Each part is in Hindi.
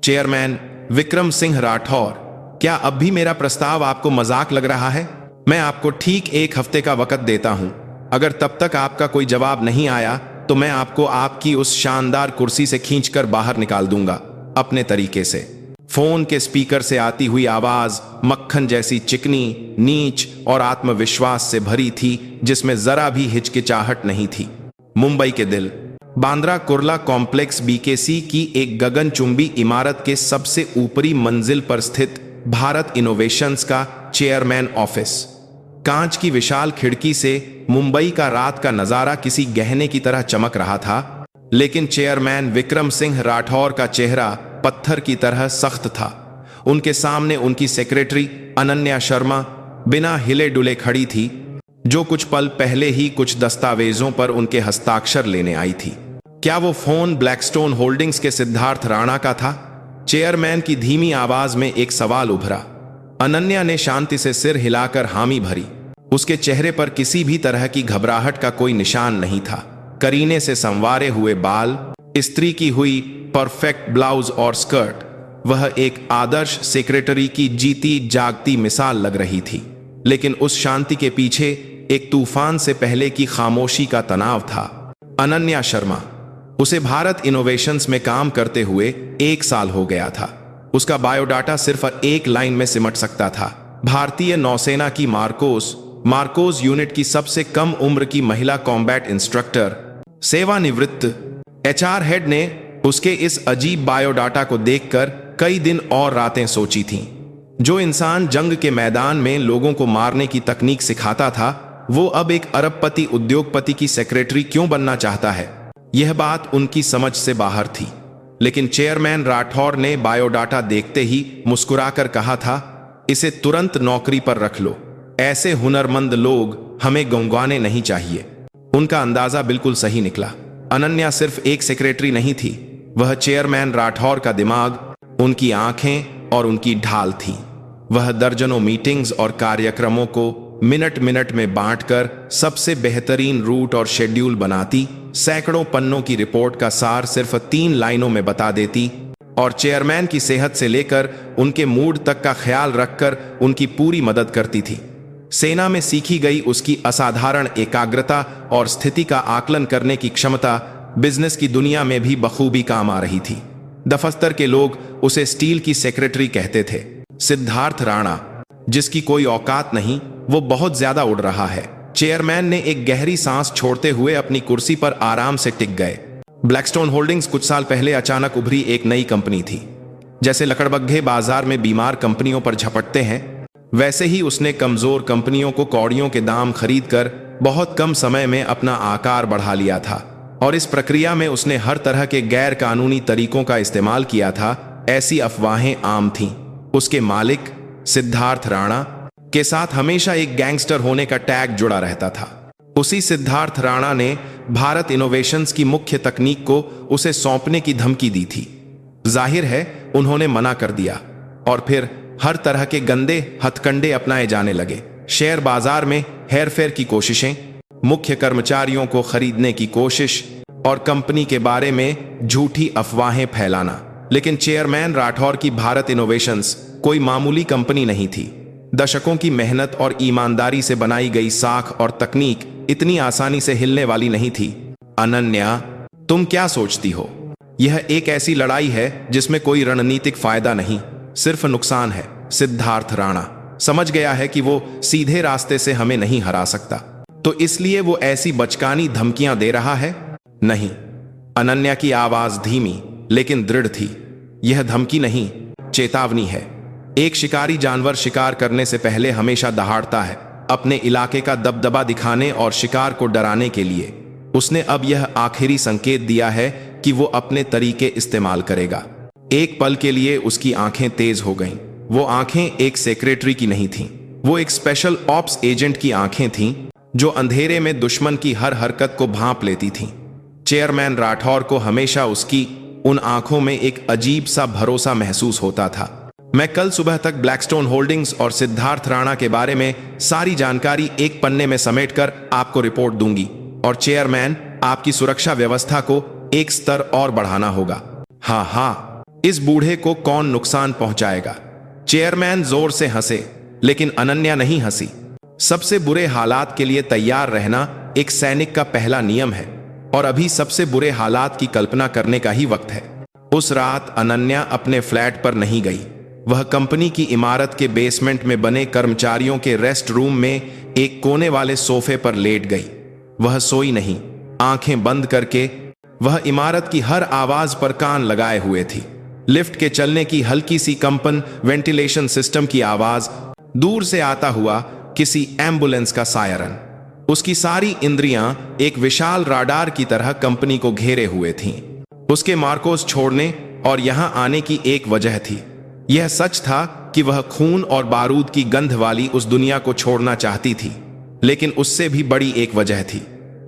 चेयरमैन विक्रम सिंह राठौर, क्या अब भी मेरा प्रस्ताव आपको मजाक लग रहा है? मैं आपको ठीक 1 हफ्ते का वक्त देता हूं। अगर तब तक आपका कोई जवाब नहीं आया तो मैं आपको आपकी उस शानदार कुर्सी से खींचकर बाहर निकाल दूंगा अपने तरीके से। फोन के स्पीकर से आती हुई आवाज मक्खन जैसी चिकनी, नीच और आत्मविश्वास से भरी थी, जिसमें जरा भी हिचकिचाहट नहीं थी। मुंबई के दिल बांद्रा कुर्ला कॉम्प्लेक्स बीकेसी की एक गगनचुंबी इमारत के सबसे ऊपरी मंजिल पर स्थित भारत इनोवेशंस का चेयरमैन ऑफिस। कांच की विशाल खिड़की से मुंबई का रात का नजारा किसी गहने की तरह चमक रहा था, लेकिन चेयरमैन विक्रम सिंह राठौर का चेहरा पत्थर की तरह सख्त था। उनके सामने उनकी सेक्रेटरी अनन्या शर्मा बिना हिले डुले खड़ी थी, जो कुछ पल पहले ही कुछ दस्तावेजों पर उनके हस्ताक्षर लेने आई थी। क्या वो फोन ब्लैकस्टोन होल्डिंग्स के सिद्धार्थ राणा का था? चेयरमैन की धीमी आवाज में एक सवाल उभरा। अनन्या ने शांति से सिर हिलाकर हामी भरी। उसके चेहरे पर किसी भी तरह की घबराहट का कोई निशान नहीं था। करीने से संवारे हुए बाल, इस्त्री की हुई परफेक्ट ब्लाउज और स्कर्ट, वह एक आदर्श सेक्रेटरी की जीती जागती मिसाल लग रही थी। लेकिन उस शांति के पीछे एक तूफान से पहले की खामोशी का तनाव था। अनन्या शर्मा, उसे भारत इनोवेशंस में काम करते हुए 1 साल हो गया था। उसका बायोडाटा सिर्फ एक लाइन में सिमट सकता था। भारतीय नौसेना की मार्कोस यूनिट की सबसे कम उम्र की महिला कॉम्बैट इंस्ट्रक्टर, सेवानिवृत्त। HR हेड ने उसके इस अजीब बायोडाटा को देखकर कई दिन और रातें सोची थीं। जो इंसान जंग के मैदान में लोगों को मारने की तकनीक सिखाता था, वो अब एक अरबपति उद्योगपति की सेक्रेटरी क्यों बनना चाहता है? यह बात उनकी समझ से बाहर थी। लेकिन चेयरमैन राठौर ने बायोडाटा देखते ही मुस्कुराकर कहा था, इसे तुरंत नौकरी पर रख लो। ऐसे हुनरमंद लोग हमें गंवाने नहीं चाहिए। उनका अंदाजा बिल्कुल सही निकला। अनन्या सिर्फ एक सेक्रेटरी नहीं थी, वह चेयरमैन राठौर का दिमाग, उनकी आंखें और उनकी ढाल थी। वह दर्जनों मीटिंग्स और कार्यक्रमों को मिनट मिनट में बांटकर सबसे बेहतरीन रूट और शेड्यूल बनाती, सैकड़ों पन्नों की रिपोर्ट का सार सिर्फ 3 लाइनों में बता देती और चेयरमैन की सेहत से लेकर उनके मूड तक का ख्याल रखकर उनकी पूरी मदद करती थी। सेना में सीखी गई उसकी असाधारण एकाग्रता और स्थिति का आकलन करने की क्षमता बिजनेस की दुनिया में भी बखूबी काम आ रही थी। दफ्तर के लोग उसे स्टील की सेक्रेटरी कहते थे। सिद्धार्थ राणा, जिसकी कोई औकात नहीं, वो बहुत ज्यादा उड़ रहा है। चेयरमैन ने एक गहरी सांस छोड़ते हुए अपनी कुर्सी पर आराम से टिक गए। ब्लैकस्टोन होल्डिंग्स कुछ साल पहले अचानक उभरी एक नई कंपनी थी। जैसे लकड़बग्घे बाजार में बीमार कंपनियों पर झपटते हैं, वैसे ही उसने कमजोर कंपनियों को कौड़ियों के दाम खरीदकर बहुत कम समय में अपना आकार बढ़ा लिया था। और इस प्रक्रिया में उसने हर तरह के गैर कानूनी तरीकों का इस्तेमाल किया था। ऐसी अफवाहें आम थीं। उसके मालिक सिद्धार्थ राणा के साथ हमेशा एक गैंगस्टर होने का टैग जुड़ा रहता था। उसी सिद्धार्थ राणा ने भारत इनोवेशंस की मुख्य तकनीक को उसे सौंपने की धमकी दी थी। जाहिर है उन्होंने मना कर दिया और फिर हर तरह के गंदे हथकंडे अपनाए जाने लगे। शेयर बाजार में हेरफेर की कोशिशें, मुख्य कर्मचारियों को खरीदने की कोशिश और कंपनी के बारे में झूठी अफवाहें फैलाना। लेकिन चेयरमैन राठौर की भारत इनोवेशंस कोई मामूली कंपनी नहीं थी। दशकों की मेहनत और ईमानदारी से बनाई गई साख और तकनीक इतनी आसानी से हिलने वाली नहीं थी। अनन्या, तुम क्या सोचती हो? यह एक ऐसी लड़ाई है जिसमें कोई रणनीतिक फायदा नहीं, सिर्फ नुकसान है। सिद्धार्थ राणा समझ गया है कि वो सीधे रास्ते से हमें नहीं हरा सकता, तो इसलिए वो ऐसी बचकानी धमकियां दे रहा है। नहीं, अनन्या की आवाज धीमी लेकिन दृढ़ थी। यह धमकी नहीं, चेतावनी है। एक शिकारी जानवर शिकार करने से पहले हमेशा दहाड़ता है, अपने इलाके का दबदबा दिखाने और शिकार को डराने के लिए। उसने अब यह आखिरी संकेत दिया है कि वो अपने तरीके इस्तेमाल करेगा। एक पल के लिए उसकी आंखें तेज हो गईं। वो आंखें एक सेक्रेटरी की नहीं थीं, वो एक स्पेशल ऑप्स एजेंट की आंखें थीं, जो अंधेरे में दुश्मन की हर हरकत को भांप लेती थीं। चेयरमैन राठौर को हमेशा उसकी उन आंखों में एक अजीब सा भरोसा महसूस होता था। मैं कल सुबह तक ब्लैकस्टोन होल्डिंग्स और सिद्धार्थ राणा के बारे में सारी जानकारी एक पन्ने में समेटकर आपको रिपोर्ट दूंगी, और चेयरमैन, आपकी सुरक्षा व्यवस्था को एक स्तर और बढ़ाना होगा। हाँ हाँ, इस बूढ़े को कौन नुकसान पहुंचाएगा। चेयरमैन जोर से हंसे, लेकिन अनन्या नहीं हंसी। सबसे बुरे हालात के लिए तैयार रहना एक सैनिक का पहला नियम है, और अभी सबसे बुरे हालात की कल्पना करने का ही वक्त है। उस रात अनन्या अपने फ्लैट पर नहीं गई। वह कंपनी की इमारत के बेसमेंट में बने कर्मचारियों के रेस्ट रूम में एक कोने वाले सोफे पर लेट गई। वह सोई नहीं। आंखें बंद करके वह इमारत की हर आवाज पर कान लगाए हुए थी। लिफ्ट के चलने की हल्की सी कंपन, वेंटिलेशन सिस्टम की आवाज, दूर से आता हुआ किसी एम्बुलेंस का सायरन। उसकी सारी इंद्रियां एक विशाल राडार की तरह कंपनी को घेरे हुए थीं। उसके मार्कोस छोड़ने और यहां आने की एक वजह थी। यह सच था कि वह खून और बारूद की गंध वाली उस दुनिया को छोड़ना चाहती थी, लेकिन उससे भी बड़ी एक वजह थी।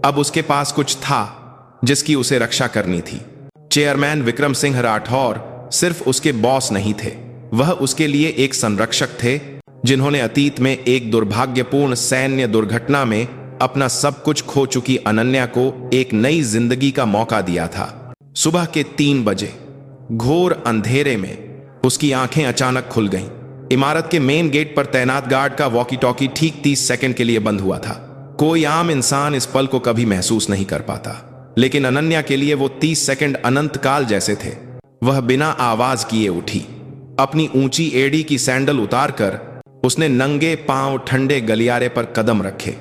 अब उसके पास कुछ था जिसकी उसे रक्षा करनी थी। चेयरमैन विक्रम सिंह राठौर सिर्फ उसके बॉस नहीं थे, वह उसके लिए एक संरक्षक थे, जिन्होंने अतीत में एक दुर्भाग्यपूर्ण सैन्य दुर्घटना में अपना सब कुछ खो चुकी अनन्या को एक नई जिंदगी का मौका दिया था। सुबह के 3 बजे घोर अंधेरे में उसकी आंखें अचानक खुल गईं। इमारत के मेन गेट पर तैनात गार्ड का वॉकी टॉकी ठीक 30 सेकंड के लिए बंद हुआ था। कोई आम इंसान इस पल को कभी महसूस नहीं कर पाता, लेकिन अनन्या के लिए वो 30 सेकंड अनंत काल जैसे थे। वह बिना आवाज किए उठी। अपनी ऊंची एड़ी की सैंडल उतारकर उसने नंगे पांव ठंडे गलियारे पर कदम रखे।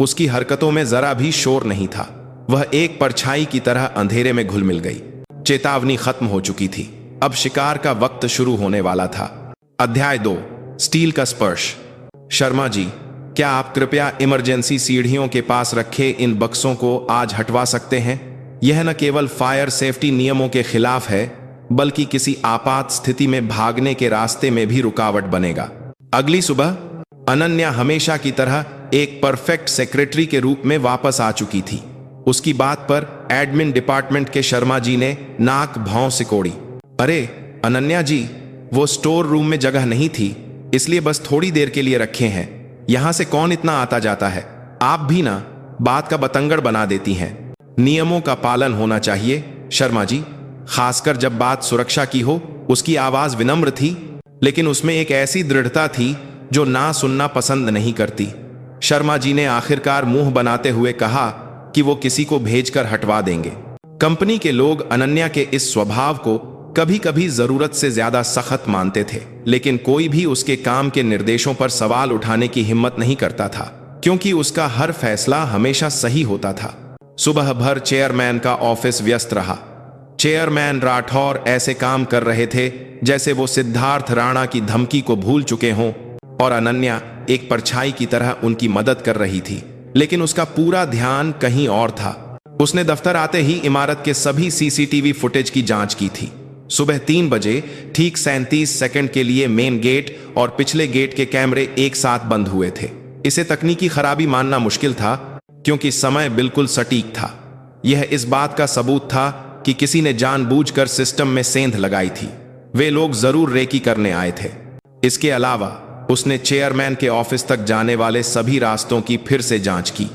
उसकी हरकतों में जरा भी शोर नहीं था। वह एक परछाई की तरह अंधेरे में घुल मिल गई। चेतावनी खत्म हो चुकी थी। अब शिकार का वक्त शुरू होने वाला था। अध्याय 2, स्टील का स्पर्श। शर्मा जी, क्या आप कृपया इमरजेंसी सीढ़ियों के पास रखे इन बक्सों को आज हटवा सकते हैं? यह न केवल फायर सेफ्टी नियमों के खिलाफ है, बल्कि किसी आपात स्थिति में भागने के रास्ते में भी रुकावट बनेगा। अगली सुबह अनन्या हमेशा की तरह एक परफेक्ट सेक्रेटरी के रूप में वापस आ चुकी थी। उसकी बात पर एडमिन डिपार्टमेंट के शर्मा जी ने नाक भौं सिकोड़ी। अरे अनन्या जी, वो स्टोर रूम में जगह नहीं थी, इसलिए बस थोड़ी देर के लिए रखे हैं। यहां से कौन इतना आता जाता है? आप भी ना बात का बतंगड़ बना देती हैं। नियमों का पालन होना चाहिए शर्मा जी, खासकर जब बात सुरक्षा की हो। उसकी आवाज विनम्र थी, लेकिन उसमें एक ऐसी दृढ़ता थी जो ना सुनना पसंद नहीं करती। शर्मा जी ने आखिरकार मुंह बनाते हुए कहा कि वो किसी को भेजकर हटवा देंगे। कंपनी के लोग अनन्या के इस स्वभाव को कभी कभी जरूरत से ज्यादा सख्त मानते थे, लेकिन कोई भी उसके काम के निर्देशों पर सवाल उठाने की हिम्मत नहीं करता था, क्योंकि उसका हर फैसला हमेशा सही होता था। सुबह भर चेयरमैन का ऑफिस व्यस्त रहा। चेयरमैन राठौर ऐसे काम कर रहे थे जैसे वो सिद्धार्थ राणा की धमकी को भूल चुके हों, और अनन्या एक परछाई की तरह उनकी मदद कर रही थी, लेकिन उसका पूरा ध्यान कहीं और था। उसने दफ्तर आते ही इमारत के सभी सीसीटीवी फुटेज की जांच की थी। सुबह 3 बजे ठीक 37 सेकंड के लिए मेन गेट और पिछले गेट के कैमरे एक साथ बंद हुए थे। इसे तकनीकी खराबी मानना मुश्किल था, क्योंकि समय बिल्कुल सटीक था। यह इस बात का सबूत था कि किसी ने जानबूझकर सिस्टम में सेंध लगाई थी। वे लोग जरूर रेकी करने आए थे। इसके अलावा उसने चेयरमैन के ऑफिस तक जाने वाले सभी रास्तों की फिर से जांच की।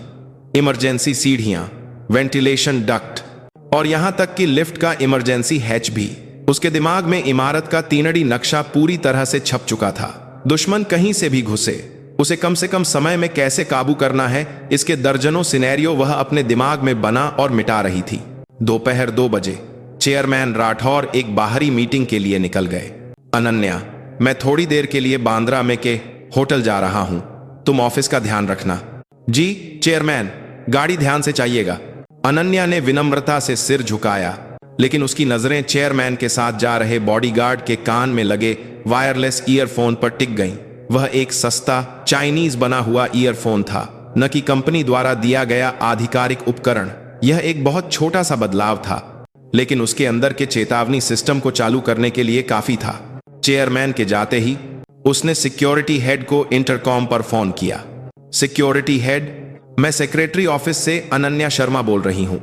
इमरजेंसी सीढ़ियां, वेंटिलेशन डक्ट और यहां तक कि लिफ्ट का इमरजेंसी हैच भी। उसके दिमाग में इमारत का तीनड़ी नक्शा पूरी तरह से छप चुका था। दुश्मन कहीं से भी घुसे, उसे कम से कम समय में कैसे काबू करना है, इसके दर्जनों सिनेरियो वह अपने दिमाग में बना और मिटा रही थी। दोपहर 2 बजे चेयरमैन राठौर एक बाहरी मीटिंग के लिए निकल गए। अनन्या, मैं थोड़ी देर के लिए बांद्रा में के होटल जा रहा हूं, तुम ऑफिस का ध्यान रखना। जी चेयरमैन, गाड़ी ध्यान से चाहिएगा। अनन्या ने विनम्रता से सिर झुकाया, लेकिन उसकी नजरें चेयरमैन के साथ जा रहे बॉडीगार्ड के कान में लगे वायरलेस ईयरफोन पर टिक गईं। वह एक सस्ता चाइनीज बना हुआ ईयरफोन था, न कि कंपनी द्वारा दिया गया आधिकारिक उपकरण। यह एक बहुत छोटा सा बदलाव था, लेकिन उसके अंदर के चेतावनी सिस्टम को चालू करने के लिए काफी था। चेयरमैन के जाते ही उसने सिक्योरिटी हेड को इंटरकॉम पर फोन किया। सिक्योरिटी हेड, मैं सेक्रेटरी ऑफिस से अनन्या शर्मा बोल रही हूं।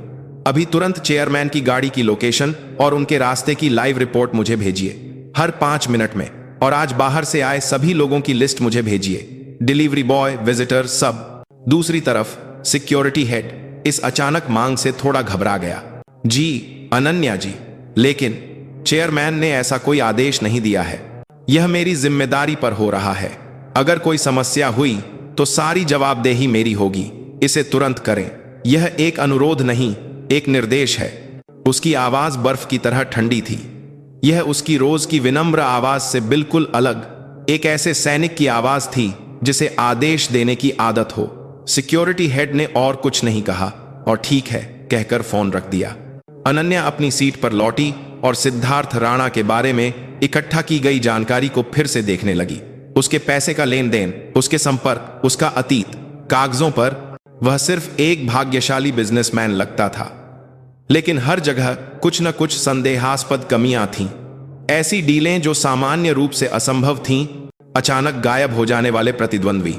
अभी तुरंत चेयरमैन की गाड़ी की लोकेशन और उनके रास्ते की लाइव रिपोर्ट मुझे भेजिए, हर 5 मिनट में। और आज बाहर से आए सभी लोगों की लिस्ट मुझे भेजिए, डिलीवरी बॉय, विजिटर, सब। दूसरी तरफ सिक्योरिटी हेड इस अचानक मांग से थोड़ा घबरा गया। जी अनन्या जी, लेकिन चेयरमैन ने ऐसा कोई आदेश नहीं दिया है। यह मेरी जिम्मेदारी पर हो रहा है। अगर कोई समस्या हुई तो सारी जवाबदेही मेरी होगी। इसे तुरंत करें। यह एक अनुरोध नहीं, एक निर्देश है। उसकी आवाज बर्फ की तरह ठंडी थी। यह उसकी रोज की विनम्र आवाज से बिल्कुल अलग, एक ऐसे सैनिक की आवाज थी जिसे आदेश देने की आदत हो। सिक्योरिटी हेड ने और कुछ नहीं कहा और ठीक है कहकर फोन रख दिया। अनन्या अपनी सीट पर लौटी और सिद्धार्थ राणा के बारे में इकट्ठा की गई जानकारी को फिर से देखने लगी। उसके पैसे का लेन देन, उसके संपर्क, उसका अतीत। कागजों पर वह सिर्फ एक भाग्यशाली बिजनेसमैन लगता था, लेकिन हर जगह कुछ न कुछ संदेहास्पद कमियां थीं। ऐसी डीलें जो सामान्य रूप से असंभव थीं, अचानक गायब हो जाने वाले प्रतिद्वंद्वी,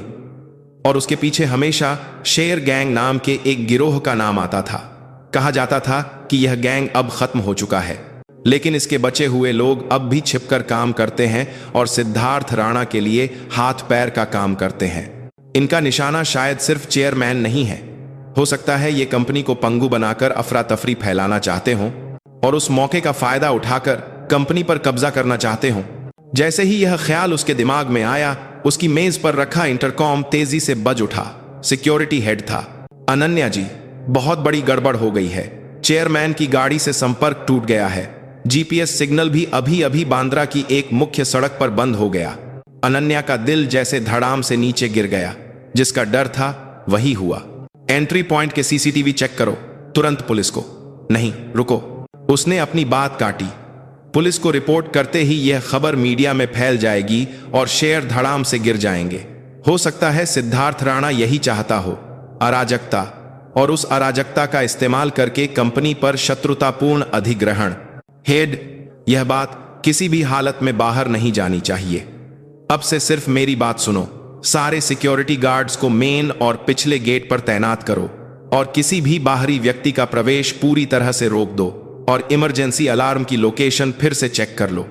और उसके पीछे हमेशा शेर गैंग नाम के एक गिरोह का नाम आता था। कहा जाता था कि यह गैंग अब खत्म हो चुका है, लेकिन इसके बचे हुए लोग अब भी छिपकर काम करते हैं और सिद्धार्थ राणा के लिए हाथ पैर का काम करते हैं। इनका निशाना शायद सिर्फ चेयरमैन नहीं है। हो सकता है ये कंपनी को पंगु बनाकर अफरा तफरी फैलाना चाहते हों और उस मौके का फायदा उठाकर कंपनी पर कब्जा करना चाहते हों। जैसे ही यह ख्याल उसके दिमाग में आया, उसकी मेज पर रखा इंटरकॉम तेजी से बज उठा। सिक्योरिटी हेड था। अनन्या जी, बहुत बड़ी गड़बड़ हो गई है। चेयरमैन की गाड़ी से संपर्क टूट गया है। जीपीएस सिग्नल भी अभी अभी बांद्रा की एक मुख्य सड़क पर बंद हो गया। अनन्या का दिल जैसे धड़ाम से नीचे गिर गया। जिसका डर था वही हुआ। एंट्री पॉइंट के सीसीटीवी चेक करो, तुरंत पुलिस को। नहीं, रुको, उसने अपनी बात काटी। पुलिस को रिपोर्ट करते ही यह खबर मीडिया में फैल जाएगी और शेयर धड़ाम से गिर जाएंगे। हो सकता है सिद्धार्थ राणा यही चाहता हो, अराजकता, और उस अराजकता का इस्तेमाल करके कंपनी पर शत्रुतापूर्ण अधिग्रहण। हेड, यह बात किसी भी हालत में बाहर नहीं जानी चाहिए। अब से सिर्फ मेरी बात सुनो। सारे सिक्योरिटी गार्ड्स को मेन और पिछले गेट पर तैनात करो और किसी भी बाहरी व्यक्ति का प्रवेश पूरी तरह से रोक दो और इमरजेंसी अलार्म की लोकेशन फिर से चेक कर लो।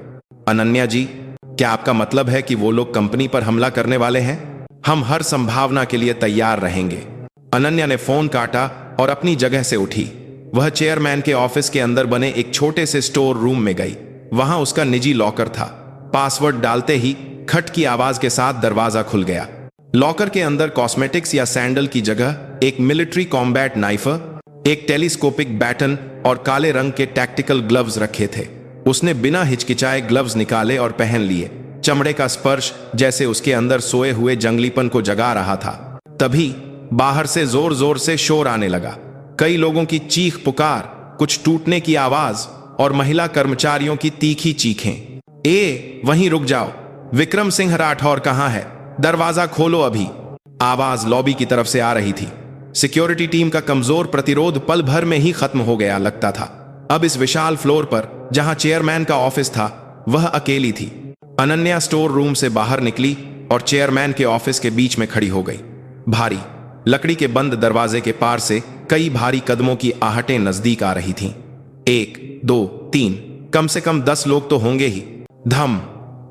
अनन्या जी, क्या आपका मतलब है कि वो लोग कंपनी पर हमला करने वाले हैं? हम हर संभावना के लिए तैयार रहेंगे। अनन्या ने फोन काटा और अपनी जगह से उठी। वह चेयरमैन के ऑफिस के अंदर बने एक छोटे से स्टोर रूम में गई। वहां उसका निजी लॉकर था। पासवर्ड डालते ही खट की आवाज के साथ दरवाजा खुल गया। लॉकर के अंदर कॉस्मेटिक्स या सैंडल की जगह एक मिलिट्री कॉम्बैट नाइफ, एक टेलीस्कोपिक बैटन और काले रंग के टैक्टिकल ग्लव्स रखे थे। उसने बिना हिचकिचाए ग्लव्स निकाले और पहन लिए। चमड़े का स्पर्श जैसे उसके अंदर सोए हुए जंगलीपन को जगा रहा था। तभी बाहर से जोर जोर से शोर आने लगा। कई लोगों की चीख पुकार, कुछ टूटने की आवाज और महिला कर्मचारियों की तीखी चीखें। वहीं रुक जाओ, विक्रम सिंह राठौर कहां है? दरवाजा खोलो अभी। आवाज लॉबी की तरफ से आ रही थी। सिक्योरिटी टीम का कमजोर प्रतिरोध पल भर में ही खत्म हो गया लगता था। अब इस विशाल फ्लोर पर जहां चेयरमैन का ऑफिस था, वह अकेली थी। अनन्या स्टोर रूम से बाहर निकली और चेयरमैन के ऑफिस के बीच में खड़ी हो गई। भारी लकड़ी के बंद दरवाजे के पार से कई भारी कदमों की आहटें नजदीक आ रही थीं। 1, 2, 3, कम से कम 10 लोग तो होंगे ही। धम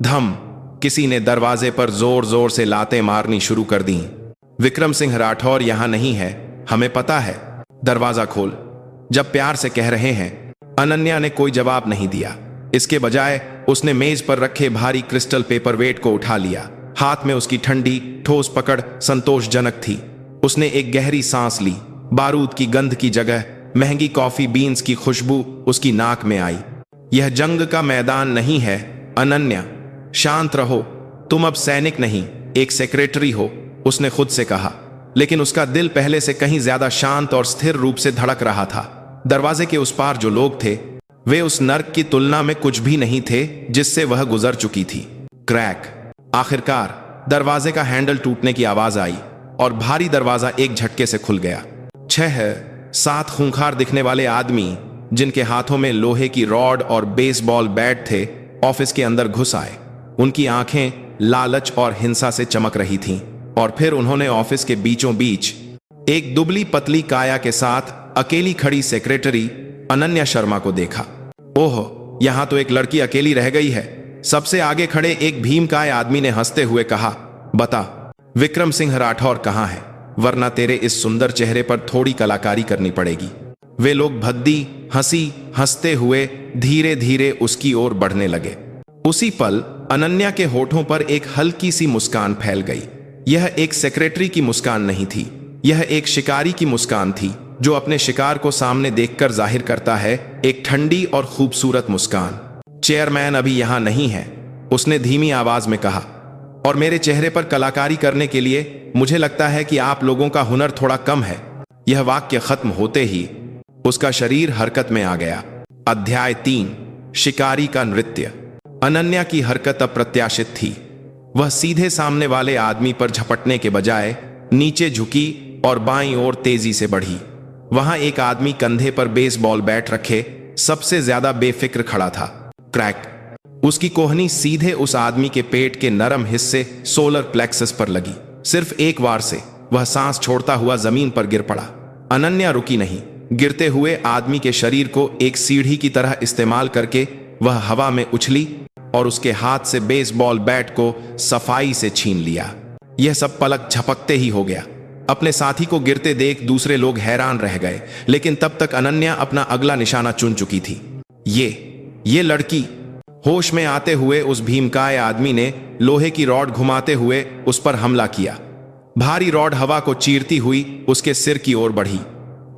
धम, किसी ने दरवाजे पर जोर जोर से लातें मारनी शुरू कर दी। विक्रम सिंह राठौर यहां नहीं है, हमें पता है, दरवाजा खोल। जब प्यार से कह रहे हैं। अनन्या ने कोई जवाब नहीं दिया। इसके बजाय उसने मेज पर रखे भारी क्रिस्टल पेपरवेट को उठा लिया। हाथ में उसकी ठंडी ठोस पकड़ संतोषजनक थी। उसने एक गहरी सांस ली। बारूद की गंध की जगह महंगी कॉफी बीन्स की खुशबू उसकी नाक में आई। यह जंग का मैदान नहीं है अनन्या, शांत रहो। तुम अब सैनिक नहीं, एक सेक्रेटरी हो, उसने खुद से कहा। लेकिन उसका दिल पहले से कहीं ज्यादा शांत और स्थिर रूप से धड़क रहा था। दरवाजे के उस पार जो लोग थे, वे उस नर्क की तुलना में कुछ भी नहीं थे जिससे वह गुजर चुकी थी। क्रैक, आखिरकार दरवाजे का हैंडल टूटने की आवाज आई और भारी दरवाजा एक झटके से खुल गया। 6-7 खूंखार दिखने वाले आदमी, जिनके हाथों में लोहे की रॉड और बेसबॉल बैट थे, ऑफिस के अंदर घुस आए। उनकी आंखें लालच और हिंसा से चमक रही थीं। और फिर उन्होंने ऑफिस के बीचों बीच एक दुबली पतली काया के साथ अकेली खड़ी सेक्रेटरी अनन्या शर्मा को देखा। ओह, यहां तो एक लड़की अकेली रह गई है। सबसे आगे खड़े एक भीमकाय आदमी ने हंसते हुए कहा, बता विक्रम सिंह राठौर कहां है, वरना तेरे इस सुंदर चेहरे पर थोड़ी कलाकारी करनी पड़ेगी। वे लोग भद्दी हंसी हंसते हुए धीरे धीरे उसकी ओर बढ़ने लगे। उसी पल अनन्या के होठों पर एक हल्की सी मुस्कान फैल गई। यह एक सेक्रेटरी की मुस्कान नहीं थी, यह एक शिकारी की मुस्कान थी जो अपने शिकार को सामने देखकर जाहिर करता है, एक ठंडी और खूबसूरत मुस्कान। चेयरमैन अभी यहां नहीं है, उसने धीमी आवाज में कहा, और मेरे चेहरे पर कलाकारी करने के लिए मुझे लगता है कि आप लोगों का हुनर थोड़ा कम है। यह वाक्य खत्म होते ही उसका शरीर हरकत में आ गया। अध्याय 3, शिकारी का नृत्य। अनन्या की हरकत अप्रत्याशित थी। वह सीधे सामने वाले आदमी पर झपटने के बजाय नीचे झुकी और बाईं ओर तेजी से बढ़ी। वहां एक आदमी कंधे पर बेसबॉल बैट रखे सबसे ज्यादा बेफिक्र खड़ा था। क्रैक! उसकी कोहनी सीधे उस आदमी के पेट के नरम हिस्से सोलर प्लेक्सस पर लगी। सिर्फ एक वार से वह सांस छोड़ता हुआ जमीन पर गिर पड़ा। अनन्या रुकी नहीं। गिरते हुए आदमी के शरीर को एक सीढ़ी की तरह इस्तेमाल करके वह हवा में उछली और उसके हाथ से बेसबॉल बैट को सफाई से छीन लिया। यह सब पलक झपकते ही हो गया। अपने साथी को गिरते देख दूसरे लोग हैरान रह गए, लेकिन तब तक अनन्या अपना अगला निशाना चुन चुकी थी। ये लड़की! होश में आते हुए उस भीमकाय आदमी ने लोहे की रॉड घुमाते हुए उस पर हमला किया। भारी रॉड हवा को चीरती हुई उसके सिर की ओर बढ़ी।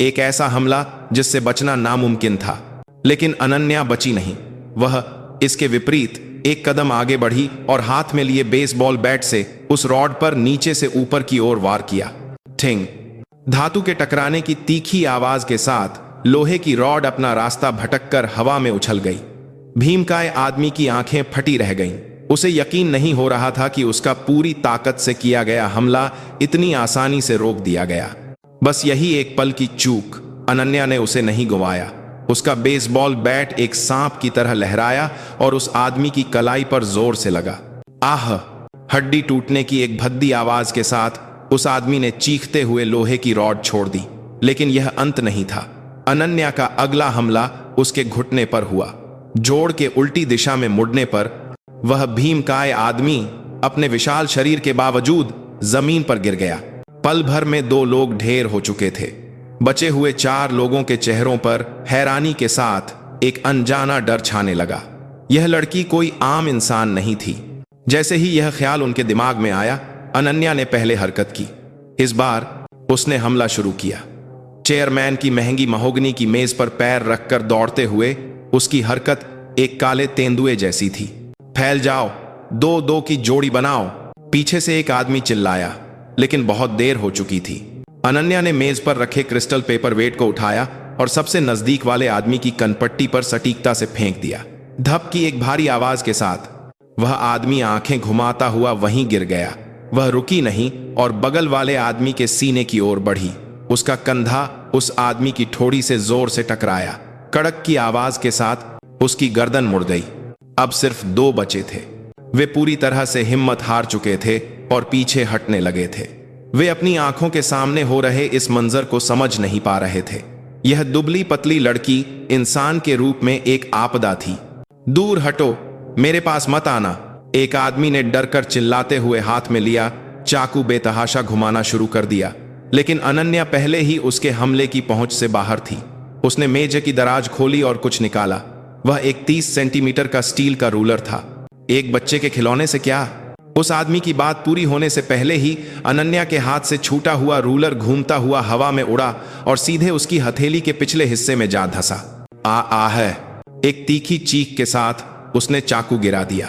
एक ऐसा हमला जिससे बचना नामुमकिन था, लेकिन अनन्या बची नहीं। वह इसके विपरीत एक कदम आगे बढ़ी और हाथ में लिए बेसबॉल बैट से उस रॉड पर नीचे से ऊपर की ओर वार किया। ठिंग! धातु के टकराने की तीखी आवाज के साथ लोहे की रॉड अपना रास्ता भटककर हवा में उछल गई। भीमकाय आदमी की आंखें फटी रह गईं। उसे यकीन नहीं हो रहा था कि उसका पूरी ताकत से किया गया हमला इतनी आसानी से रोक दिया गया। बस यही एक पल की चूक, अनन्या ने उसे नहीं गंवाया। उसका बेसबॉल बैट एक सांप की तरह लहराया और उस आदमी की कलाई पर जोर से लगा। आह! हड्डी टूटने की एक भद्दी आवाज के साथ उस आदमी ने चीखते हुए लोहे की रॉड छोड़ दी। लेकिन यह अंत नहीं था। अनन्या का अगला हमला उसके घुटने पर हुआ। जोड़ के उल्टी दिशा में मुड़ने पर वह भीमकाय आदमी अपने विशाल शरीर के बावजूद जमीन पर गिर गया। पल भर में 2 लोग ढेर हो चुके थे। बचे हुए 4 लोगों के चेहरों पर हैरानी के साथ एक अनजाना डर छाने लगा। यह लड़की कोई आम इंसान नहीं थी। जैसे ही यह ख्याल उनके दिमाग में आया, अनन्या ने पहले हरकत की। इस बार उसने हमला शुरू किया। चेयरमैन की महंगी महोगनी की मेज पर पैर रखकर दौड़ते हुए उसकी हरकत एक काले तेंदुए जैसी थी। फैल जाओ, 2-2 की जोड़ी बनाओ, पीछे से एक आदमी चिल्लाया। लेकिन बहुत देर हो चुकी थी। अनन्या ने मेज पर रखे क्रिस्टल पेपर वेट को उठाया और सबसे नजदीक वाले आदमी की कनपट्टी पर सटीकता से फेंक दिया। धप की एक भारी आवाज के साथ वह आदमी आंखें घुमाता हुआ वहीं गिर गया। वह रुकी नहीं और बगल वाले आदमी के सीने की ओर बढ़ी। उसका कंधा उस आदमी की ठोड़ी से जोर से टकराया। कड़क की आवाज के साथ उसकी गर्दन मुड़ गई। अब सिर्फ 2 बचे थे। वे पूरी तरह से हिम्मत हार चुके थे और पीछे हटने लगे थे। वे अपनी आंखों के सामने हो रहे इस मंजर को समझ नहीं पा रहे थे। यह दुबली पतली लड़की इंसान के रूप में एक आपदा थी। दूर हटो, मेरे पास मत आना, एक आदमी ने डर कर चिल्लाते हुए हाथ में लिया चाकू बेतहाशा घुमाना शुरू कर दिया। लेकिन अनन्या पहले ही उसके हमले की पहुंच से बाहर थी। उसने मेज की दराज खोली और कुछ निकाला। वह एक 30 सेंटीमीटर का स्टील का रूलर था। एक बच्चे के खिलौने से क्या? उस आदमी की बात पूरी होने से पहले ही अनन्या के हाथ से छूटा हुआ रूलर घूमता हुआ हवा में उड़ा और सीधे उसकी हथेली के पिछले हिस्से में जा धंसा। आ है! एक तीखी चीख के साथ उसने चाकू गिरा दिया।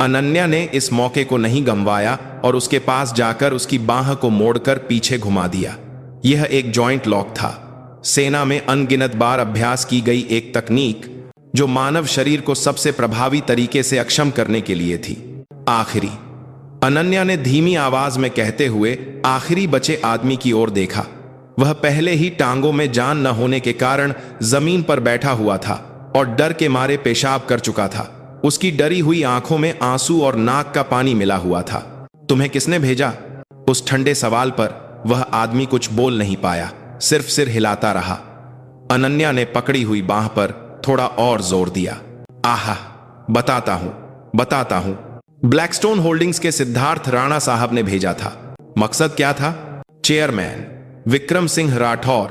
अनन्या ने इस मौके को नहीं गंवाया और उसके पास जाकर उसकी बाह को मोड़कर पीछे घुमा दिया। यह एक जॉइंट लॉक था। सेना में अनगिनत बार अभ्यास की गई एक तकनीक जो मानव शरीर को सबसे प्रभावी तरीके से अक्षम करने के लिए थी। आखिरी, अनन्या ने धीमी आवाज में कहते हुए आखिरी बचे आदमी की ओर देखा। वह पहले ही टांगों में जान न होने के कारण जमीन पर बैठा हुआ था और डर के मारे पेशाब कर चुका था। उसकी डरी हुई आंखों में आंसू और नाक का पानी मिला हुआ था। तुम्हें किसने भेजा? उस ठंडे सवाल पर वह आदमी कुछ बोल नहीं पाया, सिर्फ सिर हिलाता रहा। अनन्या ने पकड़ी हुई बाह पर थोड़ा और जोर दिया। आहा, बताता हूं। ब्लैकस्टोन होल्डिंग्स के सिद्धार्थ राणा साहब ने भेजा था। मकसद क्या था? चेयरमैन विक्रम सिंह राठौर,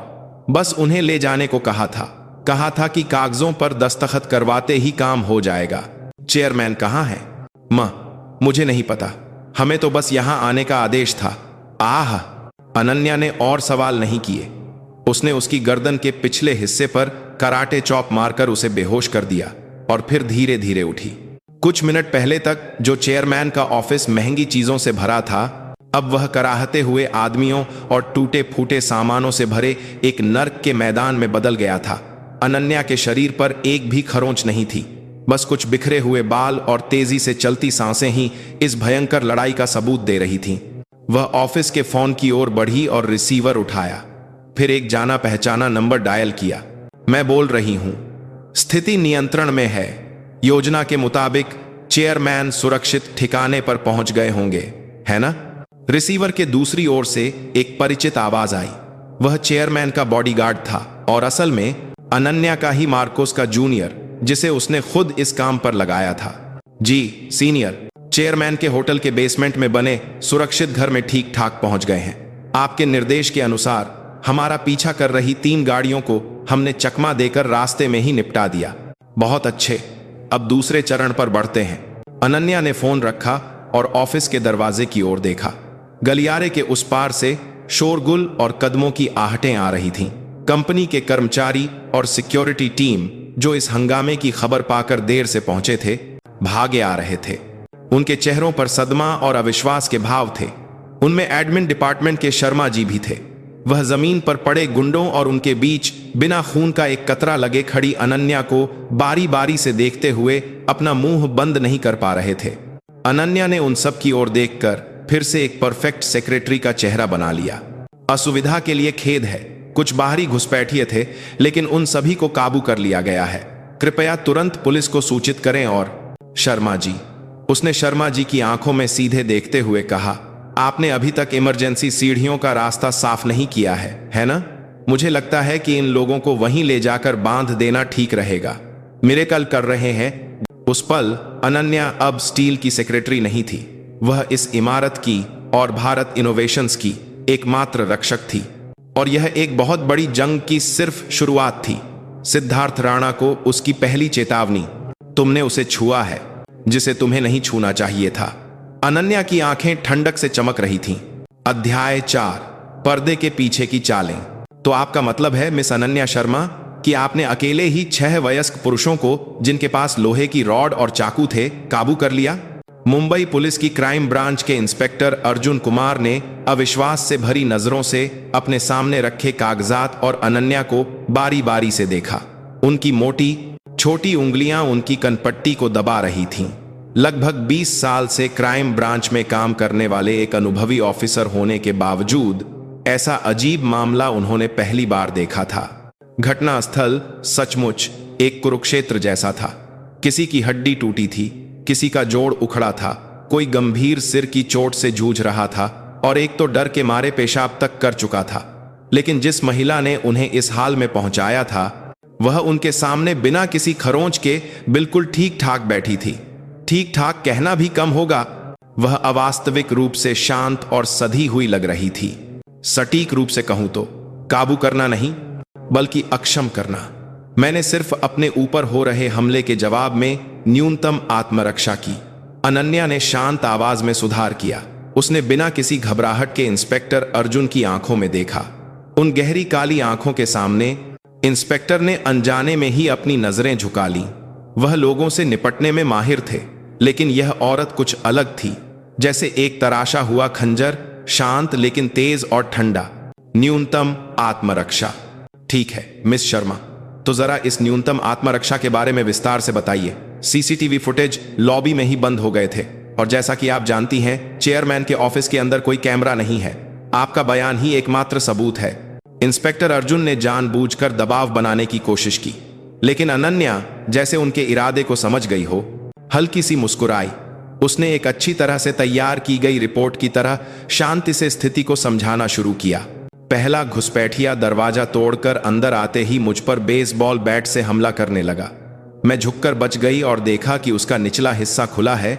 बस उन्हें ले जाने को कहा था। कहा था कि कागजों पर दस्तखत करवाते ही काम हो जाएगा। चेयरमैन कहाँ है? मुझे नहीं पता, हमें तो बस यहां आने का आदेश था। आह! अनन्या ने और सवाल नहीं किए। उसने उसकी गर्दन के पिछले हिस्से पर कराटे चॉप मारकर उसे बेहोश कर दिया और फिर धीरे धीरे उठी। कुछ मिनट पहले तक जो चेयरमैन का ऑफिस महंगी चीजों से भरा था, अब वह कराहते हुए आदमियों और टूटे फूटे सामानों से भरे एक नर्क के मैदान में बदल गया था। अनन्या के शरीर पर एक भी खरोंच नहीं थी, बस कुछ बिखरे हुए बाल और तेजी से चलती सांसें ही इस भयंकर लड़ाई का सबूत दे रही थीं। वह ऑफिस के फोन की ओर बढ़ी और रिसीवर उठाया, फिर एक जाना पहचाना नंबर डायल किया। मैं बोल रही हूं, स्थिति नियंत्रण में है। योजना के मुताबिक चेयरमैन सुरक्षित ठिकाने पर पहुंच गए होंगे, है ना? रिसीवर के दूसरी ओर से एक परिचित आवाज आई। वह चेयरमैन का बॉडीगार्ड था और असल में अनन्या का ही मार्कोस का जूनियर, जिसे उसने खुद इस काम पर लगाया था। जी सीनियर, चेयरमैन के होटल के बेसमेंट में बने सुरक्षित घर में ठीक ठाक पहुंच गए हैं। आपके निर्देश के अनुसार हमारा पीछा कर रही 3 गाड़ियों को हमने चकमा देकर रास्ते में ही निपटा दिया। बहुत अच्छे, अब दूसरे चरण पर बढ़ते हैं। अनन्या ने फोन रखा और ऑफिस के दरवाजे की ओर देखा। गलियारे के उस पार से शोरगुल और कदमों की आहटें आ रही थीं। कंपनी के कर्मचारी और सिक्योरिटी टीम, जो इस हंगामे की खबर पाकर देर से पहुंचे थे, भागे आ रहे थे। उनके चेहरों पर सदमा और अविश्वास के भाव थे। उनमें एडमिन डिपार्टमेंट के शर्मा जी भी थे। वह जमीन पर पड़े गुंडों और उनके बीच बिना खून का एक कतरा लगे खड़ी अनन्या को बारी बारी से देखते हुए अपना मुंह बंद नहीं कर पा रहे थे। अनन्या ने उन सब की ओर देखकर फिर से एक परफेक्ट सेक्रेटरी का चेहरा बना लिया। असुविधा के लिए खेद है, कुछ बाहरी घुसपैठिए थे, लेकिन उन सभी को काबू कर लिया गया है। कृपया तुरंत पुलिस को सूचित करें। और शर्मा जी, उसने शर्मा जी की आंखों में सीधे देखते हुए कहा, आपने अभी तक इमरजेंसी सीढ़ियों का रास्ता साफ नहीं किया है ना? मुझे लगता है कि इन लोगों को वहीं ले जाकर बांध देना ठीक रहेगा। मिरेकल कर रहे हैं। उस पल अनन्या अब स्टील की सेक्रेटरी नहीं थी, वह इस इमारत की और भारत इनोवेशंस की एकमात्र रक्षक थी। और यह एक बहुत बड़ी जंग की सिर्फ शुरुआत थी। सिद्धार्थ राणा को उसकी पहली चेतावनी, तुमने उसे छुआ है जिसे तुम्हें नहीं छूना चाहिए था। अनन्या की आंखें ठंडक से चमक रही थीं। अध्याय 4, पर्दे के पीछे की चालें। तो आपका मतलब है मिस अनन्या शर्मा कि आपने अकेले ही 6 वयस्क पुरुषों को, जिनके पास लोहे की रॉड और चाकू थे, काबू कर लिया? मुंबई पुलिस की क्राइम ब्रांच के इंस्पेक्टर अर्जुन कुमार ने अविश्वास से भरी नजरों से अपने सामने रखे कागजात और अनन्या को बारी बारी से देखा। उनकी मोटी छोटी उंगलियां उनकी कनपट्टी को दबा रही थीं। लगभग 20 साल से क्राइम ब्रांच में काम करने वाले एक अनुभवी ऑफिसर होने के बावजूद ऐसा अजीब मामला उन्होंने पहली बार देखा था। घटनास्थल सचमुच एक कुरुक्षेत्र जैसा था। किसी की हड्डी टूटी थी, किसी का जोड़ उखड़ा था, कोई गंभीर सिर की चोट से जूझ रहा था और एक तो डर के मारे पेशाब तक कर चुका था। लेकिन जिस महिला ने उन्हें इस हाल में पहुंचाया था, वह उनके सामने बिना किसी खरोंच के बिल्कुल ठीक ठाक बैठी थी। ठीक ठाक कहना भी कम होगा, वह अवास्तविक रूप से शांत और सधी हुई लग रही थी। सटीक रूप से कहूं तो काबू करना नहीं, बल्कि अक्षम करना। मैंने सिर्फ अपने ऊपर हो रहे हमले के जवाब में न्यूनतम आत्मरक्षा की। अनन्या ने शांत आवाज में सुधार किया। उसने बिना किसी घबराहट के इंस्पेक्टर अर्जुन की आंखों में देखा। उन गहरी काली आंखों के सामने इंस्पेक्टर ने अनजाने में ही अपनी नजरें झुका लीं। वह लोगों से निपटने में माहिर थे, लेकिन यह औरत कुछ अलग थी, जैसे एक तराशा हुआ खंजर, शांत लेकिन तेज और ठंडा। न्यूनतम आत्मरक्षा। ठीक है मिस शर्मा, तो जरा इस न्यूनतम आत्मरक्षा के बारे में विस्तार से बताइए। सीसीटीवी फुटेज लॉबी में ही बंद हो गए थे और जैसा कि आप जानती हैं, चेयरमैन के ऑफिस के अंदर कोई कैमरा नहीं है। आपका बयान ही एकमात्र सबूत है। इंस्पेक्टर अर्जुन ने जानबूझकर दबाव बनाने की कोशिश की, लेकिन अनन्या जैसे उनके इरादे को समझ गई हो, हल्की सी मुस्कुराई। उसने एक अच्छी तरह से तैयार की गई रिपोर्ट की तरह शांति से स्थिति को समझाना शुरू किया। पहला घुसपैठिया दरवाजा तोड़कर अंदर आते ही मुझ पर बेसबॉल बैट से हमला करने लगा। मैं झुककर बच गई और देखा कि उसका निचला हिस्सा खुला है,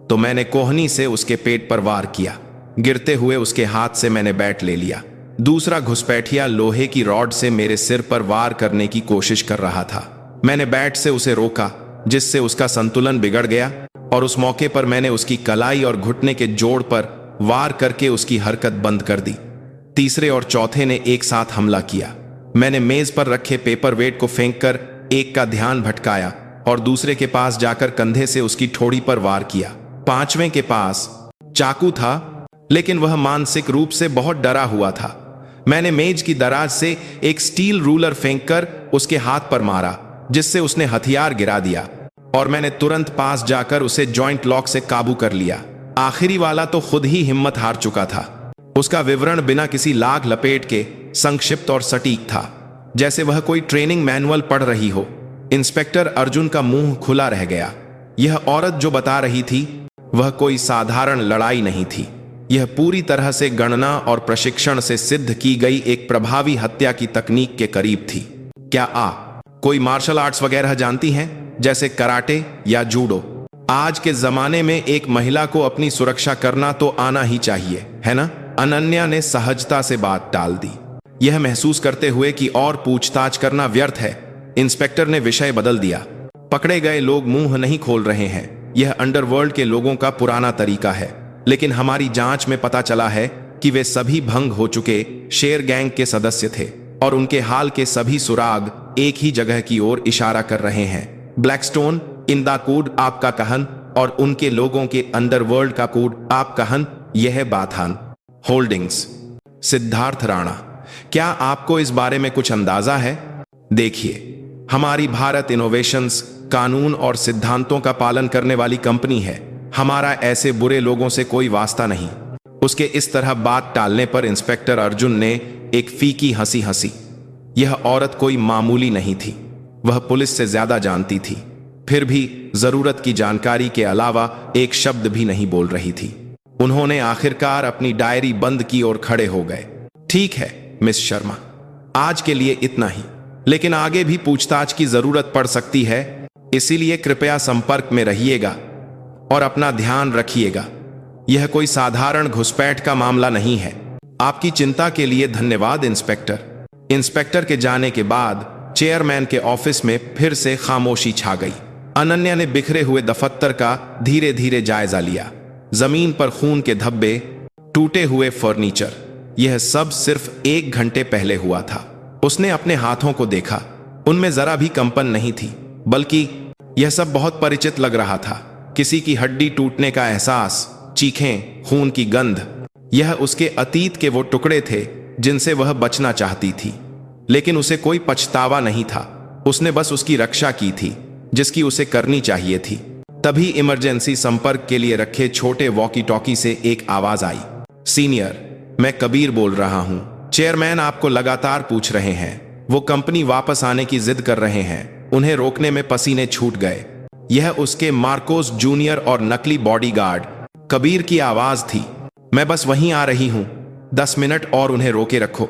तो मैंने कोहनी से उसके पेट पर वार किया। गिरते हुए उसके हाथ से मैंने बैट ले लिया। दूसरा घुसपैठिया लोहे की रॉड से मेरे सिर पर वार करने की कोशिश कर रहा था। मैंने बैट से उसे रोका, जिससे उसका संतुलन बिगड़ गया और उस मौके पर मैंने उसकी कलाई और घुटने के जोड़ पर वार करके उसकी हरकत बंद कर दी। तीसरे और चौथे ने एक साथ हमला किया। मैंने मेज पर रखे पेपर वेट को फेंककर एक का ध्यान भटकाया और दूसरे के पास जाकर कंधे से उसकी ठोड़ी पर वार किया। पांचवें के पास चाकू था, लेकिन वह मानसिक रूप से बहुत डरा हुआ था। मैंने मेज की दराज से एक स्टील रूलर फेंककर उसके हाथ पर मारा, जिससे उसने हथियार गिरा दिया और मैंने तुरंत पास जाकर उसे जॉइंट लॉक से काबू कर लिया। आखिरी वाला तो खुद ही हिम्मत हार चुका था। उसका विवरण बिना किसी लाग लपेट के संक्षिप्त और सटीक था, जैसे वह कोई ट्रेनिंग मैनुअल पढ़ रही हो। इंस्पेक्टर अर्जुन का मुंह खुला रह गया। यह औरत जो बता रही थी वह कोई साधारण लड़ाई नहीं थी। यह पूरी तरह से गणना और प्रशिक्षण से सिद्ध की गई एक प्रभावी हत्या की तकनीक के करीब थी। क्या कोई मार्शल आर्ट्स वगैरह जानती हैं, जैसे कराटे या जूडो? आज के जमाने में एक महिला को अपनी सुरक्षा करना तो आना ही चाहिए, है ना? अनन्या ने सहजता से बात टाल दी, यह महसूस करते हुए कि और पूछताछ करना व्यर्थ है। इंस्पेक्टर ने विषय बदल दिया। पकड़े गए लोग मुंह नहीं खोल रहे हैं। यह अंडरवर्ल्ड के लोगों का पुराना तरीका है, लेकिन हमारी जांच में पता चला है कि वे सभी भंग हो चुके शेर गैंग के सदस्य थे और उनके हाल के सभी सुराग एक ही जगह की ओर इशारा कर रहे हैं। ब्लैकस्टोन, इंदा कोड आपका कहन और उनके लोगों के अंडरवर्ल्ड का कोड आप कहन, यह बाथान होल्डिंग्स। सिद्धार्थ राणा, क्या आपको इस बारे में कुछ अंदाजा है? देखिए, हमारी भारत इनोवेशंस कानून और सिद्धांतों का पालन करने वाली कंपनी है। हमारा ऐसे बुरे लोगों से कोई वास्ता नहीं। उसके इस तरह बात टालने पर इंस्पेक्टर अर्जुन ने एक फीकी हंसी हंसी। यह औरत कोई मामूली नहीं थी। वह पुलिस से ज्यादा जानती थी, फिर भी जरूरत की जानकारी के अलावा एक शब्द भी नहीं बोल रही थी। उन्होंने आखिरकार अपनी डायरी बंद की और खड़े हो गए। ठीक है मिस शर्मा, आज के लिए इतना ही, लेकिन आगे भी पूछताछ की जरूरत पड़ सकती है, इसीलिए कृपया संपर्क में रहिएगा और अपना ध्यान रखिएगा। यह कोई साधारण घुसपैठ का मामला नहीं है। आपकी चिंता के लिए धन्यवाद इंस्पेक्टर। इंस्पेक्टर के जाने के बाद चेयरमैन के ऑफिस में फिर से खामोशी छा गई। अनन्या ने बिखरे हुए दफ्तर का धीरे धीरे जायजा लिया। जमीन पर खून के धब्बे, टूटे हुए फर्नीचर, यह सब सिर्फ 1 घंटे पहले हुआ था। उसने अपने हाथों को देखा, उनमें जरा भी कंपन नहीं थी, बल्कि यह सब बहुत परिचित लग रहा था। किसी की हड्डी टूटने का एहसास, चीखें, खून की गंध, यह उसके अतीत के वो टुकड़े थे जिनसे वह बचना चाहती थी, लेकिन उसे कोई पछतावा नहीं था। उसने बस उसकी रक्षा की थी, जिसकी उसे करनी चाहिए थी। तभी इमरजेंसी संपर्क के लिए रखे छोटे वॉकी टॉकी से एक आवाज आई। सीनियर, मैं कबीर बोल रहा हूं। चेयरमैन आपको लगातार पूछ रहे हैं। वो कंपनी वापस आने की जिद कर रहे हैं। उन्हें रोकने में पसीने छूट गए। यह उसके मार्कोस जूनियर और नकली बॉडीगार्ड कबीर की आवाज थी। मैं बस वहीं आ रही हूं, 10 मिनट और उन्हें रोके रखो।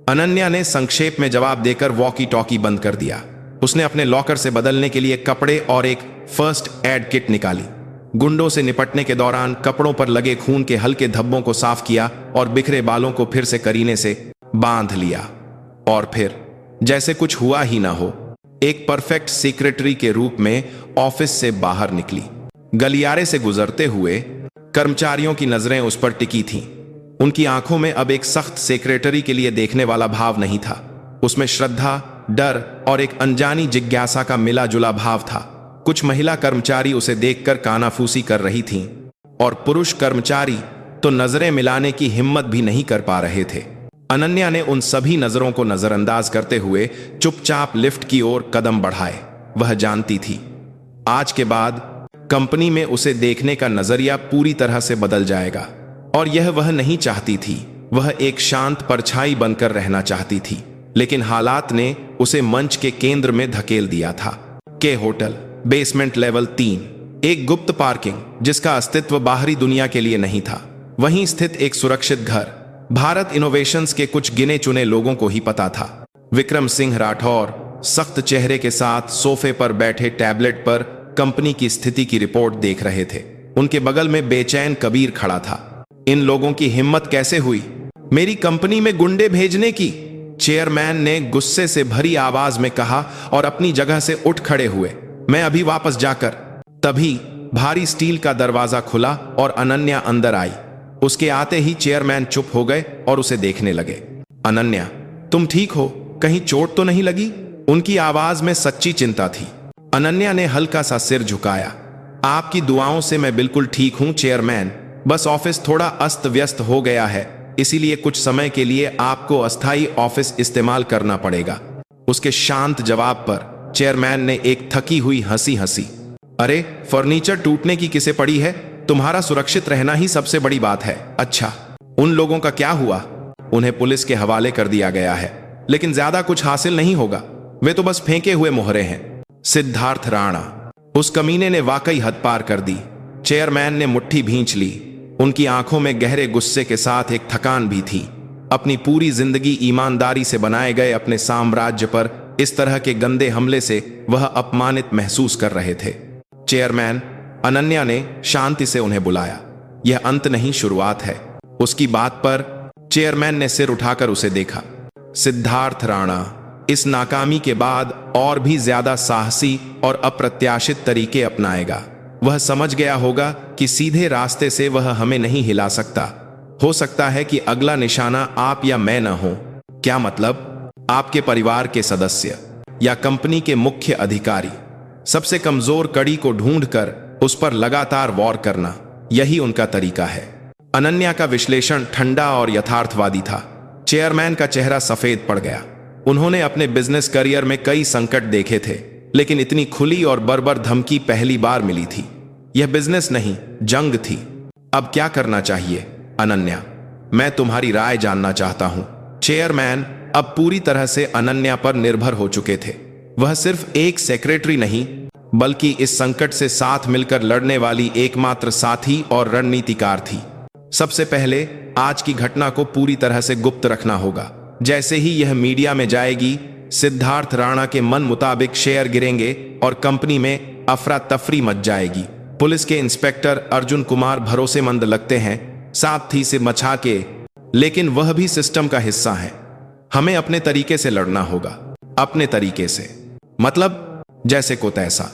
अनन्या ने संक्षेप में जवाब देकर वॉकी टॉकी बंद कर दिया। उसने अपने लॉकर से बदलने के लिए कपड़े और एक फर्स्ट एड किट निकाली। गुंडों से निपटने के दौरान कपड़ों पर लगे खून के हल्के धब्बों को साफ किया और बिखरे बालों को फिर से करीने से बांध लिया, और फिर जैसे कुछ हुआ ही ना हो, एक परफेक्ट सेक्रेटरी के रूप में ऑफिस से बाहर निकली। गलियारे से गुजरते हुए कर्मचारियों की नजरें उस पर टिकी थीं। उनकी आंखों में अब एक सख्त सेक्रेटरी के लिए देखने वाला भाव नहीं था। उसमें श्रद्धा, डर और एक अनजानी जिज्ञासा का मिला जुला भाव था। कुछ महिला कर्मचारी उसे देखकर कानाफूसी कर रही थीं, और पुरुष कर्मचारी तो नजरें मिलाने की हिम्मत भी नहीं कर पा रहे थे। अनन्या ने उन सभी नजरों को नजरअंदाज करते हुए चुपचाप लिफ्ट की ओर कदम बढ़ाए। वह जानती थी, आज के बाद कंपनी में उसे देखने का नजरिया पूरी तरह से बदल जाएगा, और यह वह नहीं चाहती थी। वह एक शांत परछाई बनकर रहना चाहती थी, लेकिन हालात ने उसे मंच के केंद्र में धकेल दिया था। के होटल, बेसमेंट लेवल 3, एक गुप्त पार्किंग जिसका अस्तित्व बाहरी दुनिया के लिए नहीं था। वहीं स्थित एक सुरक्षित घर, भारत इनोवेशंस के कुछ गिने चुने लोगों को ही पता था। विक्रम सिंह राठौर सख्त चेहरे के साथ सोफे पर बैठे टैबलेट पर कंपनी की स्थिति की रिपोर्ट देख रहे थे। उनके बगल में बेचैन कबीर खड़ा था। इन लोगों की हिम्मत कैसे हुई मेरी कंपनी में गुंडे भेजने की? चेयरमैन ने गुस्से से भरी आवाज में कहा और अपनी जगह से उठ खड़े हुए। मैं अभी वापस जाकर। तभी भारी स्टील का दरवाजा खुला और अनन्या अंदर आई। उसके आते ही चेयरमैन चुप हो गए और उसे देखने लगे। अनन्या, तुम ठीक हो? कहीं चोट तो नहीं लगी? उनकी आवाज में सच्ची चिंता थी। अनन्या ने हल्का सा सिर झुकाया। आपकी दुआओं से मैं बिल्कुल ठीक हूं चेयरमैन। बस ऑफिस थोड़ा अस्त व्यस्त हो गया है, इसीलिए कुछ समय के लिए आपको अस्थायी ऑफिस इस्तेमाल करना पड़ेगा। उसके शांत जवाब पर चेयरमैन ने एक थकी हुई हंसी हंसी। अरे, फर्नीचर टूटने की किसे पड़ी है? तुम्हारा सुरक्षित रहना ही सबसे बड़ी बात है। अच्छा, उन लोगों का क्या हुआ? उन्हें पुलिस के हवाले कर दिया गया है, लेकिन ज्यादा कुछ हासिल नहीं होगा। वे तो बस फेंके हुए मोहरे हैं। सिद्धार्थ राणा, उस कमीने ने वाकई हद पार कर दी। चेयरमैन ने मुट्ठी भींच ली। उनकी आंखों में गहरे गुस्से के साथ एक थकान भी थी। अपनी पूरी जिंदगी ईमानदारी से बनाए गए अपने साम्राज्य पर इस तरह के गंदे हमले से वह अपमानित महसूस कर रहे थे। चेयरमैन, अनन्या ने शांति से उन्हें बुलाया। यह अंत नहीं, शुरुआत है। उसकी बात पर चेयरमैन ने सिर उठाकर उसे देखा। सिद्धार्थ राणा इस नाकामी के बाद और भी ज्यादा साहसी और अप्रत्याशित तरीके अपनाएगा। वह समझ गया होगा कि सीधे रास्ते से वह हमें नहीं हिला सकता। हो सकता है कि अगला निशाना आप या मैं न हो। क्या मतलब? आपके परिवार के सदस्य या कंपनी के मुख्य अधिकारी। सबसे कमजोर कड़ी को ढूंढकर उस पर लगातार वॉर करना, यही उनका तरीका है। अनन्या का विश्लेषण ठंडा और यथार्थवादी था। चेयरमैन का चेहरा सफेद पड़ गया। उन्होंने अपने बिजनेस करियर में कई संकट देखे थे, लेकिन इतनी खुली और बर्बर धमकी पहली बार मिली थी। यह बिजनेस नहीं, जंग थी। अब क्या करना चाहिए अनन्या? मैं तुम्हारी राय जानना चाहता हूं। चेयरमैन अब पूरी तरह से अनन्या पर निर्भर हो चुके थे। वह सिर्फ एक सेक्रेटरी नहीं, बल्कि इस संकट से साथ मिलकर लड़ने वाली एकमात्र साथी और रणनीतिकार थी। सबसे पहले आज की घटना को पूरी तरह से गुप्त रखना होगा। जैसे ही यह मीडिया में जाएगी, सिद्धार्थ राणा के मन मुताबिक शेयर गिरेंगे और कंपनी में अफरा तफरी मच जाएगी। पुलिस के इंस्पेक्टर अर्जुन कुमार भरोसेमंद लगते हैं, साथ से मछा के, लेकिन वह भी सिस्टम का हिस्सा है। हमें अपने तरीके से लड़ना होगा। अपने तरीके से मतलब जैसे को तैसा।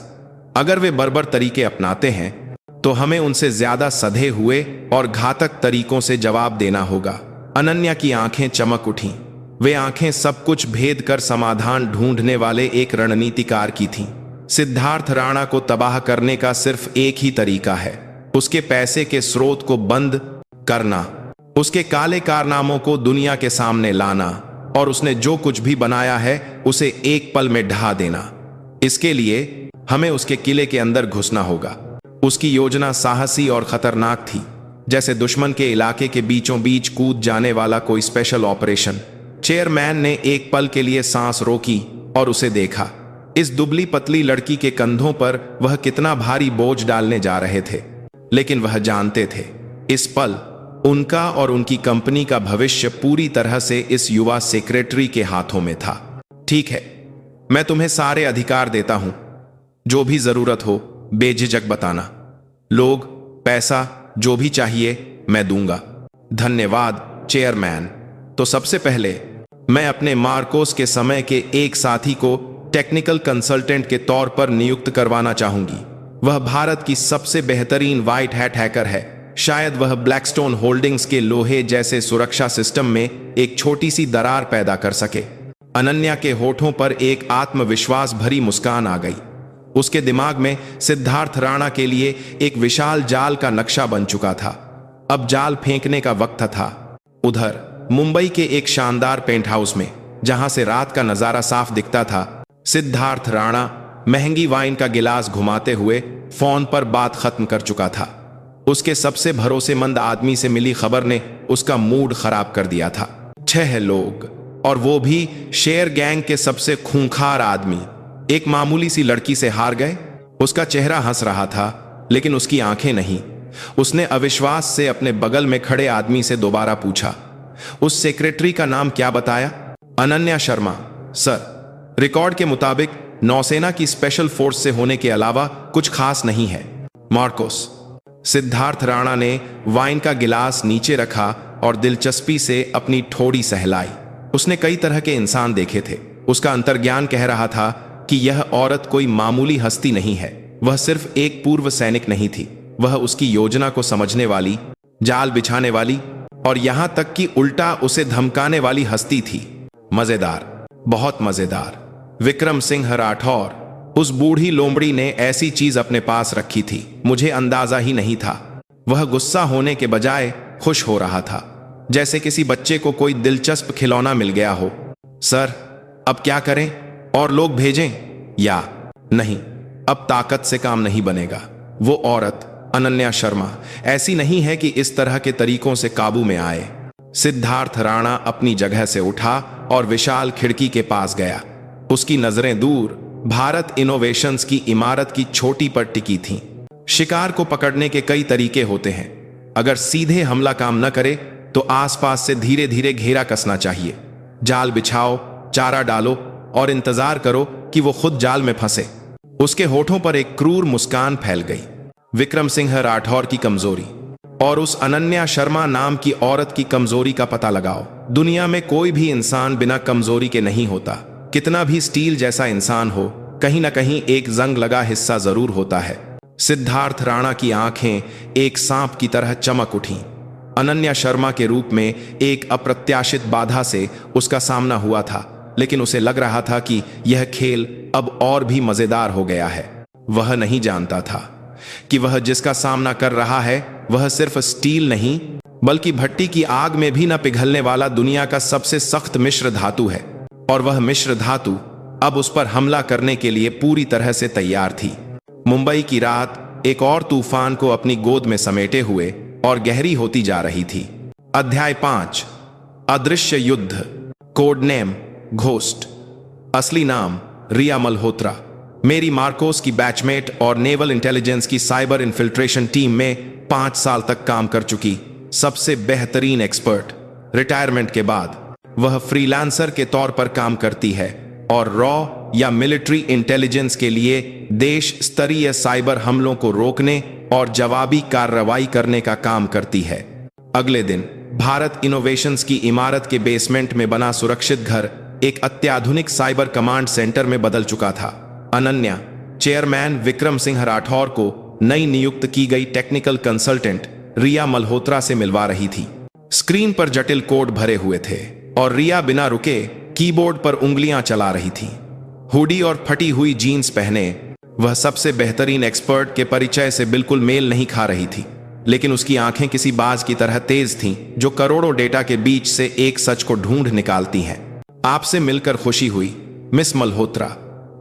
अगर वे बर्बर तरीके अपनाते हैं तो हमें उनसे ज्यादा सधे हुए और घातक तरीकों से जवाब देना होगा। अनन्या की आंखें चमक उठीं। वे आंखें सब कुछ भेद कर समाधान ढूंढने वाले एक रणनीतिकार की थीं। सिद्धार्थ राणा को तबाह करने का सिर्फ एक ही तरीका है, उसके पैसे के स्रोत को बंद करना, उसके काले कारनामों को दुनिया के सामने लाना और उसने जो कुछ भी बनाया है उसे एक पल में ढहा देना। इसके लिए हमें उसके किले के अंदर घुसना होगा। उसकी योजना साहसी और खतरनाक थी, जैसे दुश्मन के इलाके के बीचों बीच कूद जाने वाला कोई स्पेशल ऑपरेशन। चेयरमैन ने एक पल के लिए सांस रोकी और उसे देखा। इस दुबली पतली लड़की के कंधों पर वह कितना भारी बोझ डालने जा रहे थे, लेकिन वह जानते थे इस पल उनका और उनकी कंपनी का भविष्य पूरी तरह से इस युवा सेक्रेटरी के हाथों में था। ठीक है, मैं तुम्हें सारे अधिकार देता हूं, जो भी जरूरत हो बेझिझक बताना। लोग, पैसा, जो भी चाहिए मैं दूंगा। धन्यवाद चेयरमैन। तो सबसे पहले मैं अपने मार्कोस के समय के एक साथी को टेक्निकल कंसल्टेंट के तौर पर नियुक्त करवाना चाहूंगी। वह भारत की सबसे बेहतरीन व्हाइट हैट हैकर है। शायद वह ब्लैकस्टोन होल्डिंग्स के लोहे जैसे सुरक्षा सिस्टम में एक छोटी सी दरार पैदा कर सके। अनन्या के होठों पर एक आत्मविश्वास भरी मुस्कान आ गई। उसके दिमाग में सिद्धार्थ राणा के लिए एक विशाल जाल का नक्शा बन चुका था। अब जाल फेंकने का वक्त था। उधर मुंबई के एक शानदार पेंट हाउस में, जहां से रात का नजारा साफ दिखता था, सिद्धार्थ राणा महंगी वाइन का गिलास घुमाते हुए फोन पर बात खत्म कर चुका था। उसके सबसे भरोसेमंद आदमी से मिली खबर ने उसका मूड खराब कर दिया था। 6 लोग, और वो भी शेर गैंग के सबसे खूंखार आदमी, एक मामूली सी लड़की से हार गए। उसका चेहरा हंस रहा था, लेकिन उसकी आंखें नहीं। उसने अविश्वास से अपने बगल में खड़े आदमी से दोबारा पूछा, उस सेक्रेटरी का नाम क्या बताया? अनन्या शर्मा सर। रिकॉर्ड के मुताबिक नौसेना की स्पेशल फोर्स से होने के अलावा कुछ खास नहीं है। मार्कोस। सिद्धार्थ राणा ने वाइन का गिलास नीचे रखा और दिलचस्पी से अपनी ठोड़ी सहलाई। उसने कई तरह के इंसान देखे थे। उसका अंतर्ज्ञान कह रहा था कि यह औरत कोई मामूली हस्ती नहीं है। वह सिर्फ एक पूर्व सैनिक नहीं थी, वह उसकी योजना को समझने वाली, जाल बिछाने वाली और यहां तक कि उल्टा उसे धमकाने वाली हस्ती थी। मजेदार, बहुत मजेदार। विक्रम सिंह राठौर, उस बूढ़ी लोमड़ी ने ऐसी चीज अपने पास रखी थी, मुझे अंदाजा ही नहीं था। वह गुस्सा होने के बजाय खुश हो रहा था, जैसे किसी बच्चे को कोई दिलचस्प खिलौना मिल गया हो। सर, अब क्या करें? और लोग भेजें या नहीं? अब ताकत से काम नहीं बनेगा। वो औरत अनन्या शर्मा ऐसी नहीं है कि इस तरह के तरीकों से काबू में आए। सिद्धार्थ राणा अपनी जगह से उठा और विशाल खिड़की के पास गया। उसकी नजरें दूर भारत इनोवेशंस की इमारत की छोटी पर टिकी थीं। शिकार को पकड़ने के कई तरीके होते हैं। अगर सीधे हमला काम न करे तो आसपास से धीरे धीरे घेरा कसना चाहिए। जाल बिछाओ, चारा डालो और इंतजार करो कि वो खुद जाल में फंसे। उसके होठों पर एक क्रूर मुस्कान फैल गई। विक्रम सिंह राठौर की कमजोरी और उस अनन्या शर्मा नाम की औरत की कमजोरी का पता लगाओ। दुनिया में कोई भी इंसान बिना कमजोरी के नहीं होता। कितना भी स्टील जैसा इंसान हो, कहीं ना कहीं एक जंग लगा हिस्सा जरूर होता है। सिद्धार्थ राणा की आंखें एक सांप की तरह चमक उठीं। अनन्या शर्मा के रूप में एक अप्रत्याशित बाधा से उसका सामना हुआ था, लेकिन उसे लग रहा था कि यह खेल अब और भी मजेदार हो गया है। वह नहीं जानता था कि वह जिसका सामना कर रहा है वह सिर्फ स्टील नहीं, बल्कि भट्टी की आग में भी न पिघलने वाला दुनिया का सबसे सख्त मिश्र धातु है। और वह मिश्र धातु अब उस पर हमला करने के लिए पूरी तरह से तैयार थी। मुंबई की रात एक और तूफान को अपनी गोद में समेटे हुए और गहरी होती जा रही थी। अध्याय 5, अदृश्य युद्ध। Code name ghost. असली नाम रिया मल्होत्रा। मेरी मार्कोस की बैचमेट और नेवल इंटेलिजेंस की साइबर इन्फिल्ट्रेशन टीम में 5 साल तक काम कर चुकी सबसे बेहतरीन एक्सपर्ट। रिटायरमेंट के बाद वह फ्रीलांसर के तौर पर काम करती है और रॉ या मिलिट्री इंटेलिजेंस के लिए देश स्तरीय साइबर हमलों को रोकने और जवाबी कार्रवाई करने का काम करती है। अगले दिन भारत इनोवेशंस की इमारत के बेसमेंट में बना सुरक्षित घर एक अत्याधुनिक साइबर कमांड सेंटर में बदल चुका था। अनन्या चेयरमैन विक्रम सिंह राठौर को नई नियुक्त की गई टेक्निकल कंसल्टेंट रिया मल्होत्रा से मिलवा रही थी। स्क्रीन पर जटिल कोड भरे हुए थे और रिया बिना रुके कीबोर्ड पर उंगलियां चला रही थी। हुडी और फटी हुई जीन्स पहने वह सबसे बेहतरीन एक्सपर्ट के परिचय से बिल्कुल मेल नहीं खा रही थी, लेकिन उसकी आंखें किसी बाज की तरह तेज थीं जो करोड़ों डेटा के बीच से एक सच को ढूंढ निकालती हैं। आपसे मिलकर खुशी हुई मिस मल्होत्रा।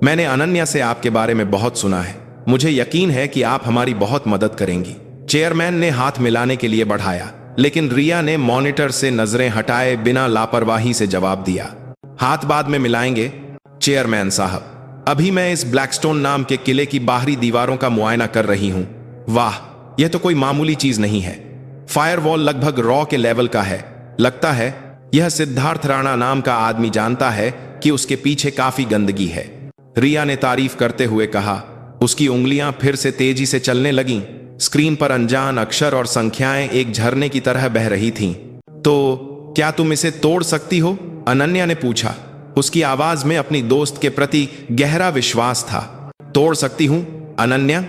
मैंने अनन्या से आपके बारे में बहुत सुना है। मुझे यकीन है कि आप हमारी बहुत मदद करेंगी। चेयरमैन ने हाथ मिलाने के लिए बढ़ाया, लेकिन रिया ने मॉनिटर से नजरें हटाए बिना लापरवाही से जवाब दिया। हाथ बाद में मिलाएंगे चेयरमैन साहब। अभी मैं इस ब्लैकस्टोन नाम के किले की बाहरी दीवारों का मुआयना कर रही हूं। वाह, यह तो कोई मामूली चीज नहीं है। फायरवॉल लगभग रॉ के लेवल का है। लगता है यह सिद्धार्थ राणा नाम का आदमी जानता है कि उसके पीछे काफी गंदगी है। रिया ने तारीफ करते हुए कहा। उसकी उंगलियां फिर से तेजी से चलने लगीं। स्क्रीन पर अनजान अक्षर और संख्याएं एक झरने की तरह बह रही थीं। तो क्या तुम इसे तोड़ सकती हो? अनन्या ने पूछा। उसकी आवाज में अपनी दोस्त के प्रति गहरा विश्वास था। तोड़ सकती हूं अनन्या,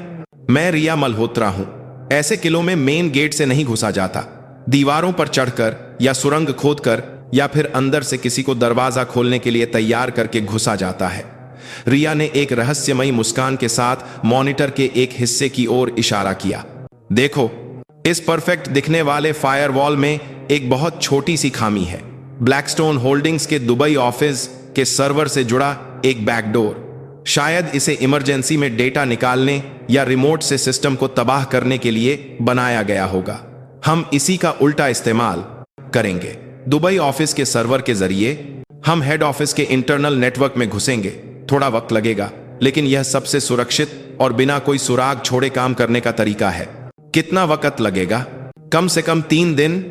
मैं रिया मल्होत्रा हूं। ऐसे किलों में मेन गेट से नहीं घुसा जाता। दीवारों पर चढ़कर या सुरंग खोदकर या फिर अंदर से किसी को दरवाजा खोलने के लिए तैयार करके घुसा जाता है। रिया ने एक रहस्यमयी मुस्कान के साथ मॉनिटर के एक हिस्से की ओर इशारा किया। देखो, इस परफेक्ट दिखने वाले फायरवॉल में एक बहुत छोटी सी खामी है। ब्लैकस्टोन होल्डिंग्स के दुबई ऑफिस के सर्वर से जुड़ा एक बैकडोर। शायद इसे इमरजेंसी में डेटा निकालने या रिमोट से सिस्टम को तबाह करने के लिए बनाया गया होगा। हम इसी का उल्टा इस्तेमाल करेंगे। दुबई ऑफिस के सर्वर के जरिए हम हेड ऑफिस के इंटरनल नेटवर्क में घुसेंगे। थोड़ा वक्त लगेगा, लेकिन यह सबसे सुरक्षित और बिना कोई सुराग छोड़े काम करने का तरीका है। कितना वक्त लगेगा? कम से कम 3 दिन,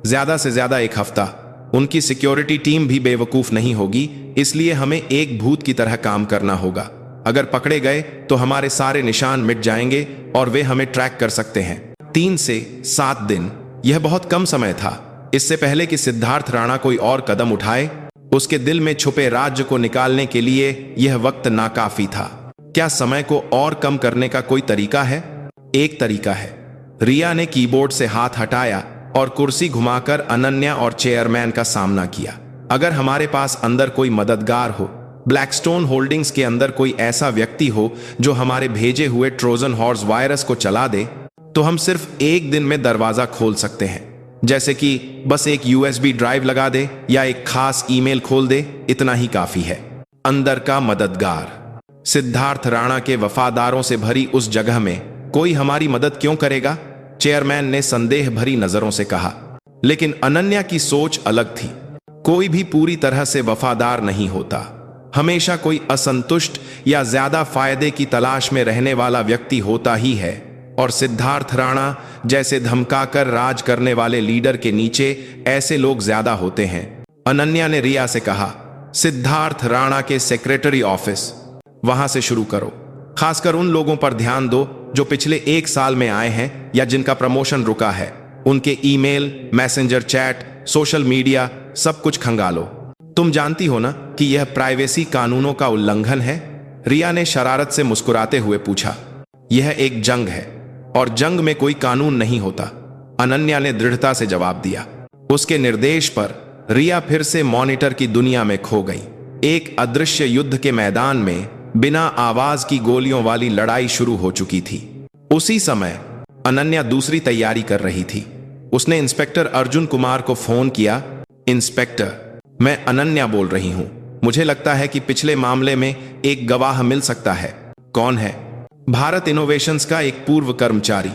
ज्यादा से ज्यादा 1 हफ्ता। उनकी सिक्योरिटी टीम भी बेवकूफ नहीं होगी, इसलिए हमें एक भूत की तरह काम करना होगा। अगर पकड़े गए तो हमारे सारे निशान मिट जाएंगे और वे हमें ट्रैक कर सकते हैं। 3 से 7 दिन, यह बहुत कम समय था। इससे पहले कि सिद्धार्थ राणा कोई और कदम उठाए, उसके दिल में छुपे राज्य को निकालने के लिए यह वक्त नाकाफी था। क्या समय को और कम करने का कोई तरीका है? एक तरीका है। रिया ने कीबोर्ड से हाथ हटाया और कुर्सी घुमाकर अनन्या और चेयरमैन का सामना किया। अगर हमारे पास अंदर कोई मददगार हो, ब्लैकस्टोन होल्डिंग्स के अंदर कोई ऐसा व्यक्ति हो जो हमारे भेजे हुए ट्रोजन हॉर्स वायरस को चला दे, तो हम सिर्फ एक दिन में दरवाजा खोल सकते हैं। जैसे कि बस एक यूएसबी ड्राइव लगा दे या एक खास ईमेल खोल दे, इतना ही काफी है। अंदर का मददगार। सिद्धार्थ राणा के वफादारों से भरी उस जगह में कोई हमारी मदद क्यों करेगा? चेयरमैन ने संदेह भरी नजरों से कहा। लेकिन अनन्या की सोच अलग थी। कोई भी पूरी तरह से वफादार नहीं होता। हमेशा कोई असंतुष्ट या ज्यादा फायदे की तलाश में रहने वाला व्यक्ति होता ही है, और सिद्धार्थ राणा जैसे धमकाकर राज करने वाले लीडर के नीचे ऐसे लोग ज्यादा होते हैं। अनन्या ने रिया से कहा, सिद्धार्थ राणा के सेक्रेटरी ऑफिस, वहां से शुरू करो। खासकर उन लोगों पर ध्यान दो जो पिछले 1 साल में आए हैं या जिनका प्रमोशन रुका है। उनके email, messenger chat, social media सब कुछ खंगालो। तुम जानती हो ना कि यह प्राइवेसी कानूनों का उल्लंघन है? रिया ने शरारत से मुस्कुराते हुए पूछा। यह एक जंग है और जंग में कोई कानून नहीं होता, अनन्या ने दृढ़ता से जवाब दिया। उसके निर्देश पर रिया फिर से मॉनिटर की दुनिया में खो गई। एक अदृश्य युद्ध के मैदान में बिना आवाज की गोलियों वाली लड़ाई शुरू हो चुकी थी। उसी समय अनन्या दूसरी तैयारी कर रही थी। उसने इंस्पेक्टर अर्जुन कुमार को फोन किया। इंस्पेक्टर, मैं अनन्या बोल रही हूं। मुझे लगता है कि पिछले मामले में एक गवाह मिल सकता है। कौन है? भारत इनोवेशंस का एक पूर्व कर्मचारी।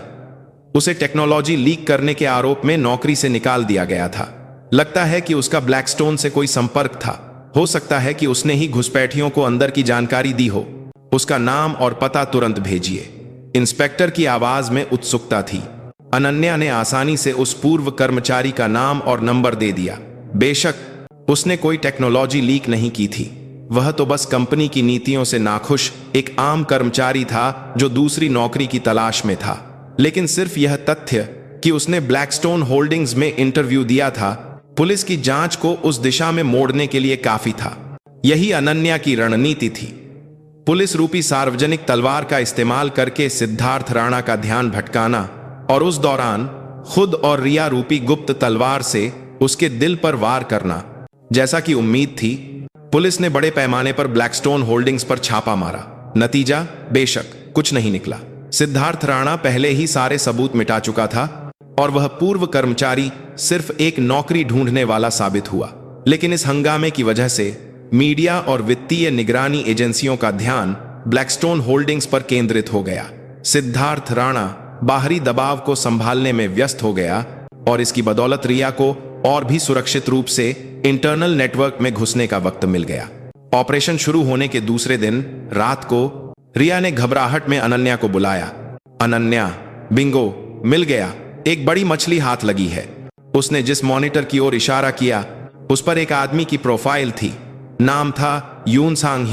उसे टेक्नोलॉजी लीक करने के आरोप में नौकरी से निकाल दिया गया था। लगता है कि उसका ब्लैकस्टोन से कोई संपर्क था। हो सकता है कि उसने ही घुसपैठियों को अंदर की जानकारी दी हो। उसका नाम और पता तुरंत भेजिए। इंस्पेक्टर की आवाज में उत्सुकता थी। अनन्या ने आसानी से उस पूर्व कर्मचारी का नाम और नंबर दे दिया। बेशक उसने कोई टेक्नोलॉजी लीक नहीं की थी। वह तो बस कंपनी की नीतियों से नाखुश एक आम कर्मचारी था जो दूसरी नौकरी की तलाश में था। लेकिन सिर्फ यह तथ्य कि उसने ब्लैकस्टोन होल्डिंग्स में इंटरव्यू दिया था, पुलिस की जांच को उस दिशा में मोड़ने के लिए काफी था। यही अनन्या की रणनीति थी। पुलिस रूपी सार्वजनिक तलवार का इस्तेमाल करके सिद्धार्थ राणा का ध्यान भटकाना और उस दौरान खुद और रिया रूपी गुप्त तलवार से उसके दिल पर वार करना। जैसा कि उम्मीद थी, पुलिस ने बड़े पैमाने पर ब्लैकस्टोन होल्डिंग्स पर छापा मारा। नतीजा बेशक कुछ नहीं निकला। सिद्धार्थ राणा पहले ही सारे सबूत मिटा चुका था और वह पूर्व कर्मचारी सिर्फ एक नौकरी ढूंढने वाला साबित हुआ। लेकिन इस हंगामे की वजह से मीडिया और वित्तीय निगरानी एजेंसियों का ध्यान ब्लैकस्टोन होल्डिंग्स पर केंद्रित हो गया। सिद्धार्थ राणा बाहरी दबाव को संभालने में व्यस्त हो गया और इसकी बदौलत रिया को और भी सुरक्षित रूप से इंटरनल नेटवर्क में घुसने का वक्त मिल गया। ऑपरेशन शुरू होने के दूसरे दिन रात को रिया ने घबराहट में अनन्या को बुलाया। अनन्या, बिंगो, मिल गया। एक बड़ी मछली हाथ लगी है। उसने जिस मॉनिटर की ओर इशारा किया, उस पर एक आदमी की प्रोफाइल थी। नाम था यून सांग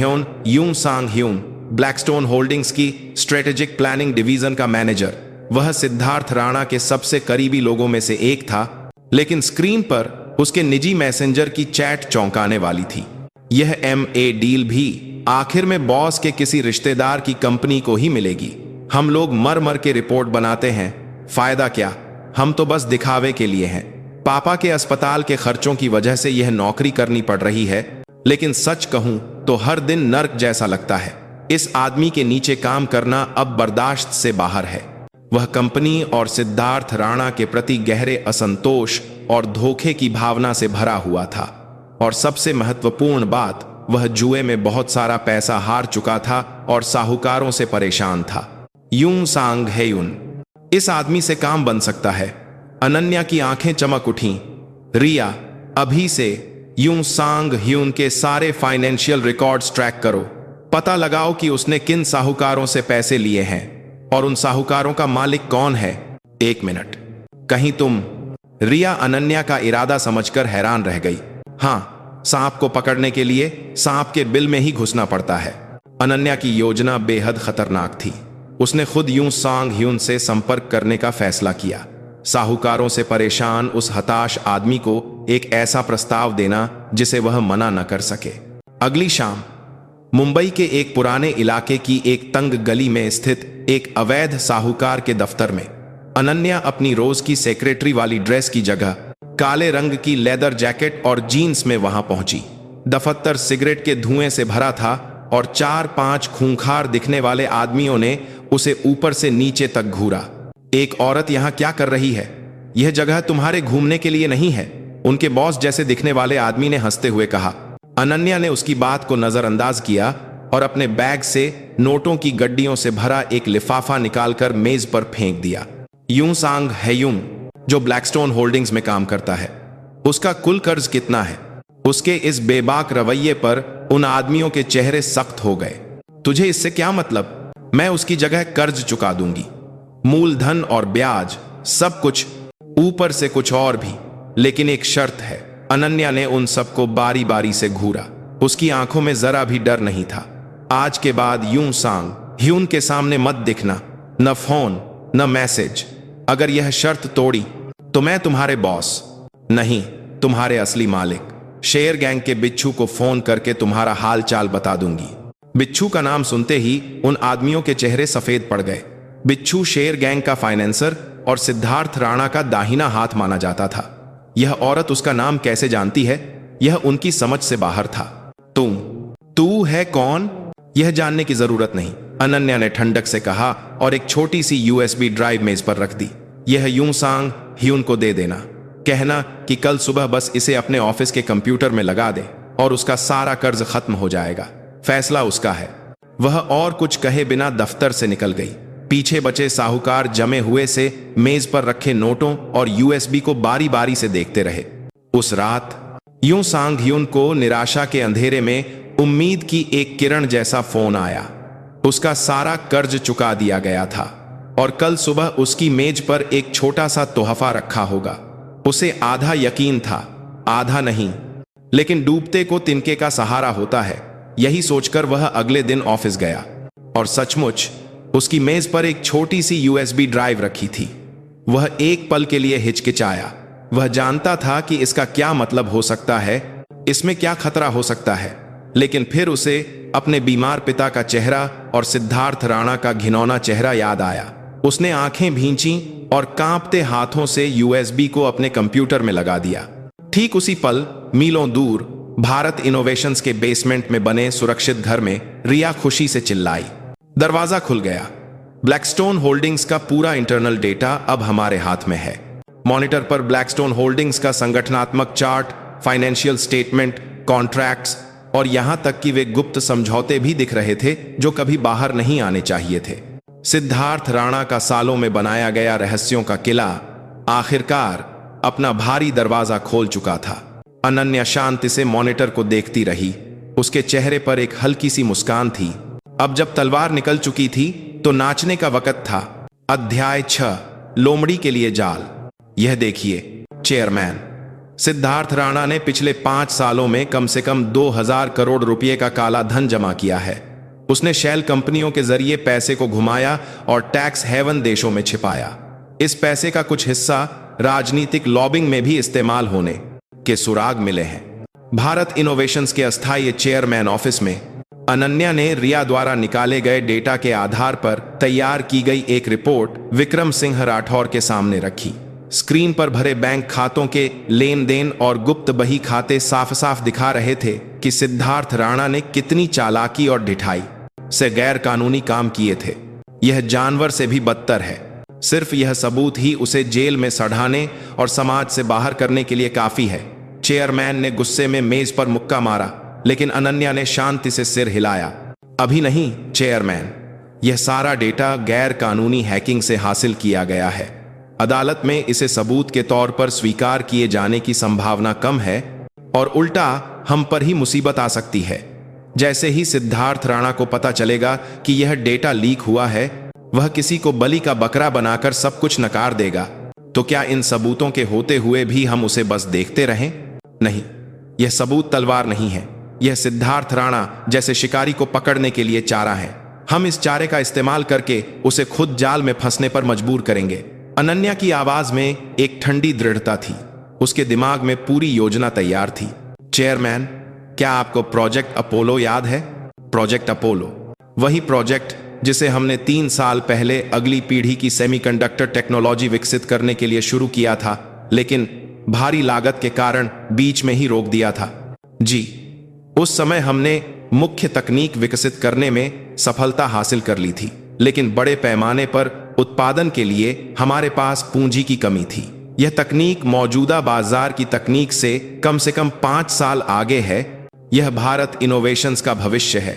ह्यून, ब्लैकस्टोन होल्डिंग्स की स्ट्रेटेजिक प्लानिंग डिवीजन का मैनेजर। वह सिद्धार्थ राणा के सबसे करीबी लोगों में से एक था, लेकिन स्क्रीन पर उसके निजी मैसेंजर की चैट चौंकाने वाली थी। यह MA डील भी आखिर में बॉस के किसी रिश्तेदार की कंपनी को ही मिलेगी। हम लोग मर मर के रिपोर्ट बनाते हैं, फायदा क्या? हम तो बस दिखावे के लिए हैं। पापा के अस्पताल के खर्चों की वजह से यह नौकरी करनी पड़ रही है, लेकिन सच कहूं तो हर दिन नर्क जैसा लगता है। इस आदमी के नीचे काम करना अब बर्दाश्त से बाहर है। वह कंपनी और सिद्धार्थ राणा के प्रति गहरे असंतोष और धोखे की भावना से भरा हुआ था, और सबसे महत्वपूर्ण बात, वह जुए में बहुत सारा पैसा हार चुका था और साहूकारों से परेशान था। यून सांग ह्यून, इस आदमी से काम बन सकता है। अनन्या की आंखें चमक उठीं। रिया, अभी से यून सांग ह्यून के सारे फाइनेंशियल रिकॉर्ड्स ट्रैक करो। पता लगाओ कि उसने किन साहूकारों से पैसे लिए हैं और उन साहूकारों का मालिक कौन है। 1 मिनट, कहीं तुम? रिया अनन्या का इरादा समझकर हैरान रह गई। हाँ, सांप को पकड़ने के लिए सांप के बिल में ही घुसना पड़ता है। अनन्या की योजना बेहद खतरनाक थी। उसने खुद यून सांग ह्यून से संपर्क करने का फैसला किया। साहूकारों से परेशान उस हताश आदमी को एक ऐसा प्रस्ताव देना जिसे वह मना न कर सके। अगली शाम मुंबई के एक पुराने इलाके की एक तंग गली में स्थित एक अवैध साहूकार के दफ्तर में अनन्या अपनी रोज की सेक्रेटरी वाली ड्रेस की जगह काले रंग की लेदर जैकेट और जीन्स में वहां पहुंची। दफ्तर सिगरेट के धुएं से भरा था और 4-5 खूंखार दिखने वाले आदमियों ने उसे ऊपर से नीचे तक घूरा। एक औरत यहां क्या कर रही है? यह जगह तुम्हारे घूमने के लिए नहीं है, उनके बॉस जैसे दिखने वाले आदमी ने हंसते हुए कहा। अनन्या ने उसकी बात को नजरअंदाज किया और अपने बैग से नोटों की गड्डियों से भरा एक लिफाफा निकालकर मेज पर फेंक दिया। यूं सांग हेयुंग, जो ब्लैकस्टोन होल्डिंग्स में काम करता है, उसका कुल कर्ज कितना है? उसके इस बेबाक रवैये पर उन आदमियों के चेहरे सख्त हो गए। तुझे इससे क्या मतलब? मैं उसकी जगह कर्ज चुका दूंगी, मूलधन और ब्याज, सब कुछ, ऊपर से कुछ और भी, लेकिन एक शर्त है। अनन्या ने उन सबको बारी बारी से घूरा। उसकी आंखों में जरा भी डर नहीं था। आज के बाद यूं सांग ह्यून के सामने मत दिखना, न फोन न मैसेज। अगर यह शर्त तोड़ी तो मैं तुम्हारे बॉस नहीं, तुम्हारे असली मालिक शेर गैंग के बिच्छू को फोन करके तुम्हारा हाल चाल बता दूंगी। बिच्छू का नाम सुनते ही उन आदमियों के चेहरे सफेद पड़ गए। बिच्छू शेर गैंग का फाइनेंसर और सिद्धार्थ राणा का दाहिना हाथ माना जाता था। यह औरत उसका नाम कैसे जानती है, यह उनकी समझ से बाहर था। तू है कौन? यह जानने की जरूरत नहीं, अनन्या ने ठंडक से कहा और एक छोटी सी यूएसबी ड्राइव मेज पर रख दी। यह यूं सांग ह्यून को दे देना, कहना कि कल सुबह बस इसे अपने ऑफिस के कंप्यूटर में लगा दे और उसका सारा कर्ज खत्म हो जाएगा। फैसला उसका है। वह और कुछ कहे बिना दफ्तर से निकल गई। पीछे बचे साहूकार जमे हुए से मेज पर रखे नोटों और यूएसबी को बारी बारी से देखते रहे। उस रात यूं सांग ह्यून को निराशा के अंधेरे में उम्मीद की एक किरण जैसा फोन आया। उसका सारा कर्ज चुका दिया गया था और कल सुबह उसकी मेज पर एक छोटा सा तोहफा रखा होगा। उसे आधा यकीन था, आधा नहीं, लेकिन डूबते को तिनके का सहारा होता है, यही सोचकर वह अगले दिन ऑफिस गया और सचमुच उसकी मेज पर एक छोटी सी यूएसबी ड्राइव रखी थी। वह एक पल के लिए हिचकिचाया। वह जानता था कि इसका क्या मतलब हो सकता है, इसमें क्या खतरा हो सकता है, लेकिन फिर उसे अपने बीमार पिता का चेहरा और सिद्धार्थ राणा का घिनौना चेहरा याद आया। उसने आंखें भींची और कांपते हाथों से यूएसबी को अपने कंप्यूटर में लगा दिया। ठीक उसी पल मीलों दूर भारत इनोवेशंस के बेसमेंट में बने सुरक्षित घर में रिया खुशी से चिल्लाई। दरवाजा खुल गया। ब्लैकस्टोन होल्डिंग्स का पूरा इंटरनल डेटा अब हमारे हाथ में है। मॉनिटर पर ब्लैकस्टोन होल्डिंग्स का संगठनात्मक चार्ट, फाइनेंशियल स्टेटमेंट, कॉन्ट्रैक्ट्स और यहां तक कि वे गुप्त समझौते भी दिख रहे थे जो कभी बाहर नहीं आने चाहिए थे। सिद्धार्थ राणा का सालों में बनाया गया रहस्यों का किला आखिरकार अपना भारी दरवाजा खोल चुका था। अनन्या शांति से मॉनिटर को देखती रही। उसके चेहरे पर एक हल्की सी मुस्कान थी। अब जब तलवार निकल चुकी थी तो नाचने का वक्त था। अध्याय 6, लोमड़ी के लिए जाल। यह देखिए चेयरमैन, सिद्धार्थ राणा ने पिछले 5 सालों में कम से कम 2000 करोड़ रुपए का काला धन जमा किया है। उसने शैल कंपनियों के जरिए पैसे को घुमाया और टैक्स हेवन देशों में छिपाया। इस पैसे का कुछ हिस्सा राजनीतिक लॉबिंग में भी इस्तेमाल होने के सुराग मिले हैं। भारत इनोवेशंस के अस्थायी चेयरमैन ऑफिस में अनन्या ने रिया द्वारा निकाले गए डेटा के आधार पर तैयार की गई एक रिपोर्ट विक्रम सिंह राठौर के सामने रखी। स्क्रीन पर भरे बैंक खातों के लेन देन और गुप्त बही खाते साफ साफ दिखा रहे थे कि सिद्धार्थ राणा ने कितनी चालाकी और ढिठाई से गैर कानूनी काम किए थे। यह जानवर से भी बदतर है। सिर्फ यह सबूत ही उसे जेल में सड़ाने और समाज से बाहर करने के लिए काफी है। चेयरमैन ने गुस्से में मेज पर मुक्का मारा, लेकिन अनन्या ने शांति से सिर हिलाया। अभी नहीं चेयरमैन, यह सारा डेटा गैर कानूनी हैकिंग से हासिल किया गया है। अदालत में इसे सबूत के तौर पर स्वीकार किए जाने की संभावना कम है और उल्टा हम पर ही मुसीबत आ सकती है। जैसे ही सिद्धार्थ राणा को पता चलेगा कि यह डेटा लीक हुआ है, वह किसी को बलि का बकरा बनाकर सब कुछ नकार देगा। तो क्या इन सबूतों के होते हुए भी हम उसे बस देखते रहें? नहीं, यह सबूत तलवार नहीं है। यह सिद्धार्थ राणा जैसे शिकारी को पकड़ने के लिए चारा है। हम इस चारे का इस्तेमाल करके उसे खुद जाल में फंसने पर मजबूर करेंगे। अनन्या की आवाज में एक ठंडी दृढ़ता थी। उसके दिमाग में पूरी योजना तैयार थी। चेयरमैन, क्या आपको प्रोजेक्ट अपोलो याद है? प्रोजेक्ट अपोलो, वही प्रोजेक्ट जिसे हमने 3 साल पहले अगली पीढ़ी की सेमीकंडक्टर टेक्नोलॉजी विकसित करने के लिए शुरू किया था, लेकिन भारी लागत के कारण बीच में ही रोक दिया था। जी, उस समय हमने मुख्य तकनीक विकसित करने में सफलता हासिल कर ली थी, लेकिन बड़े पैमाने पर उत्पादन के लिए हमारे पास पूंजी की कमी थी। यह तकनीक मौजूदा बाजार की तकनीक से कम 5 साल आगे है। यह भारत इनोवेशंस का भविष्य है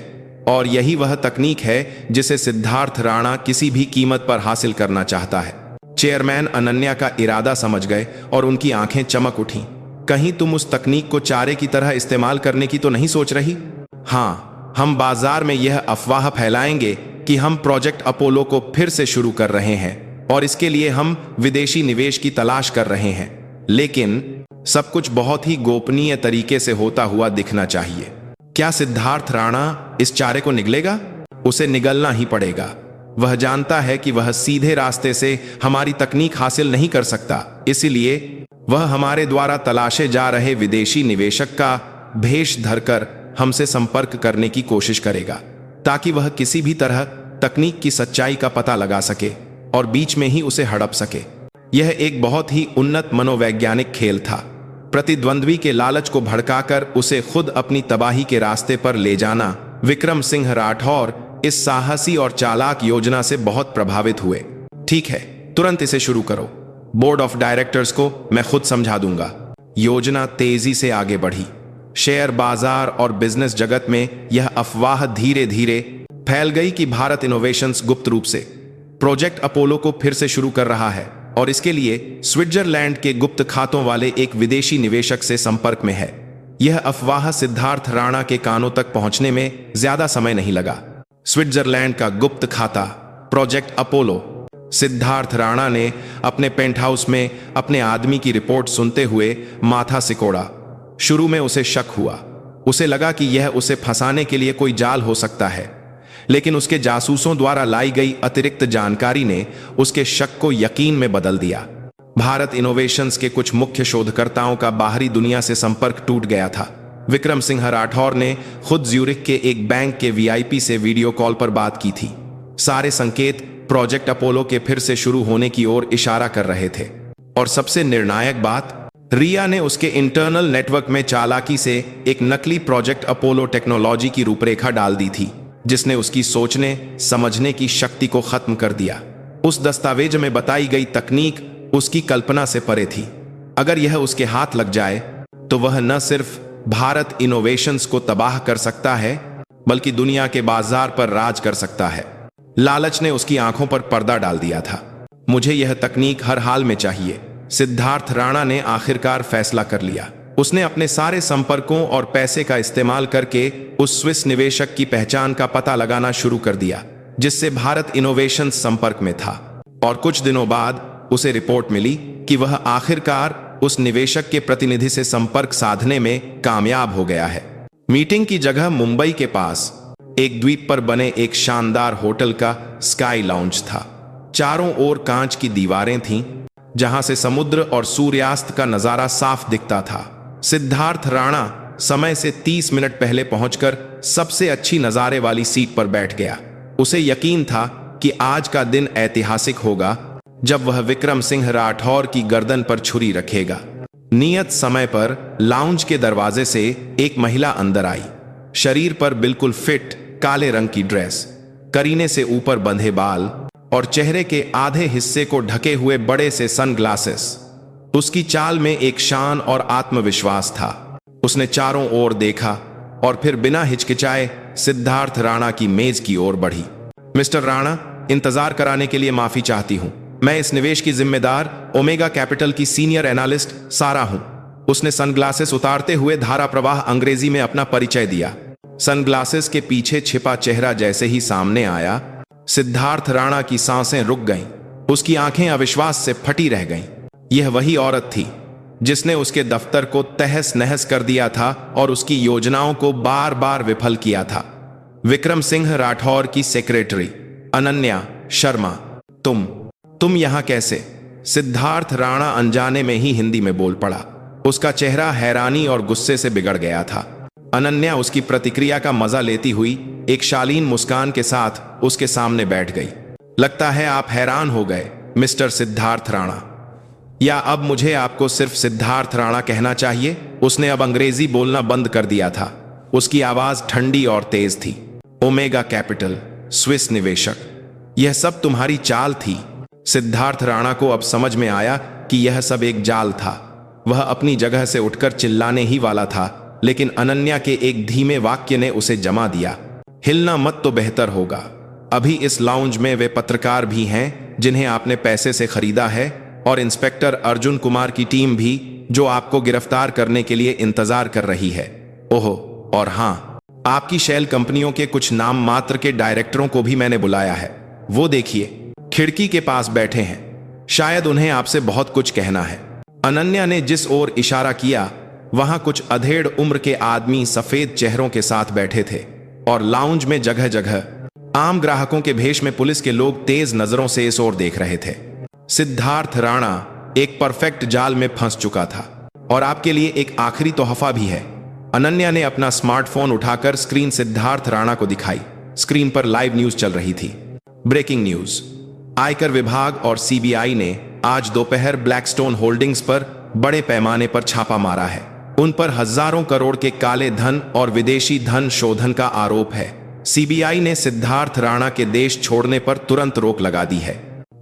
और यही वह तकनीक है जिसे सिद्धार्थ राणा किसी भी कीमत पर हासिल करना चाहता है। चेयरमैन अनन्या का इरादा समझ गए और उनकी आंखें चमक उठीं। कहीं तुम उस तकनीक को चारे की तरह इस्तेमाल करने की तो नहीं सोच रही? हाँ, हम बाजार में यह अफवाह फैलाएंगे कि हम प्रोजेक्ट अपोलो को फिर से शुरू कर रहे हैं और इसके लिए हम विदेशी निवेश की तलाश कर रहे हैं, लेकिन सब कुछ बहुत ही गोपनीय तरीके से होता हुआ दिखना चाहिए। क्या सिद्धार्थ राणा इस चारे को निगलेगा? उसे निगलना ही पड़ेगा। वह जानता है कि वह सीधे रास्ते से हमारी तकनीक हासिल नहीं कर सकता, इसलिए वह हमारे द्वारा तलाशे जा रहे विदेशी निवेशक का भेष धरकर हमसे संपर्क करने की कोशिश करेगा, ताकि वह किसी भी तरह तकनीक की सच्चाई का पता लगा सके और बीच में ही उसे हड़प सके। यह एक बहुत ही उन्नत मनोवैज्ञानिक खेल था। प्रतिद्वंद्वी के लालच को भड़काकर उसे खुद अपनी तबाही के रास्ते पर ले जाना। विक्रम सिंह राठौर इस साहसी और चालाक योजना से बहुत प्रभावित हुए। ठीक है, तुरंत इसे शुरू करो। बोर्ड ऑफ डायरेक्टर्स को मैं खुद समझा दूंगा। योजना तेजी से आगे बढ़ी। शेयर बाजार और बिजनेस जगत में यह अफवाह धीरे धीरे फैल गई कि भारत इनोवेशंस गुप्त रूप से प्रोजेक्ट अपोलो को फिर से शुरू कर रहा है और इसके लिए स्विट्जरलैंड के गुप्त खातों वाले एक विदेशी निवेशक से संपर्क में है। यह अफवाह सिद्धार्थ राणा के कानों तक पहुंचने में ज्यादा समय नहीं लगा। स्विट्जरलैंड का गुप्त खाता, प्रोजेक्ट अपोलो। सिद्धार्थ राणा ने अपने पेंट हाउस में अपने आदमी की रिपोर्ट सुनते हुए माथा सिकोड़ा। शुरू में उसे शक हुआ। उसे लगा कि यह उसे फंसाने के लिए कोई जाल हो सकता है, लेकिन उसके जासूसों द्वारा लाई गई अतिरिक्त जानकारी ने उसके शक को यकीन में बदल दिया। भारत इनोवेशंस के कुछ मुख्य शोधकर्ताओं का बाहरी दुनिया से संपर्क टूट गया था। विक्रम सिंह राठौर ने खुद ज्यूरिख के एक बैंक के वीआईपी से वीडियो कॉल पर बात की थी। सारे संकेत प्रोजेक्ट अपोलो के फिर से शुरू होने की ओर इशारा कर रहे थे। और सबसे निर्णायक बात, रिया ने उसके इंटरनल नेटवर्क में चालाकी से एक नकली प्रोजेक्ट अपोलो टेक्नोलॉजी की रूपरेखा डाल दी थी, जिसने उसकी सोचने समझने की शक्ति को खत्म कर दिया। उस दस्तावेज में बताई गई तकनीक उसकी कल्पना से परे थी। अगर यह उसके हाथ लग जाए तो वह न सिर्फ भारत इनोवेशंस को तबाह कर सकता है, बल्कि दुनिया के बाजार पर राज कर सकता है। लालच ने उसकी आंखों पर पर्दा डाल दिया था। मुझे यह तकनीक हर हाल में चाहिए। सिद्धार्थ राणा ने आखिरकार फैसला कर लिया। उसने अपने सारे संपर्कों और पैसे का इस्तेमाल करके उस स्विस निवेशक की पहचान का पता लगाना शुरू कर दिया, जिससे भारत इनोवेशंस संपर्क में था। और कुछ दिनों बाद उसे रिपोर्ट मिली कि वह आखिरकार उस निवेशक के प्रतिनिधि से संपर्क साधने में कामयाब हो गया है। मीटिंग की जगह मुंबई के पास एक द्वीप पर बने एक शानदार होटल का स्काई लाउंज था। चारों ओर कांच की दीवारें थीं, जहां से समुद्र और सूर्यास्त का नजारा साफ दिखता था। सिद्धार्थ राणा समय से 30 मिनट पहले पहुंचकर सबसे अच्छी नजारे वाली सीट पर बैठ गया। उसे यकीन था कि आज का दिन ऐतिहासिक होगा, जब वह विक्रम सिंह राठौर की गर्दन पर छुरी रखेगा। नियत समय पर लाउंज के दरवाजे से एक महिला अंदर आई। शरीर पर बिल्कुल फिट काले रंग की ड्रेस, करीने से ऊपर बंधे बाल और चेहरे के आधे हिस्से को ढके हुए बड़े से सनग्लासेस। उसकी चाल में एक शान और आत्मविश्वास था। उसने चारों ओर देखा और फिर बिना हिचकिचाए सिद्धार्थ राणा की मेज की ओर बढ़ी। मिस्टर राणा, इंतजार कराने के लिए माफी चाहती हूं। मैं इस निवेश की जिम्मेदार ओमेगा कैपिटल की सीनियर एनालिस्ट सारा हूं। उसने सनग्लासेस उतारते हुए धारा प्रवाह अंग्रेजी में अपना परिचय दिया। सनग्लासेस के पीछे छिपा चेहरा जैसे ही सामने आया, सिद्धार्थ राणा की सांसें रुक गईं। उसकी आंखें अविश्वास से फटी रह गईं। यह वही औरत थी जिसने उसके दफ्तर को तहस नहस कर दिया था और उसकी योजनाओं को बार बार विफल किया था। विक्रम सिंह राठौर की सेक्रेटरी अनन्या शर्मा। तुम यहां कैसे? सिद्धार्थ राणा अनजाने में ही हिंदी में बोल पड़ा। उसका चेहरा हैरानी और गुस्से से बिगड़ गया था। अनन्या उसकी प्रतिक्रिया का मजा लेती हुई एक शालीन मुस्कान के साथ उसके सामने बैठ गई। लगता है आप हैरान हो गए मिस्टर सिद्धार्थ राणा, या अब मुझे आपको सिर्फ सिद्धार्थ राणा कहना चाहिए? उसने अब अंग्रेजी बोलना बंद कर दिया था। उसकी आवाज ठंडी और तेज थी। ओमेगा कैपिटल, स्विस निवेशक, यह सब तुम्हारी चाल थी। सिद्धार्थ राणा को अब समझ में आया कि यह सब एक जाल था। वह अपनी जगह से उठकर चिल्लाने ही वाला था, लेकिन अनन्या के एक धीमे वाक्य ने उसे जमा दिया। हिलना मत तो बेहतर होगा। अभी इस लाउंज में वे पत्रकार भी हैं जिन्हें आपने पैसे से खरीदा है, और इंस्पेक्टर अर्जुन कुमार की टीम भी, जो आपको गिरफ्तार करने के लिए इंतजार कर रही है। ओहो, और हाँ, आपकी शेल कंपनियों के कुछ नाम मात्र के डायरेक्टरों को भी मैंने बुलाया है। वो देखिए, खिड़की के पास बैठे हैं। शायद उन्हें आपसे बहुत कुछ कहना है। अनन्या ने जिस ओर इशारा किया, वहां कुछ अधेड़ उम्र के आदमी सफेद चेहरों के साथ बैठे थे, और लाउंज में जगह जगह आम ग्राहकों के भेष में पुलिस के लोग तेज नजरों से इस ओर देख रहे थे। सिद्धार्थ राणा एक परफेक्ट जाल में फंस चुका था, और आपके लिए एक आखिरी तोहफा भी है। अनन्या ने अपना स्मार्टफोन उठाकर स्क्रीन सिद्धार्थ राणा को दिखाई। स्क्रीन पर लाइव न्यूज चल रही थी। ब्रेकिंग न्यूज, आयकर विभाग और सीबीआई ने आज दोपहर ब्लैकस्टोन होल्डिंग्स पर बड़े पैमाने पर छापा मारा है। उन पर हजारों करोड़ के काले धन और विदेशी धन शोधन का आरोप है। सीबीआई ने सिद्धार्थ राणा के देश छोड़ने पर तुरंत रोक लगा दी है।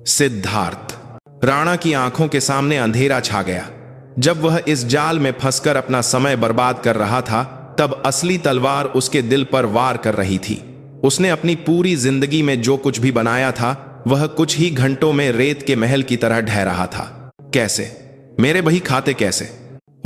सिद्धार्थ राणा की आंखों के सामने अंधेरा छा गया। जब वह इस जाल में फंसकर अपना समय बर्बाद कर रहा था, तब असली तलवार उसके दिल पर वार कर रही थी। उसने अपनी पूरी जिंदगी में जो कुछ भी बनाया था, वह कुछ ही घंटों में रेत के महल की तरह ढह रहा था। कैसे? मेरे बही खाते कैसे?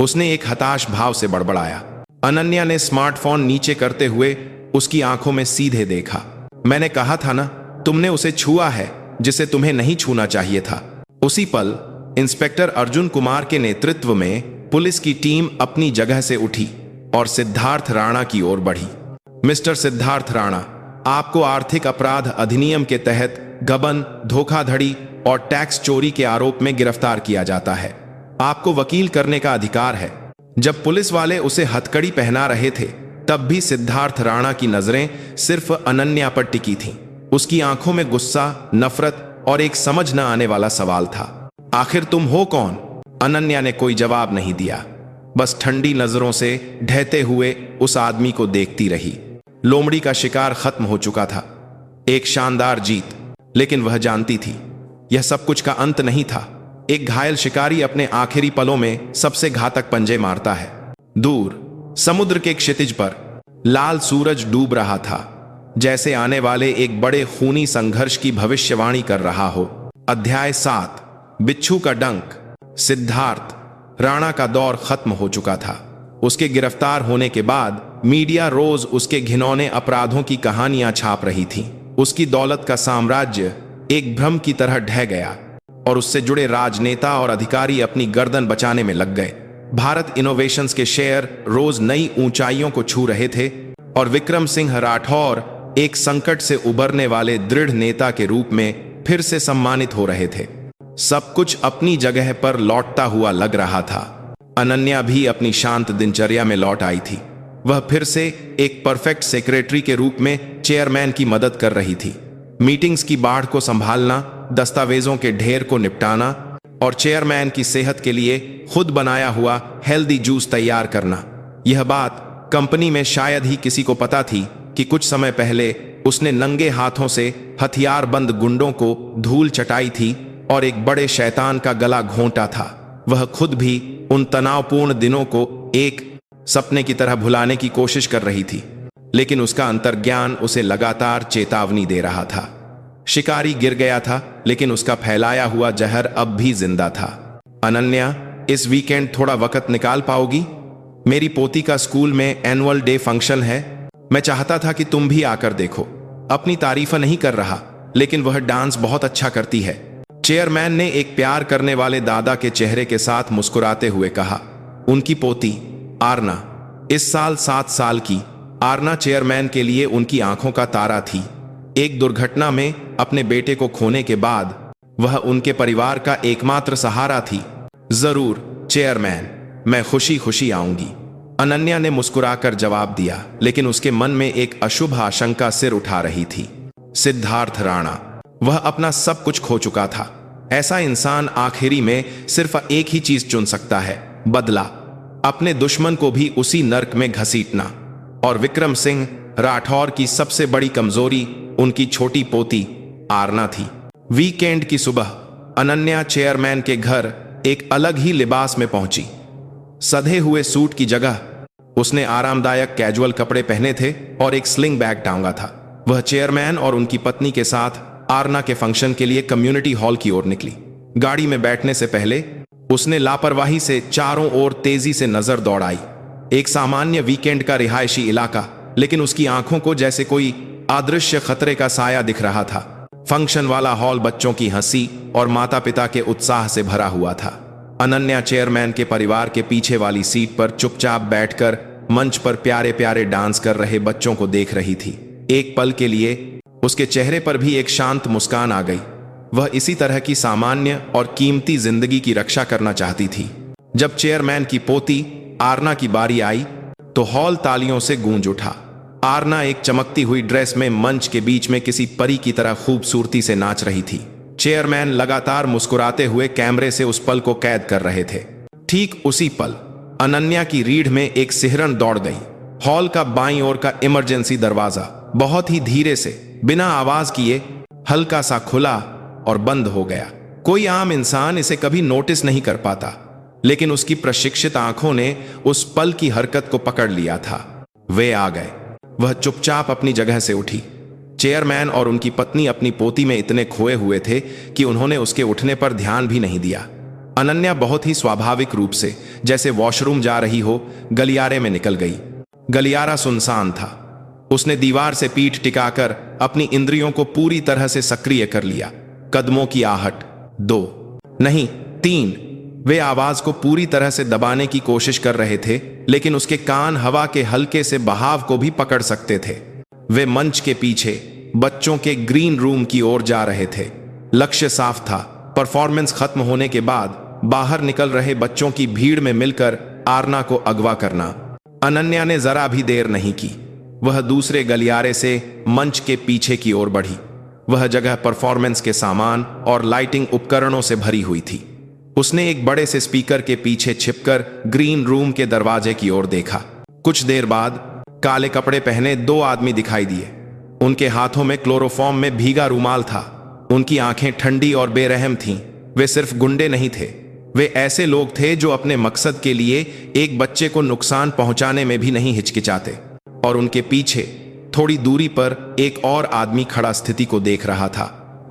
उसने एक हताश भाव से बड़बड़ाया। अनन्या ने स्मार्टफोन नीचे करते हुए उसकी आंखों में सीधे देखा। मैंने कहा था ना, तुमने उसे छुआ है जिसे तुम्हें नहीं छूना चाहिए था। उसी पल इंस्पेक्टर अर्जुन कुमार के नेतृत्व में पुलिस की टीम अपनी जगह से उठी और सिद्धार्थ राणा की ओर बढ़ी। मिस्टर सिद्धार्थ राणा, आपको आर्थिक अपराध अधिनियम के तहत गबन, धोखाधड़ी और टैक्स चोरी के आरोप में गिरफ्तार किया जाता है। आपको वकील करने का अधिकार है। जब पुलिस वाले उसे हथकड़ी पहना रहे थे, तब भी सिद्धार्थ राणा की नजरें सिर्फ अनन्या पर टिकी थीं। उसकी आंखों में गुस्सा, नफरत और एक समझ न आने वाला सवाल था। आखिर तुम हो कौन? अनन्या ने कोई जवाब नहीं दिया, बस ठंडी नजरों से ढहते हुए उस आदमी को देखती रही। लोमड़ी का शिकार खत्म हो चुका था, एक शानदार जीत। लेकिन वह जानती थी, यह सब कुछ का अंत नहीं था। एक घायल शिकारी अपने आखिरी पलों में सबसे घातक पंजे मारता है। दूर समुद्र के क्षितिज पर लाल सूरज डूब रहा था, जैसे आने वाले एक बड़े खूनी संघर्ष की भविष्यवाणी कर रहा हो। अध्याय 7, बिच्छू का डंक। सिद्धार्थ राणा का दौर खत्म हो चुका था। उसके गिरफ्तार होने के बाद मीडिया रोज उसके घिनौने अपराधों की कहानियां छाप रही थी। उसकी दौलत का साम्राज्य एक भ्रम की तरह ढह गया, और उससे जुड़े राजनेता और अधिकारी अपनी गर्दन बचाने में लग गए। भारत इनोवेशंस के शेयर रोज नई ऊंचाइयों को छू रहे थे, और विक्रम सिंह राठौर एक संकट से उबरने वाले दृढ़ नेता के रूप में फिर से सम्मानित हो रहे थे। सब कुछ अपनी जगह पर लौटता हुआ लग रहा था। अनन्या भी अपनी शांत दिनचर्या में लौट आई थी। वह फिर से एक परफेक्ट सेक्रेटरी के रूप में चेयरमैन की मदद कर रही थी। मीटिंग्स की बाढ़ को संभालना, दस्तावेजों के ढेर को निपटाना, और चेयरमैन की सेहत के लिए खुद बनाया हुआ हेल्दी जूस तैयार करना। यह बात कंपनी में शायद ही किसी को पता थी कि कुछ समय पहले उसने नंगे हाथों से हथियारबंद गुंडों को धूल चटाई थी और एक बड़े शैतान का गला घोंटा था। वह खुद भी उन तनावपूर्ण दिनों को एक सपने की तरह भुलाने की कोशिश कर रही थी, लेकिन उसका अंतर्ज्ञान उसे लगातार चेतावनी दे रहा था। शिकारी गिर गया था, लेकिन उसका फैलाया हुआ जहर अब भी जिंदा था। अनन्या, इस वीकेंड थोड़ा वक्त निकाल पाओगी? मेरी पोती का स्कूल में एनुअल डे फंक्शन है। मैं चाहता था कि तुम भी आकर देखो। अपनी तारीफ नहीं कर रहा, लेकिन वह डांस बहुत अच्छा करती है। चेयरमैन ने एक प्यार करने वाले दादा के चेहरे के साथ मुस्कुराते हुए कहा। उनकी पोती आरना, इस साल 7 साल की आरना चेयरमैन के लिए उनकी आंखों का तारा थी। एक दुर्घटना में अपने बेटे को खोने के बाद वह उनके परिवार का एकमात्र सहारा थी। जरूर चेयरमैन, मैं खुशी खुशी आऊंगी, अनन्या ने मुस्कुराकर जवाब दिया, लेकिन उसके मन में एक अशुभ आशंका सिर उठा रही थी। सिद्धार्थ राणा, वह अपना सब कुछ खो चुका था। ऐसा इंसान आखिरी में सिर्फ एक ही चीज चुन सकता है, बदला, अपने दुश्मन को भी उसी नर्क में घसीटना। और विक्रम सिंह राठौर की सबसे बड़ी कमजोरी उनकी छोटी पोती आरना थी। वीकेंड की सुबह अनन्या चेयरमैन के घर एक अलग ही लिबास में पहुंची। सधे हुए सूट की जगह उसने आरामदायक कैजुअल कपड़े पहने थे और एक स्लिंग बैग टांगा था। वह चेयरमैन और उनकी पत्नी के साथ आरना के फंक्शन के लिए कम्युनिटी हॉल की ओर निकली। गाड़ी में बैठने से पहले उसने लापरवाही से चारों ओर तेजी से नजर दौड़ाई। एक सामान्य वीकेंड का रिहायशी इलाका, लेकिन उसकी आंखों को जैसे कोई अदृश्य खतरे का साया दिख रहा था। फंक्शन वाला हॉल बच्चों की हंसी और माता पिता के उत्साह से भरा हुआ था। अनन्या चेयरमैन के परिवार के पीछे वाली सीट पर चुपचाप बैठकर मंच पर प्यारे प्यारे डांस कर रहे बच्चों को देख रही थी। एक पल के लिए उसके चेहरे पर भी एक शांत मुस्कान आ गई। वह इसी तरह की सामान्य और कीमती जिंदगी की रक्षा करना चाहती थी। जब चेयरमैन की पोती आरना की बारी आई तो हॉल तालियों से गूंज उठा। आरना एक चमकती हुई ड्रेस में मंच के बीच में किसी परी की तरह खूबसूरती से नाच रही थी। चेयरमैन लगातार मुस्कुराते हुए कैमरे से उस पल को कैद कर रहे थे। ठीक उसी पल अनन्या की रीढ़ में एक सिहरन दौड़ गई। हॉल का बाईं ओर का इमरजेंसी दरवाजा बहुत ही धीरे से, बिना आवाज किए, हल्का सा खुला और बंद हो गया। कोई आम इंसान इसे कभी नोटिस नहीं कर पाता, लेकिन उसकी प्रशिक्षित आंखों ने उस पल की हरकत को पकड़ लिया था। वे आ गए। वह चुपचाप अपनी जगह से उठी। चेयरमैन और उनकी पत्नी अपनी पोती में इतने खोए हुए थे कि उन्होंने उसके उठने पर ध्यान भी नहीं दिया। अनन्या बहुत ही स्वाभाविक रूप से, जैसे वॉशरूम जा रही हो, गलियारे में निकल गई। गलियारा सुनसान था। उसने दीवार से पीठ टिकाकर अपनी इंद्रियों को पूरी तरह से सक्रिय कर लिया। कदमों की आहट, 2 नहीं 3। वे आवाज को पूरी तरह से दबाने की कोशिश कर रहे थे, लेकिन उसके कान हवा के हल्के से बहाव को भी पकड़ सकते थे। वे मंच के पीछे बच्चों के ग्रीन रूम की ओर जा रहे थे। लक्ष्य साफ था, परफॉर्मेंस खत्म होने के बाद बाहर निकल रहे बच्चों की भीड़ में मिलकर आरना को अगवा करना। अनन्या ने जरा भी देर नहीं की। वह दूसरे गलियारे से मंच के पीछे की ओर बढ़ी। वह जगह परफॉर्मेंस के सामान और लाइटिंग उपकरणों से भरी हुई थी। उसने एक बड़े से स्पीकर के पीछे छिपकर ग्रीन रूम के दरवाजे की ओर देखा। कुछ देर बाद काले कपड़े पहने 2 आदमी दिखाई दिए। उनके हाथों में क्लोरोफॉर्म में भीगा रुमाल था। उनकी आंखें ठंडी और बेरहम थीं। वे सिर्फ गुंडे नहीं थे, वे ऐसे लोग थे जो अपने मकसद के लिए एक बच्चे को नुकसान पहुंचाने में भी नहीं हिचकिचाते। और उनके पीछे थोड़ी दूरी पर एक और आदमी खड़ा स्थिति को देख रहा था।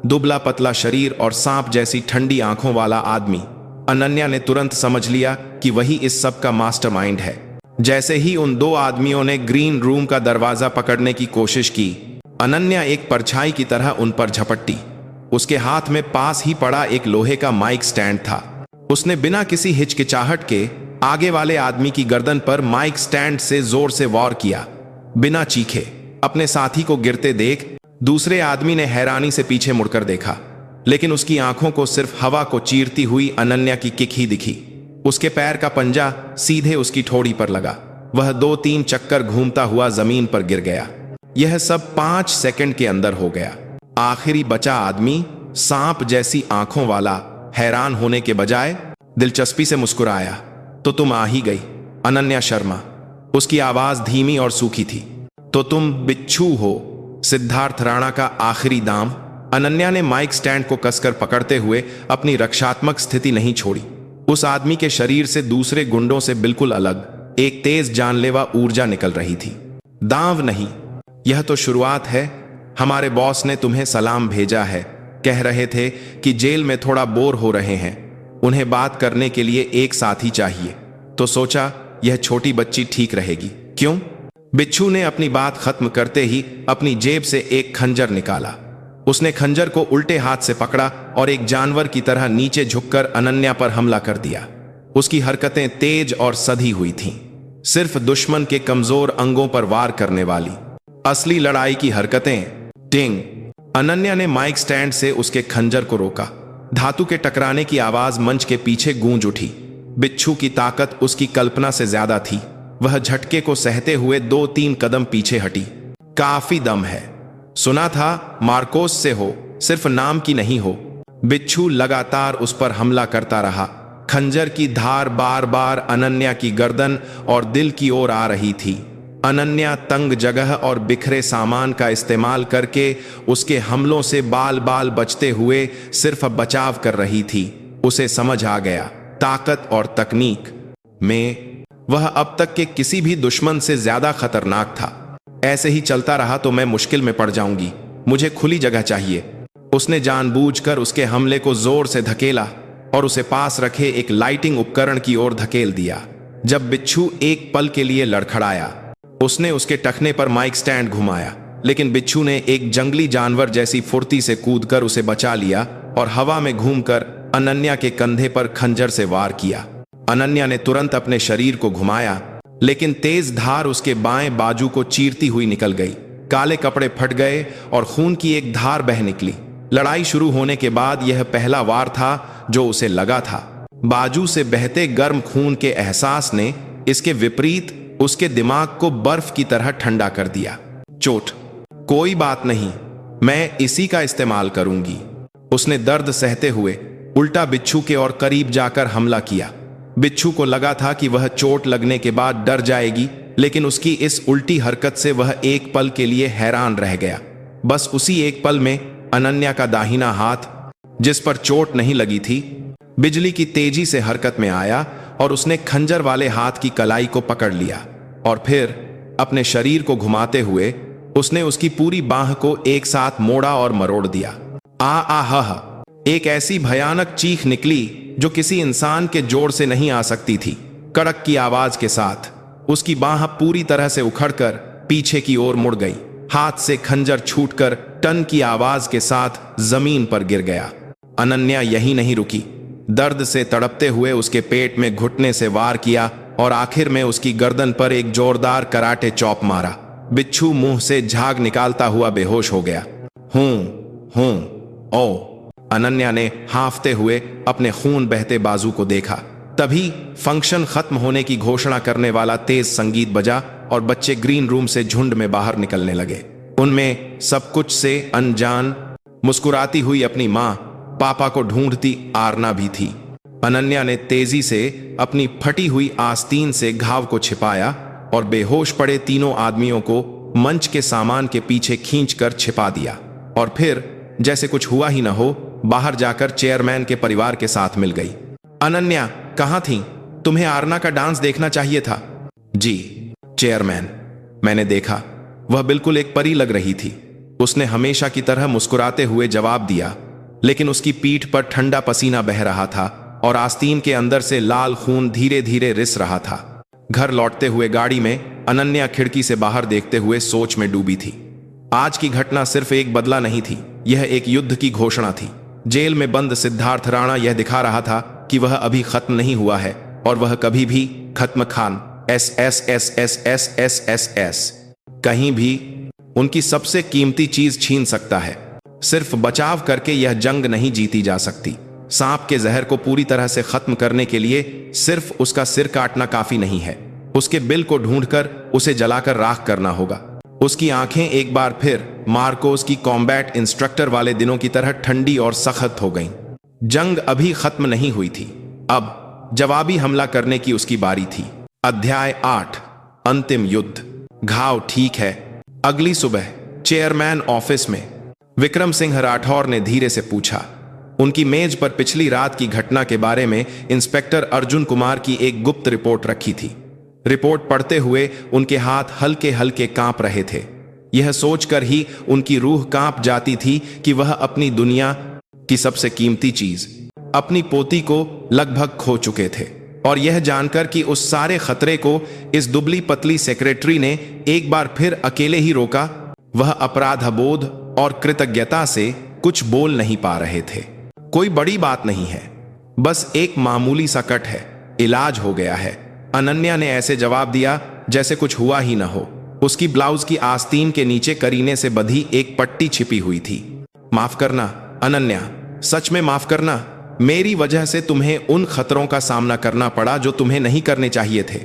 दुबला पतला शरीर और सांप जैसी ठंडी आंखों वाला आदमी। अनन्या ने तुरंत समझ लिया कि वही इस सब का मास्टरमाइंड है। जैसे ही उन 2 आदमियों ने ग्रीन रूम का दरवाजा पकड़ने की कोशिश की, अनन्या एक परछाई की तरह उन पर झपटी। उसके हाथ में पास ही पड़ा एक लोहे का माइक स्टैंड था। उसने बिना किसी हिचकिचाहट के आगे वाले आदमी की गर्दन पर माइक स्टैंड से जोर से वार किया। बिना चीखे अपने साथी को गिरते देख दूसरे आदमी ने हैरानी से पीछे मुड़कर देखा, लेकिन उसकी आंखों को सिर्फ हवा को चीरती हुई अनन्या की किक ही दिखी। उसके पैर का पंजा सीधे उसकी ठोड़ी पर लगा। वह 2-3 चक्कर घूमता हुआ जमीन पर गिर गया। यह सब 5 सेकंड के अंदर हो गया। आखिरी बचा आदमी, सांप जैसी आंखों वाला, हैरान होने के बजाय दिलचस्पी से मुस्कुराया। तो तुम आ ही गई, अनन्या शर्मा। उसकी आवाज धीमी और सूखी थी। तो तुम बिच्छू हो, सिद्धार्थ राणा का आखिरी दाम। अनन्या ने माइक स्टैंड को कसकर पकड़ते हुए अपनी रक्षात्मक स्थिति नहीं छोड़ी। उस आदमी के शरीर से दूसरे गुंडों से बिल्कुल अलग एक तेज जानलेवा ऊर्जा निकल रही थी। दांव नहीं, यह तो शुरुआत है। हमारे बॉस ने तुम्हें सलाम भेजा है। कह रहे थे कि जेल में थोड़ा बोर हो रहे हैं, उन्हें बात करने के लिए एक साथी चाहिए। तो सोचा यह छोटी बच्ची ठीक रहेगी। क्यों? बिच्छू ने अपनी बात खत्म करते ही अपनी जेब से एक खंजर निकाला। उसने खंजर को उल्टे हाथ से पकड़ा और एक जानवर की तरह नीचे झुककर अनन्या पर हमला कर दिया। उसकी हरकतें तेज और सधी हुई थीं, सिर्फ दुश्मन के कमजोर अंगों पर वार करने वाली। असली लड़ाई की हरकतें। टिंग। अनन्या ने माइक स्टैंड से उसके खंजर को रोका। धातु के टकराने की आवाज मंच के पीछे गूंज उठी। बिच्छू की ताकत उसकी कल्पना से ज्यादा थी। वह झटके को सहते हुए 2-3 कदम पीछे हटी। काफी दम है, सुना था मार्कोस से हो, सिर्फ नाम की नहीं हो। बिच्छू लगातार उस पर हमला करता रहा। खंजर की धार बार बार अनन्या की गर्दन और दिल की ओर आ रही थी। अनन्या तंग जगह और बिखरे सामान का इस्तेमाल करके उसके हमलों से बाल बाल बचते हुए सिर्फ बचाव कर रही थी। उसे समझ आ गया, ताकत और तकनीक में वह अब तक के किसी भी दुश्मन से ज्यादा खतरनाक था। ऐसे ही चलता रहा तो मैं मुश्किल में पड़ जाऊंगी, मुझे खुली जगह चाहिए। उसने जानबूझकर उसके हमले को जोर से धकेला और उसे पास रखे एक लाइटिंग उपकरण की ओर धकेल दिया। जब बिच्छू एक पल के लिए लड़खड़ाया, उसने उसके टखने पर माइक स्टैंड घुमाया, लेकिन बिच्छू ने एक जंगली जानवर जैसी फुर्ती से कूदकर उसे बचा लिया और हवा में घूमकर अनन्या के कंधे पर खंजर से वार किया। अनन्या ने तुरंत अपने शरीर को घुमाया, लेकिन तेज धार उसके बाएं बाजू को चीरती हुई निकल गई। काले कपड़े फट गए और खून की एक धार बह निकली। लड़ाई शुरू होने के बाद यह पहला वार था जो उसे लगा था। बाजू से बहते गर्म खून के एहसास ने इसके विपरीत उसके दिमाग को बर्फ की तरह ठंडा कर दिया। चोट, कोई बात नहीं, मैं इसी का इस्तेमाल करूंगी। उसने दर्द सहते हुए उल्टा बिच्छू के और करीब जाकर हमला किया। बिच्छू को लगा था कि वह चोट लगने के बाद डर जाएगी, लेकिन उसकी इस उल्टी हरकत से वह एक पल के लिए हैरान रह गया। बस उसी एक पल में अनन्या का दाहिना हाथ, जिस पर चोट नहीं लगी थी, बिजली की तेजी से हरकत में आया और उसने खंजर वाले हाथ की कलाई को पकड़ लिया और फिर अपने शरीर को घुमाते हुए उसने उसकी पूरी बाह को एक साथ मोड़ा और मरोड़ दिया। आहा! एक ऐसी भयानक चीख निकली जो किसी इंसान के जोड़ से नहीं आ सकती थी। कड़क की आवाज के साथ उसकी बाह पूरी तरह से उखड़कर पीछे की ओर मुड़ गई। हाथ से खंजर छूटकर टन की आवाज के साथ जमीन पर गिर गया। अनन्या यहीं नहीं रुकी। दर्द से तड़पते हुए उसके पेट में घुटने से वार किया और आखिर में उसकी गर्दन पर एक जोरदार कराटे चॉप मारा। बिच्छू मुंह से झाग निकालता हुआ बेहोश हो गया। हूं ओ, अनन्या ने हांफते हुए अपने खून बहते बाजू को देखा। तभी फंक्शन खत्म होने की घोषणा करने वाला तेज संगीत बजा और बच्चे ग्रीन रूम से झुंड में बाहर निकलने लगे। उनमें सब कुछ से अनजान मुस्कुराती हुई अपनी मां, पापा को ढूंढती आरना भी थी। अनन्या ने तेजी से अपनी फटी हुई आस्तीन से घाव को छिपाया और बेहोश पड़े तीनों आदमियों को मंच के सामान के पीछे खींचकर छिपा दिया और फिर जैसे कुछ हुआ ही न हो, बाहर जाकर चेयरमैन के परिवार के साथ मिल गई। अनन्या कहाँ थी? तुम्हें आरना का डांस देखना चाहिए था। जी चेयरमैन, मैंने देखा, वह बिल्कुल एक परी लग रही थी। उसने हमेशा की तरह मुस्कुराते हुए जवाब दिया, लेकिन उसकी पीठ पर ठंडा पसीना बह रहा था और आस्तीन के अंदर से लाल खून धीरे धीरे रिस रहा था। घर लौटते हुए गाड़ी में अनन्या खिड़की से बाहर देखते हुए सोच में डूबी थी। आज की घटना सिर्फ एक बदला नहीं थी, यह एक युद्ध की घोषणा थी। जेल में बंद सिद्धार्थ राणा यह दिखा रहा था कि वह अभी खत्म नहीं हुआ है और वह कभी भी खत्म खान एस कहीं भी उनकी सबसे कीमती चीज छीन सकता है। सिर्फ बचाव करके यह जंग नहीं जीती जा सकती। सांप के जहर को पूरी तरह से खत्म करने के लिए सिर्फ उसका सिर काटना काफी नहीं है, उसके बिल को ढूंढकर उसे जलाकर राख करना होगा। उसकी आंखें एक बार फिर मार्कोस की कॉम्बैट इंस्ट्रक्टर वाले दिनों की तरह ठंडी और सख्त हो गईं। जंग अभी खत्म नहीं हुई थी, अब जवाबी हमला करने की उसकी बारी थी। अध्याय 8, अंतिम युद्ध। घाव ठीक है। अगली सुबह चेयरमैन ऑफिस में विक्रम सिंह राठौर ने धीरे से पूछा। उनकी मेज पर पिछली रात की घटना के बारे में इंस्पेक्टर अर्जुन कुमार की एक गुप्त रिपोर्ट रखी थी। रिपोर्ट पढ़ते हुए उनके हाथ हल्के हल्के कांप रहे थे। यह सोचकर ही उनकी रूह कांप जाती थी कि वह अपनी दुनिया की सबसे कीमती चीज, अपनी पोती को लगभग खो चुके थे। और यह जानकर कि उस सारे खतरे को इस दुबली पतली सेक्रेटरी ने एक बार फिर अकेले ही रोका, वह अपराधबोध और कृतज्ञता से कुछ बोल नहीं पा रहे थे। कोई बड़ी बात नहीं है, बस एक मामूली सा कट है, इलाज हो गया है। अनन्या ने ऐसे जवाब दिया जैसे कुछ हुआ ही न हो। उसकी ब्लाउज की आस्तीन के नीचे करीने से बंधी एक पट्टी छिपी हुई थी। माफ करना अनन्या, सच में माफ करना। मेरी वजह से तुम्हें उन खतरों का सामना करना पड़ा जो तुम्हें नहीं करने चाहिए थे।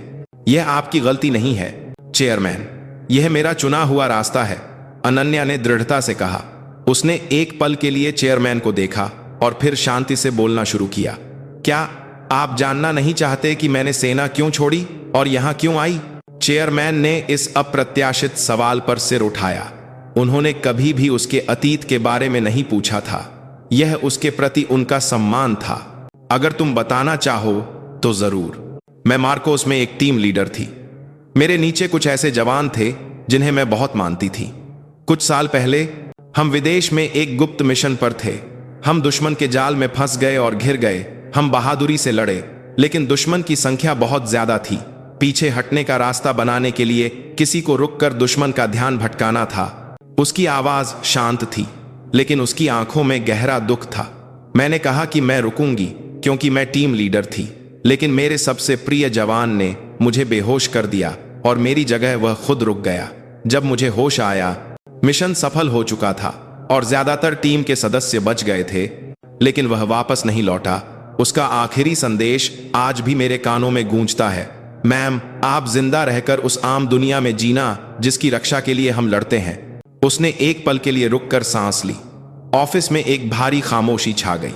यह आपकी गलती नहीं है चेयरमैन, यह मेरा चुना हुआ रास्ता है, अनन्या ने दृढ़ता से कहा। उसने एक पल के लिए चेयरमैन को देखा और फिर शांति से बोलना शुरू किया। क्या आप जानना नहीं चाहते कि मैंने सेना क्यों छोड़ी और यहां क्यों आई? चेयरमैन ने इस अप्रत्याशित सवाल पर सिर उठाया। उन्होंने कभी भी उसके अतीत के बारे में नहीं पूछा था। यह उसके प्रति उनका सम्मान था। अगर तुम बताना चाहो तो जरूर। मैं मार्कोस में एक टीम लीडर थी। मेरे नीचे कुछ ऐसे जवान थे जिन्हें मैं बहुत मानती थी। कुछ साल पहले हम विदेश में एक गुप्त मिशन पर थे। हम दुश्मन के जाल में फंस गए और घिर गए। हम बहादुरी से लड़े, लेकिन दुश्मन की संख्या बहुत ज्यादा थी। पीछे हटने का रास्ता बनाने के लिए किसी को रुककर दुश्मन का ध्यान भटकाना था। उसकी आवाज शांत थी, लेकिन उसकी आंखों में गहरा दुख था। मैंने कहा कि मैं रुकूंगी क्योंकि मैं टीम लीडर थी, लेकिन मेरे सबसे प्रिय जवान ने मुझे बेहोश कर दिया और मेरी जगह वह खुद रुक गया। जब मुझे होश आया, मिशन सफल हो चुका था और ज्यादातर टीम के सदस्य बच गए थे, लेकिन वह वापस नहीं लौटा। उसका आखिरी संदेश आज भी मेरे कानों में गूंजता है। मैम, आप जिंदा रहकर उस आम दुनिया में जीना जिसकी रक्षा के लिए हम लड़ते हैं। उसने एक पल के लिए रुककर सांस ली। ऑफिस में एक भारी खामोशी छा गई।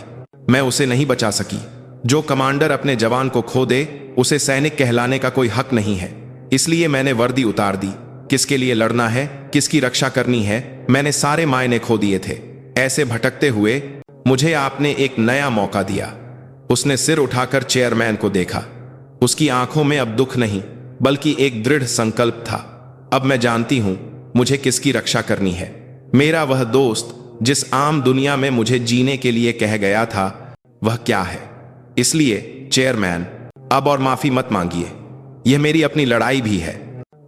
मैं उसे नहीं बचा सकी। जो कमांडर अपने जवान को खो दे, उसे सैनिक कहलाने का कोई हक नहीं है। इसलिए मैंने वर्दी उतार दी। किसके लिए लड़ना है, किसकी रक्षा करनी है, मैंने सारे मायने खो दिए थे। ऐसे भटकते हुए मुझे आपने एक नया मौका दिया। उसने सिर उठाकर चेयरमैन को देखा। उसकी आंखों में अब दुख नहीं, बल्कि एक दृढ़ संकल्प था। अब मैं जानती हूं मुझे किसकी रक्षा करनी है। मेरा वह दोस्त जिस आम दुनिया में मुझे जीने के लिए कह गया था, वह क्या है? इसलिए चेयरमैन, अब और माफी मत मांगिए। यह मेरी अपनी लड़ाई भी है।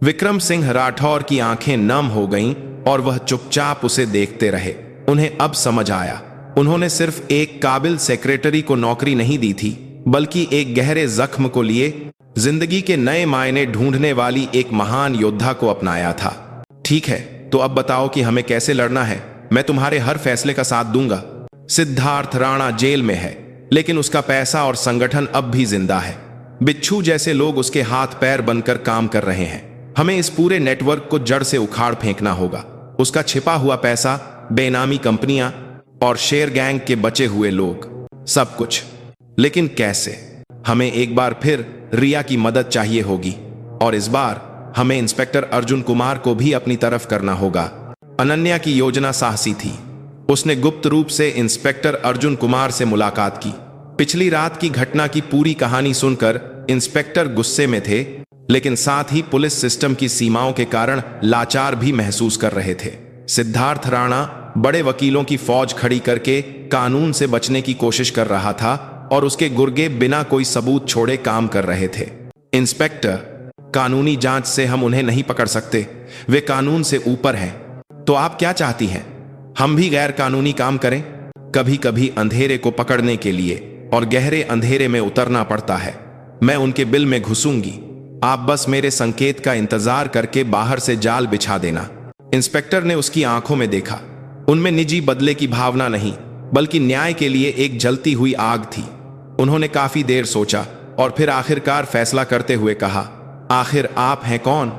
विक्रम सिंह राठौर की आंखें नम हो गईं और वह चुपचाप उसे देखते रहे। उन्हें अब समझ आया, उन्होंने सिर्फ एक काबिल सेक्रेटरी को नौकरी नहीं दी थी, बल्कि एक गहरे जख्म को लिए जिंदगी के नए मायने ढूंढने वाली एक महान योद्धा को अपनाया था। ठीक है, तो अब बताओ कि हमें कैसे लड़ना है। मैं तुम्हारे हर फैसले का साथ दूंगा। सिद्धार्थ राणा जेल में है, लेकिन उसका पैसा और संगठन अब भी जिंदा है। बिच्छू जैसे लोग उसके हाथ पैर बनकर काम कर रहे हैं। हमें इस पूरे नेटवर्क को जड़ से उखाड़ फेंकना होगा। उसका छिपा हुआ पैसा, बेनामी कंपनियां और शेर गैंग के बचे हुए लोग, सब कुछ। लेकिन कैसे? हमें एक बार फिर रिया की मदद चाहिए होगी, और इस बार हमें इंस्पेक्टर अर्जुन कुमार को भी अपनी तरफ करना होगा। अनन्या की योजना साहसी थी। उसने गुप्त रूप से इंस्पेक्टर अर्जुन कुमार से मुलाकात की। पिछली रात की घटना की पूरी कहानी सुनकर इंस्पेक्टर गुस्से में थे, लेकिन साथ ही पुलिस सिस्टम की सीमाओं के कारण लाचार भी महसूस कर रहे थे। सिद्धार्थ राणा बड़े वकीलों की फौज खड़ी करके कानून से बचने की कोशिश कर रहा था और उसके गुर्गे बिना कोई सबूत छोड़े काम कर रहे थे। इंस्पेक्टर, कानूनी जांच से हम उन्हें नहीं पकड़ सकते, वे कानून से ऊपर हैं। तो आप क्या चाहती हैं? हम भी गैर कानूनी काम करें? कभी कभी अंधेरे को पकड़ने के लिए और गहरे अंधेरे में उतरना पड़ता है। मैं उनके बिल में घुसूंगी। आप बस मेरे संकेत का इंतजार करके बाहर से जाल बिछा देना। इंस्पेक्टर ने उसकी आंखों में देखा। उनमें निजी बदले की भावना नहीं, बल्कि न्याय के लिए एक जलती हुई आग थी। उन्होंने काफी देर सोचा और फिर आखिरकार फैसला करते हुए कहा, आखिर आप हैं कौन?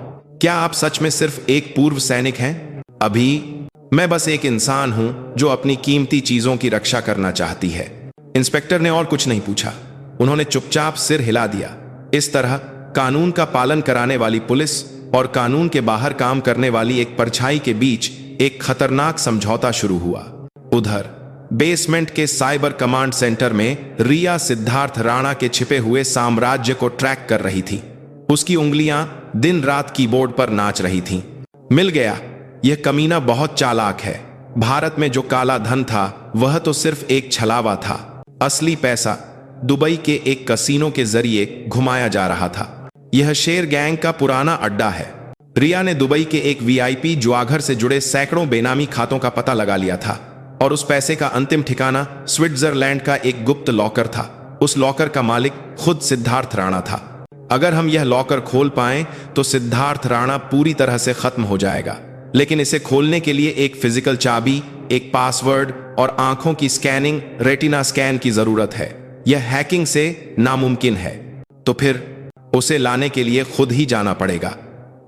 क्या आप सच में सिर्फ एक पूर्व सैनिक हैं? अभी मैं बस एक इंसान हूं जो अपनी कीमती चीजों की रक्षा करना चाहती है। इंस्पेक्टर ने और कुछ नहीं पूछा। उन्होंने चुपचाप सिर हिला दिया। इस तरह कानून का पालन कराने वाली पुलिस और कानून के बाहर काम करने वाली एक परछाई के बीच एक खतरनाक समझौता शुरू हुआ। उधर बेसमेंट के साइबर कमांड सेंटर में रिया सिद्धार्थ राणा के छिपे हुए साम्राज्य को ट्रैक कर रही थी। उसकी उंगलियां दिन रात कीबोर्ड पर नाच रही थीं। मिल गया, यह कमीना बहुत चालाक है। भारत में जो काला धन था वह तो सिर्फ एक छलावा था। असली पैसा दुबई के एक कसीनो के जरिए घुमाया जा रहा था। यह शेर गैंग का पुराना अड्डा है। रिया ने दुबई के एक वीआईपी जुआघर से जुड़े सैकड़ों बेनामी खातों का पता लगा लिया था और उस पैसे का अंतिम ठिकाना स्विट्जरलैंड का एक गुप्त लॉकर था। उस लॉकर का मालिक खुद सिद्धार्थ राणा था। अगर हम यह लॉकर खोल पाएं तो सिद्धार्थ राणा पूरी तरह से खत्म हो जाएगा। लेकिन इसे खोलने के लिए एक फिजिकल चाबी, एक पासवर्ड और आंखों की स्कैनिंग, रेटिना स्कैन की जरूरत है। यह हैकिंग से नामुमकिन है। तो फिर उसे लाने के लिए खुद ही जाना पड़ेगा।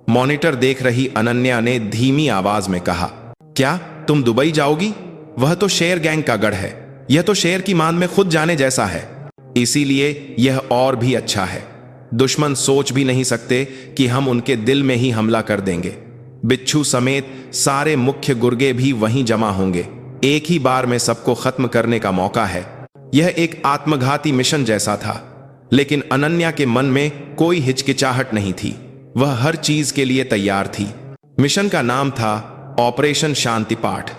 मॉनिटर देख रही अनन्या ने धीमी आवाज में कहा, क्या तुम दुबई जाओगी? वह तो शेर गैंग का गढ़ है। यह तो शेर की मान में खुद जाने जैसा है। इसीलिए यह और भी अच्छा है। दुश्मन सोच भी नहीं सकते कि हम उनके दिल में ही हमला कर देंगे। बिच्छू समेत सारे मुख्य गुर्गे भी वहीं जमा होंगे। एक ही बार में सबको खत्म करने का मौका है। यह एक आत्मघाती मिशन जैसा था, लेकिन अनन्या के मन में कोई हिचकिचाहट नहीं थी। वह हर चीज के लिए तैयार थी। मिशन का नाम था ऑपरेशन शांति पाठ,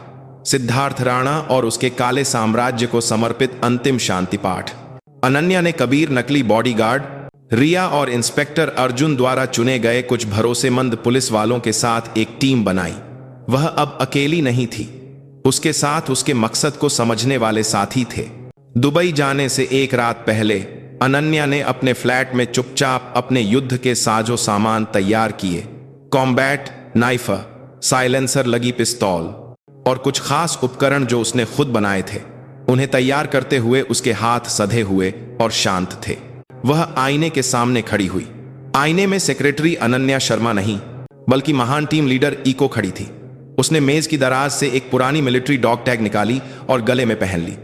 सिद्धार्थ राणा और उसके काले साम्राज्य को समर्पित अंतिम शांति पाठ। अनन्या ने कबीर, नकली बॉडीगार्ड, रिया और इंस्पेक्टर अर्जुन द्वारा चुने गए कुछ भरोसेमंद पुलिस वालों के साथ एक टीम बनाई। वह अब अकेली नहीं थी। उसके साथ उसके मकसद को समझने वाले साथी थे। दुबई जाने से एक रात पहले अनन्या ने अपने फ्लैट में चुपचाप अपने युद्ध के साजो सामान तैयार किए। कॉम्बैट नाइफ, साइलेंसर लगी पिस्तौल और कुछ खास उपकरण जो उसने खुद बनाए थे। उन्हें तैयार करते हुए उसके हाथ सधे हुए और शांत थे। वह आईने के सामने खड़ी हुई। आईने में सेक्रेटरी अनन्या शर्मा नहीं, बल्कि महान टीम लीडर इको खड़ी थी। उसने मेज की दराज से एक पुरानी मिलिट्री डॉग टैग निकाली और गले में पहन ली।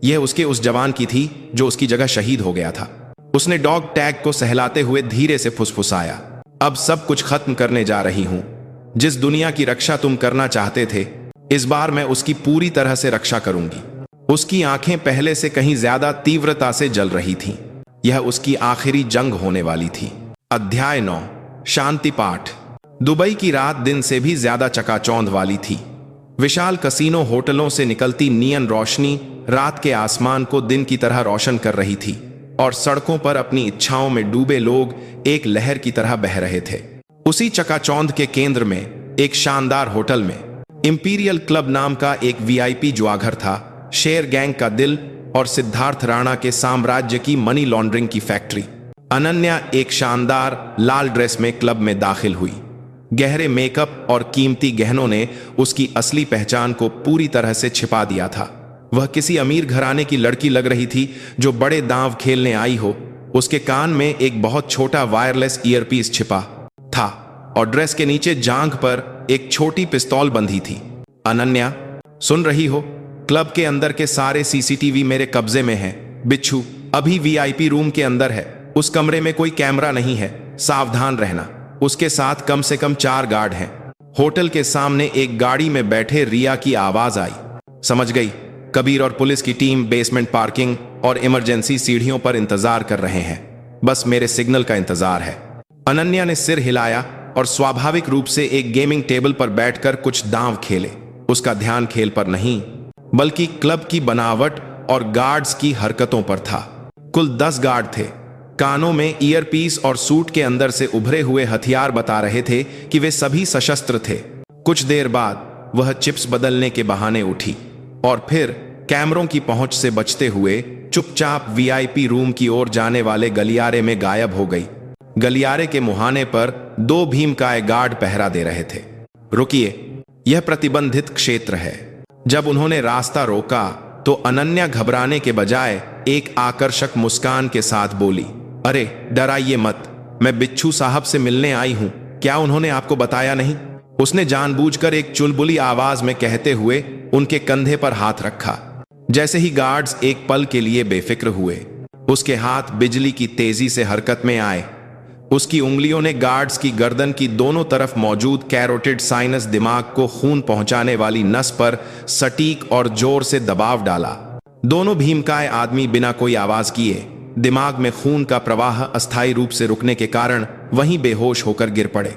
यह उसके उस जवान की थी जो उसकी जगह शहीद हो गया था। उसने डॉग टैग को सहलाते हुए धीरे से फुसफुसाया, अब सब कुछ खत्म करने जा रही हूं। जिस दुनिया की रक्षा तुम करना चाहते थे, इस बार मैं उसकी पूरी तरह से रक्षा करूंगी। उसकी आंखें पहले से कहीं ज्यादा तीव्रता से जल रही थीं। यह उसकी आखिरी जंग होने वाली थी। अध्याय 9, शांति पाठ। दुबई की रात दिन से भी ज्यादा चकाचौंध वाली थी। विशाल कसीनो होटलों से निकलती नियन रोशनी रात के आसमान को दिन की तरह रोशन कर रही थी और सड़कों पर अपनी इच्छाओं में डूबे लोग एक लहर की तरह बह रहे थे। उसी चकाचौंध के केंद्र में एक शानदार होटल में इंपीरियल क्लब नाम का एक वीआईपी जुआघर था। शेर गैंग का दिल और सिद्धार्थ राणा के साम्राज्य की मनी लॉन्ड्रिंग की फैक्ट्री। अनन्या एक शानदार लाल ड्रेस में क्लब में दाखिल हुई। गहरे मेकअप और कीमती गहनों ने उसकी असली पहचान को पूरी तरह से छिपा दिया था। वह किसी अमीर घराने की लड़की लग रही थी जो बड़े दांव खेलने आई हो। उसके कान में एक बहुत छोटा वायरलेस ईयरपीस छिपा था और ड्रेस के नीचे जांघ पर एक छोटी पिस्तौल बंधी थी। अनन्या, सुन रही हो? क्लब के अंदर के सारे सीसीटीवी मेरे कब्जे में हैं। बिच्छू अभी वीआईपी रूम के अंदर है। उस कमरे में कोई कैमरा नहीं है। सावधान रहना। उसके साथ कम से कम 4 गार्ड हैं। होटल के सामने एक गाड़ी में बैठे रिया की आवाज आई। समझ गई। कबीर और पुलिस की टीम बेसमेंट पार्किंग और इमरजेंसी सीढ़ियों पर इंतजार कर रहे हैं। बस मेरे सिग्नल का इंतजार है। अनन्या ने सिर हिलाया और स्वाभाविक रूप से एक गेमिंग टेबल पर बैठकर कुछ दांव खेले। उसका ध्यान खेल पर नहीं, बल्कि क्लब की बनावट और गार्ड्स की हरकतों पर था। कुल 10 गार्ड थे। कानों में ईयरपीस और सूट के अंदर से उभरे हुए हथियार बता रहे थे कि वे सभी सशस्त्र थे। कुछ देर बाद वह चिप्स बदलने के बहाने उठी और फिर कैमरों की पहुंच से बचते हुए चुपचाप वीआईपी रूम की ओर जाने वाले गलियारे में गायब हो गई। गलियारे के मुहाने पर 2 भीमकाय गार्ड पहरा दे रहे थे। रुकिए, यह प्रतिबंधित क्षेत्र है। जब उन्होंने रास्ता रोका तो अनन्या घबराने के बजाय एक आकर्षक मुस्कान के साथ बोली, अरे डराइए मत, मैं बिच्छू साहब से मिलने आई हूं। क्या उन्होंने आपको बताया नहीं? उसने जानबूझकर एक चुलबुली आवाज में कहते हुए उनके कंधे पर हाथ रखा। जैसे ही गार्ड्स एक पल के लिए बेफिक्र हुए, उसके हाथ बिजली की तेजी से हरकत में आए। उसकी उंगलियों ने गार्ड्स की गर्दन की दोनों तरफ मौजूद कैरोटिड साइनस दिमाग को खून पहुंचाने वाली नस पर सटीक और जोर से दबाव डाला। दोनों भीमकाय आदमी बिना कोई आवाज किए दिमाग में खून का प्रवाह अस्थायी रूप से रुकने के कारण वहीं बेहोश होकर गिर पड़े।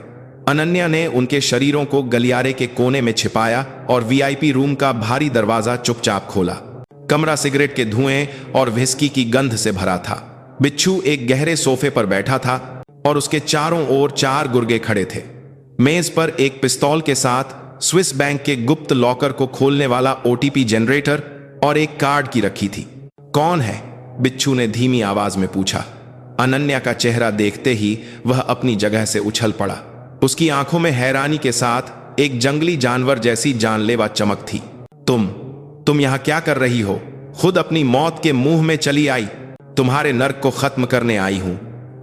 अनन्या ने उनके शरीरों को गलियारे के कोने में छिपाया और वीआईपी रूम का भारी दरवाजा चुपचाप खोला। कमरा सिगरेट के धुएं और व्हिस्की की गंध से भरा था। बिच्छू एक गहरे सोफे पर बैठा था और उसके चारों ओर 4 गुर्गे खड़े थे। मेज पर एक पिस्तौल के साथ स्विस बैंक के गुप्त लॉकर को खोलने वाला ओटीपी जनरेटर और एक कार्ड की रखी थी। कौन है? बिच्छू ने धीमी आवाज में पूछा। अनन्या का चेहरा देखते ही वह अपनी जगह से उछल पड़ा। उसकी आंखों में हैरानी के साथ एक जंगली जानवर जैसी जानलेवा चमक थी। तुम यहाँ क्या कर रही हो? खुद अपनी मौत के मुंह में चली आई। तुम्हारे नर्क को खत्म करने आई हूं।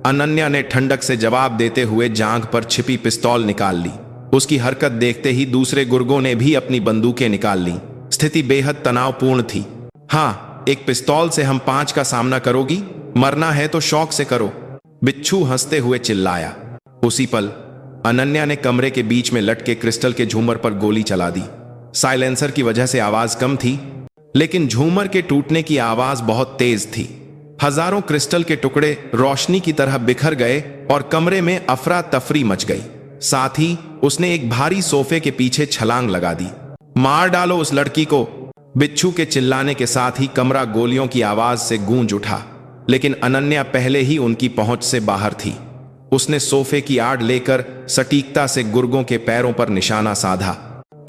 अनन्या ने ठंडक से जवाब देते हुए जांघ पर छिपी पिस्तौल निकाल ली। उसकी हरकत देखते ही दूसरे गुर्गों ने भी अपनी बंदूकें निकाल ली। स्थिति बेहद तनावपूर्ण थी। हाँ, एक पिस्तौल से हम 5 का सामना करोगी? मरना है तो शौक से करो, बिच्छू हंसते हुए चिल्लाया। उसी पल अनन्या ने कमरे के बीच में लटके क्रिस्टल के झूमर पर गोली चला दी। साइलेंसर की वजह से आवाज कम थी, लेकिन झूमर के टूटने की आवाज बहुत तेज थी। हजारों क्रिस्टल के टुकड़े रोशनी की तरह बिखर गए और कमरे में अफरा तफरी मच गई। साथ ही उसने एक भारी सोफे के पीछे छलांग लगा दी। मार डालो उस लड़की को, बिच्छू के चिल्लाने के साथ ही कमरा गोलियों की आवाज से गूंज उठा। लेकिन अनन्या पहले ही उनकी पहुंच से बाहर थी। उसने सोफे की आड़ लेकर सटीकता से गुर्गों के पैरों पर निशाना साधा।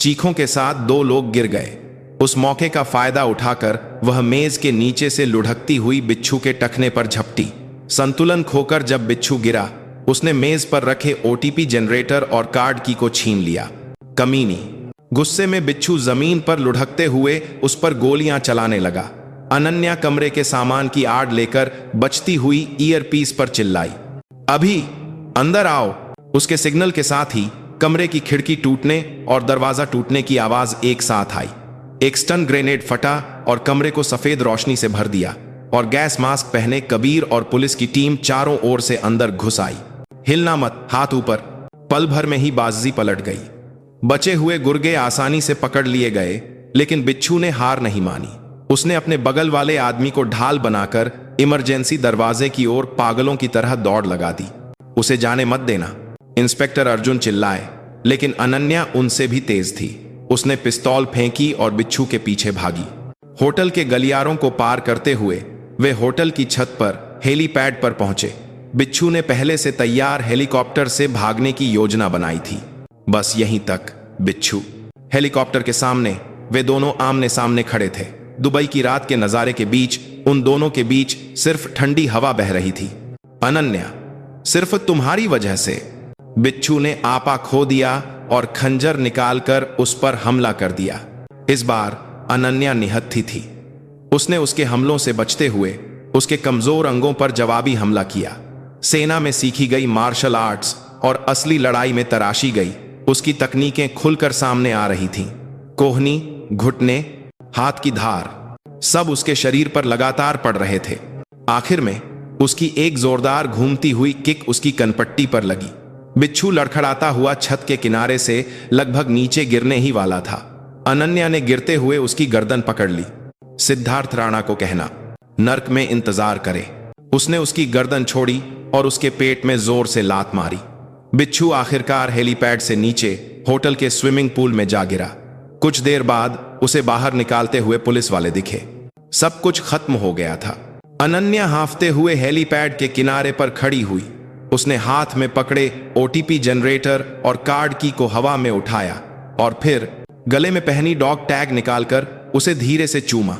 चीखों के साथ 2 लोग गिर गए। उस मौके का फायदा उठाकर वह मेज के नीचे से लुढ़कती हुई बिच्छू के टखने पर झपटी। संतुलन खोकर जब बिच्छू गिरा, उसने मेज पर रखे ओटीपी जनरेटर और कार्ड की को छीन लिया। कमीनी! गुस्से में बिच्छू जमीन पर लुढ़कते हुए उस पर गोलियां चलाने लगा। अनन्या कमरे के सामान की आड़ लेकर बचती हुई ईयरपीस पर चिल्लाई, अभी अंदर आओ। उसके सिग्नल के साथ ही कमरे की खिड़की टूटने और दरवाजा टूटने की आवाज एक साथ आई। एक स्टन ग्रेनेड फटा और कमरे को सफेद रोशनी से भर दिया और गैस मास्क पहने कबीर और पुलिस की टीम चारों ओर से अंदर घुस आई। हिलना मत, हाथ ऊपर। पल भर में ही बाजी पलट गई। बचे हुए गुर्गे आसानी से पकड़ लिए गए, लेकिन बिच्छू ने हार नहीं मानी। उसने अपने बगल वाले आदमी को ढाल बनाकर इमरजेंसी दरवाजे की ओर पागलों की तरह दौड़ लगा दी। उसे जाने मत देना, इंस्पेक्टर अर्जुन चिल्लाए, लेकिन अनन्या उनसे भी तेज थी। उसने पिस्तौल फेंकी और बिच्छू के पीछे भागी। होटल के गलियारों को पार करते हुए वे होटल की छत पर हेलीपैड पर पहुंचे। बिच्छू ने पहले से तैयार हेलीकॉप्टर से भागने की योजना बनाई थी। बस यहीं तक बिच्छू। हेलीकॉप्टर के सामने वे दोनों आमने सामने खड़े थे। दुबई की रात के नजारे के बीच उन दोनों के बीच सिर्फ ठंडी हवा बह रही थी। अनन्या, सिर्फ तुम्हारी वजह से। बिच्छू ने आपा खो दिया और खंजर निकालकर उस पर हमला कर दिया। इस बार अनन्या निहत्थी थी। उसने उसके हमलों से बचते हुए उसके कमजोर अंगों पर जवाबी हमला किया। सेना में सीखी गई मार्शल आर्ट्स और असली लड़ाई में तराशी गई उसकी तकनीकें खुलकर सामने आ रही थीं। कोहनी, घुटने, हाथ की धार, सब उसके शरीर पर लगातार पड़ रहे थे। आखिर में उसकी एक जोरदार घूमती हुई किक उसकी कनपट्टी पर लगी। बिच्छू लड़खड़ाता हुआ छत के किनारे से लगभग नीचे गिरने ही वाला था। अनन्या ने गिरते हुए उसकी गर्दन पकड़ ली। सिद्धार्थ राणा को कहना नर्क में इंतजार करे। उसने उसकी गर्दन छोड़ी और उसके पेट में जोर से लात मारी। बिच्छू आखिरकार हेलीपैड से नीचे होटल के स्विमिंग पूल में जा गिरा। कुछ देर बाद उसे बाहर निकालते हुए पुलिस वाले दिखे। सब कुछ खत्म हो गया था। अनन्या हांफते हुए हेलीपैड के किनारे पर खड़ी हुई। उसने हाथ में पकड़े ओटीपी जनरेटर और कार्ड की को हवा में उठाया और फिर गले में पहनी डॉग टैग निकालकर उसे धीरे से चूमा।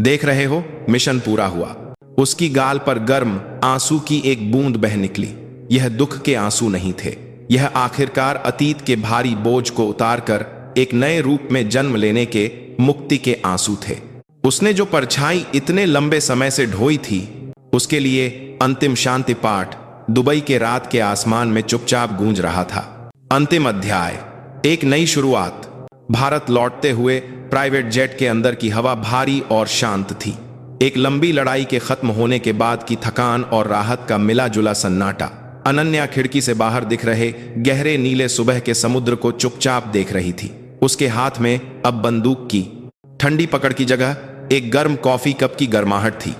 देख रहे हो, मिशन पूरा हुआ। उसकी गाल पर गर्म आंसू की एक बूंद बह निकली। यह दुख के आंसू नहीं थे, यह आखिरकार अतीत के भारी बोझ को उतारकर एक नए रूप में जन्म लेने के मुक्ति के आंसू थे। उसने जो परछाई इतने लंबे समय से ढोई थी, उसके लिए अंतिम शांति पाठ दुबई के रात के आसमान में चुपचाप गूंज रहा था। अंतिम अध्याय, एक नई शुरुआत। भारत लौटते हुए प्राइवेट जेट के अंदर की हवा भारी और शांत थी। एक लंबी लड़ाई के खत्म होने के बाद की थकान और राहत का मिला जुला सन्नाटा। अनन्या खिड़की से बाहर दिख रहे गहरे नीले सुबह के समुद्र को चुपचाप देख रही थी। उसके हाथ में अब बंदूक की ठंडी पकड़ की जगह एक गर्म कॉफी कप की गर्माहट थी।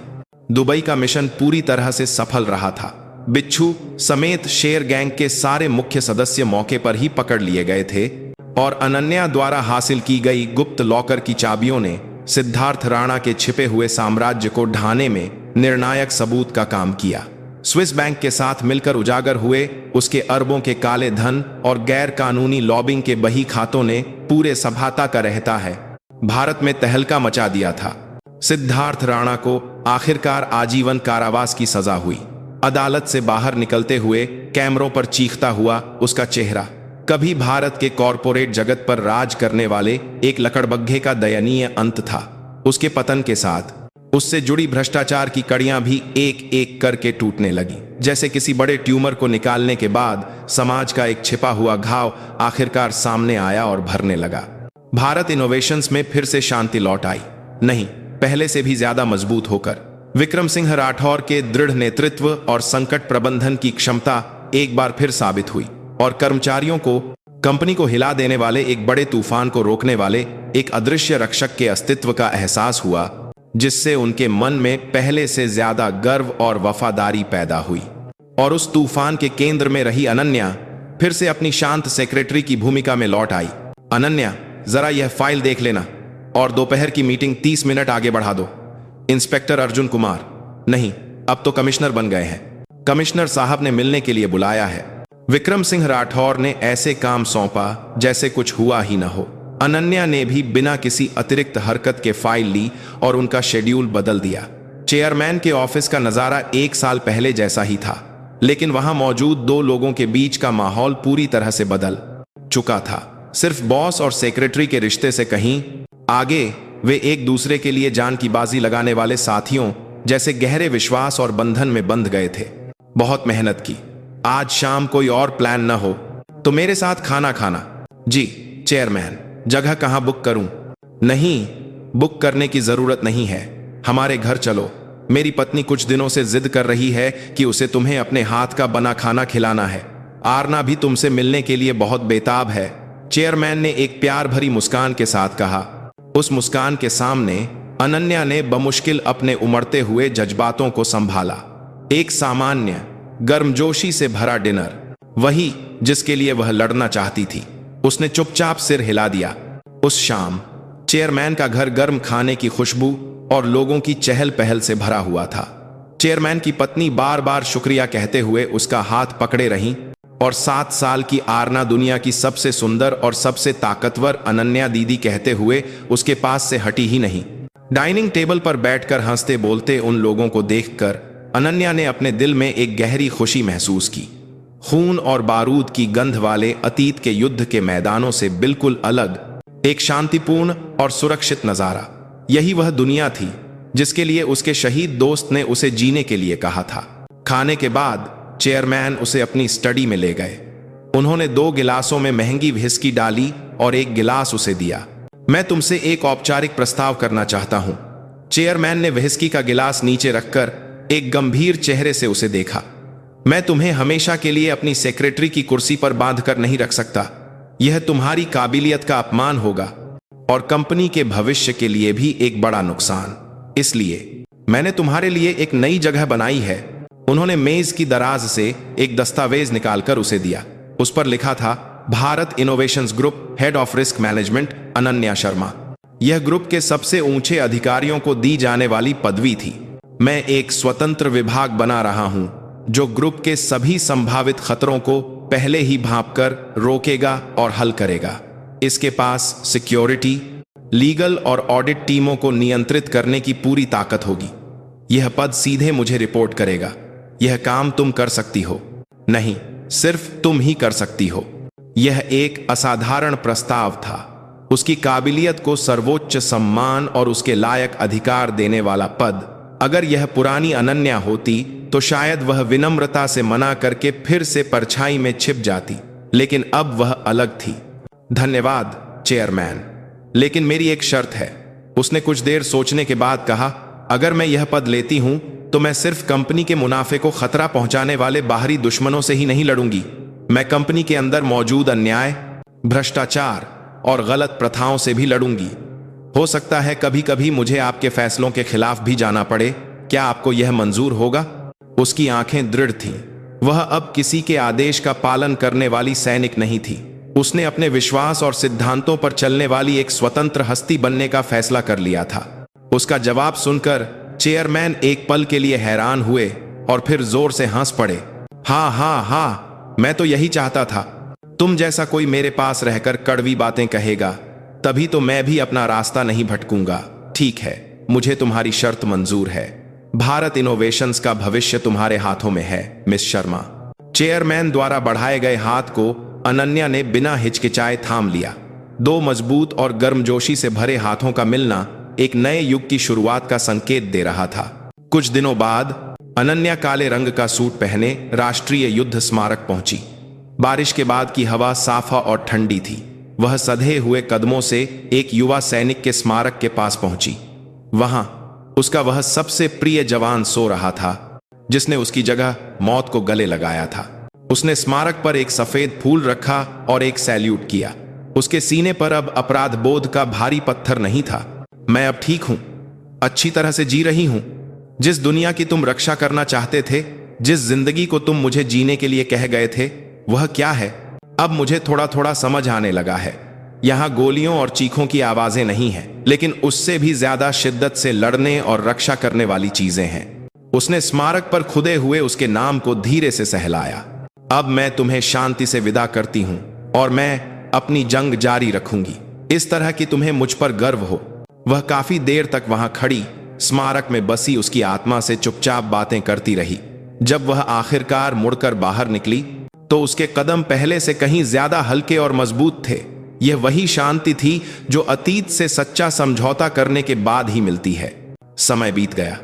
दुबई का मिशन पूरी तरह से सफल रहा था। बिच्छू समेत शेर गैंग के सारे मुख्य सदस्य मौके पर ही पकड़ लिए गए थे और अनन्या द्वारा हासिल की गई गुप्त लॉकर की चाबियों ने सिद्धार्थ राणा के छिपे हुए साम्राज्य को ढाने में निर्णायक सबूत का काम किया। स्विस बैंक के साथ मिलकर उजागर हुए उसके अरबों के काले धन और गैर कानूनी लॉबिंग के बही खातों ने पूरे सभ्यता का रहता है भारत में तहलका मचा दिया था। सिद्धार्थ राणा को आखिरकार आजीवन कारावास की सजा हुई। अदालत से बाहर निकलते हुए कैमरों पर चीखता हुआ उसका चेहरा कभी भारत के कॉरपोरेट जगत पर राज करने वाले एक लकड़बग्घे का दयनीय अंत था। उसके पतन के साथ उससे जुड़ी भ्रष्टाचार की कड़ियां भी एक एक करके टूटने लगी। जैसे किसी बड़े ट्यूमर को निकालने के बाद समाज का एक छिपा हुआ घाव आखिरकार सामने आया और भरने लगा। भारत इनोवेशंस में फिर से शांति लौट आई, नहीं, पहले से भी ज्यादा मजबूत होकर। विक्रम सिंह राठौर के दृढ़ नेतृत्व और संकट प्रबंधन की क्षमता एक बार फिर साबित हुई और कर्मचारियों को कंपनी को हिला देने वाले एक बड़े तूफान को रोकने वाले एक अदृश्य रक्षक के अस्तित्व का एहसास हुआ, जिससे उनके मन में पहले से ज्यादा गर्व और वफादारी पैदा हुई। और उस तूफान के केंद्र में रही अनन्या फिर से अपनी शांत सेक्रेटरी की भूमिका में लौट आई। अनन्या, जरा यह फाइल देख लेना और दोपहर की मीटिंग 30 मिनट आगे बढ़ा दो। इंस्पेक्टर अर्जुन कुमार, नहीं, अब तो कमिश्नर बन गए हैं। कमिश्नर साहब ने मिलने के लिए बुलाया है। विक्रम सिंह राठौर ने ऐसे काम सौंपा जैसे कुछ हुआ ही न हो। अनन्या ने भी बिना किसी अतिरिक्त हरकत के फाइल ली और उनका शेड्यूल बदल दिया। चेयरमैन के ऑफिस का नजारा 1 साल पहले जैसा ही था, लेकिन वहां मौजूद 2 लोगों के बीच का माहौल पूरी तरह से बदल चुका था। सिर्फ बॉस और सेक्रेटरी के रिश्ते से कहीं आगे वे एक दूसरे के लिए जान की बाजी लगाने वाले साथियों जैसे गहरे विश्वास और बंधन में बंध गए थे। बहुत मेहनत की। आज शाम कोई और प्लान न हो तो मेरे साथ खाना खाना। जी चेयरमैन, जगह कहां बुक करूं? नहीं, बुक करने की जरूरत नहीं है, हमारे घर चलो। मेरी पत्नी कुछ दिनों से जिद कर रही है कि उसे तुम्हें अपने हाथ का बना खाना खिलाना है। आरना भी तुमसे मिलने के लिए बहुत बेताब है। चेयरमैन ने एक प्यार भरी मुस्कान के साथ कहा। उस मुस्कान के सामने अनन्या ने बमुश्किल अपने उमड़ते हुए जज्बातों को संभाला। एक सामान्य गर्मजोशी से भरा डिनर, वही जिसके लिए वह लड़ना चाहती थी। उसने चुपचाप सिर हिला दिया। उस शाम चेयरमैन का घर गर्म खाने की खुशबू और लोगों की चहल पहल से भरा हुआ था। चेयरमैन की पत्नी बार बार शुक्रिया कहते हुए उसका हाथ पकड़े रहीं और 7 साल की आरना दुनिया की सबसे सुंदर और सबसे ताकतवर अनन्या दीदी कहते हुए उसके पास से हटी ही नहीं। डाइनिंग टेबल पर बैठकर हंसते बोलते उन लोगों को देखकर अनन्या ने अपने दिल में एक गहरी खुशी महसूस की। खून और बारूद की गंध वाले अतीत के युद्ध के मैदानों से बिल्कुल अलग एक शांतिपूर्ण और सुरक्षित नजारा। यही वह दुनिया थी जिसके लिए उसके शहीद दोस्त ने उसे जीने के लिए कहा था। खाने के बाद चेयरमैन उसे अपनी स्टडी में ले गए। उन्होंने 2 गिलासों में महंगी व्हिस्की डाली और एक गिलास उसे दिया। मैं तुमसे एक औपचारिक प्रस्ताव करना चाहता हूं। चेयरमैन ने व्हिस्की का गिलास नीचे रखकर एक गंभीर चेहरे से उसे देखा। मैं तुम्हें हमेशा के लिए अपनी सेक्रेटरी की कुर्सी पर बांधकर नहीं रख सकता। यह तुम्हारी काबिलियत का अपमान होगा और कंपनी के भविष्य के लिए भी एक बड़ा नुकसान। इसलिए मैंने तुम्हारे लिए एक नई जगह बनाई है। उन्होंने मेज की दराज से एक दस्तावेज निकालकर उसे दिया। उस पर लिखा था, Bharat innovations group, head of risk management, Ananya Sharma. यह ग्रुप के सबसे ऊंचे अधिकारियों को दी जाने वाली पदवी थी। मैं एक स्वतंत्र विभाग बना रहा हूं जो ग्रुप के सभी संभावित खतरों को पहले ही भांपकर रोकेगा और हल करेगा। इसके पास सिक्योरिटी, लीगल और ऑडिट टीमों को नियंत्रित करने की पूरी ताकत होगी। यह पद सीधे मुझे रिपोर्ट करेगा। यह काम तुम कर सकती हो। नहीं, सिर्फ तुम ही कर सकती हो। यह एक असाधारण प्रस्ताव था। उसकी काबिलियत को सर्वोच्च सम्मान और उसके लायक अधिकार देने वाला पद। अगर यह पुरानी अनन्या होती तो शायद वह विनम्रता से मना करके फिर से परछाई में छिप जाती, लेकिन अब वह अलग थी। धन्यवाद चेयरमैन, लेकिन मेरी एक शर्त है। उसने कुछ देर सोचने के बाद कहा, अगर मैं यह पद लेती हूं तो मैं सिर्फ कंपनी के मुनाफे को खतरा पहुंचाने वाले बाहरी दुश्मनों से ही नहीं लड़ूंगी। मैं कंपनी के अंदर मौजूद अन्याय, भ्रष्टाचार और गलत प्रथाओं से भी लड़ूंगी। हो सकता है कभी कभी मुझे आपके फैसलों के खिलाफ भी जाना पड़े। क्या आपको यह मंजूर होगा? उसकी आंखें दृढ़ थीं। वह अब किसी के आदेश का पालन करने वाली सैनिक नहीं थी। उसने अपने विश्वास और सिद्धांतों पर चलने वाली एक स्वतंत्र हस्ती बनने का फैसला कर लिया था। उसका जवाब सुनकर चेयरमैन एक पल के लिए हैरान हुए और फिर जोर से हंस पड़े। हाँ हाँ हाँ, मैं तो यही चाहता था। तुम जैसा कोई मेरे पास रहकर कड़वी बातें कहेगा, तभी तो मैं भी अपना रास्ता नहीं भटकूंगा। ठीक है, मुझे तुम्हारी शर्त मंजूर है। भारत इनोवेशंस का भविष्य तुम्हारे हाथों में है, मिस शर्मा। चेयरमैन द्वारा बढ़ाए गए हाथ को अनन्या ने बिना हिचकिचाए थाम लिया। दो मजबूत और गर्मजोशी से भरे हाथों का मिलना एक नए युग की शुरुआत का संकेत दे रहा था। कुछ दिनों बाद अनन्या काले रंग का सूट पहने राष्ट्रीय युद्ध स्मारक पहुंची। बारिश के बाद की हवा साफा और ठंडी थी। वह सधे हुए कदमों से एक युवा सैनिक के स्मारक के पास पहुंची। वहां उसका वह सबसे प्रिय जवान सो रहा था, जिसने उसकी जगह मौत को गले लगाया था। उसने स्मारक पर एक सफेद फूल रखा और एक सैल्यूट किया। उसके सीने पर अब अपराध बोध का भारी पत्थर नहीं था। मैं अब ठीक हूं, अच्छी तरह से जी रही हूं। जिस दुनिया की तुम रक्षा करना चाहते थे, जिस जिंदगी को तुम मुझे जीने के लिए कह गए थे, वह क्या है? अब मुझे थोड़ा थोड़ा समझ आने लगा है। यहां गोलियों और चीखों की आवाजें नहीं हैं, लेकिन उससे भी ज्यादा शिद्दत से लड़ने और रक्षा करने वाली चीजें हैं। उसने स्मारक पर खुदे हुए उसके नाम को धीरे से सहलाया। अब मैं तुम्हें शांति से विदा करती हूं और मैं अपनी जंग जारी रखूंगी, इस तरह कि तुम्हें मुझ पर गर्व हो। वह काफी देर तक वहां खड़ी स्मारक में बसी उसकी आत्मा से चुपचाप बातें करती रही। जब वह आखिरकार मुड़कर बाहर निकली तो उसके कदम पहले से कहीं ज्यादा हल्के और मजबूत थे। यह वही शांति थी जो अतीत से सच्चा समझौता करने के बाद ही मिलती है। समय बीत गया।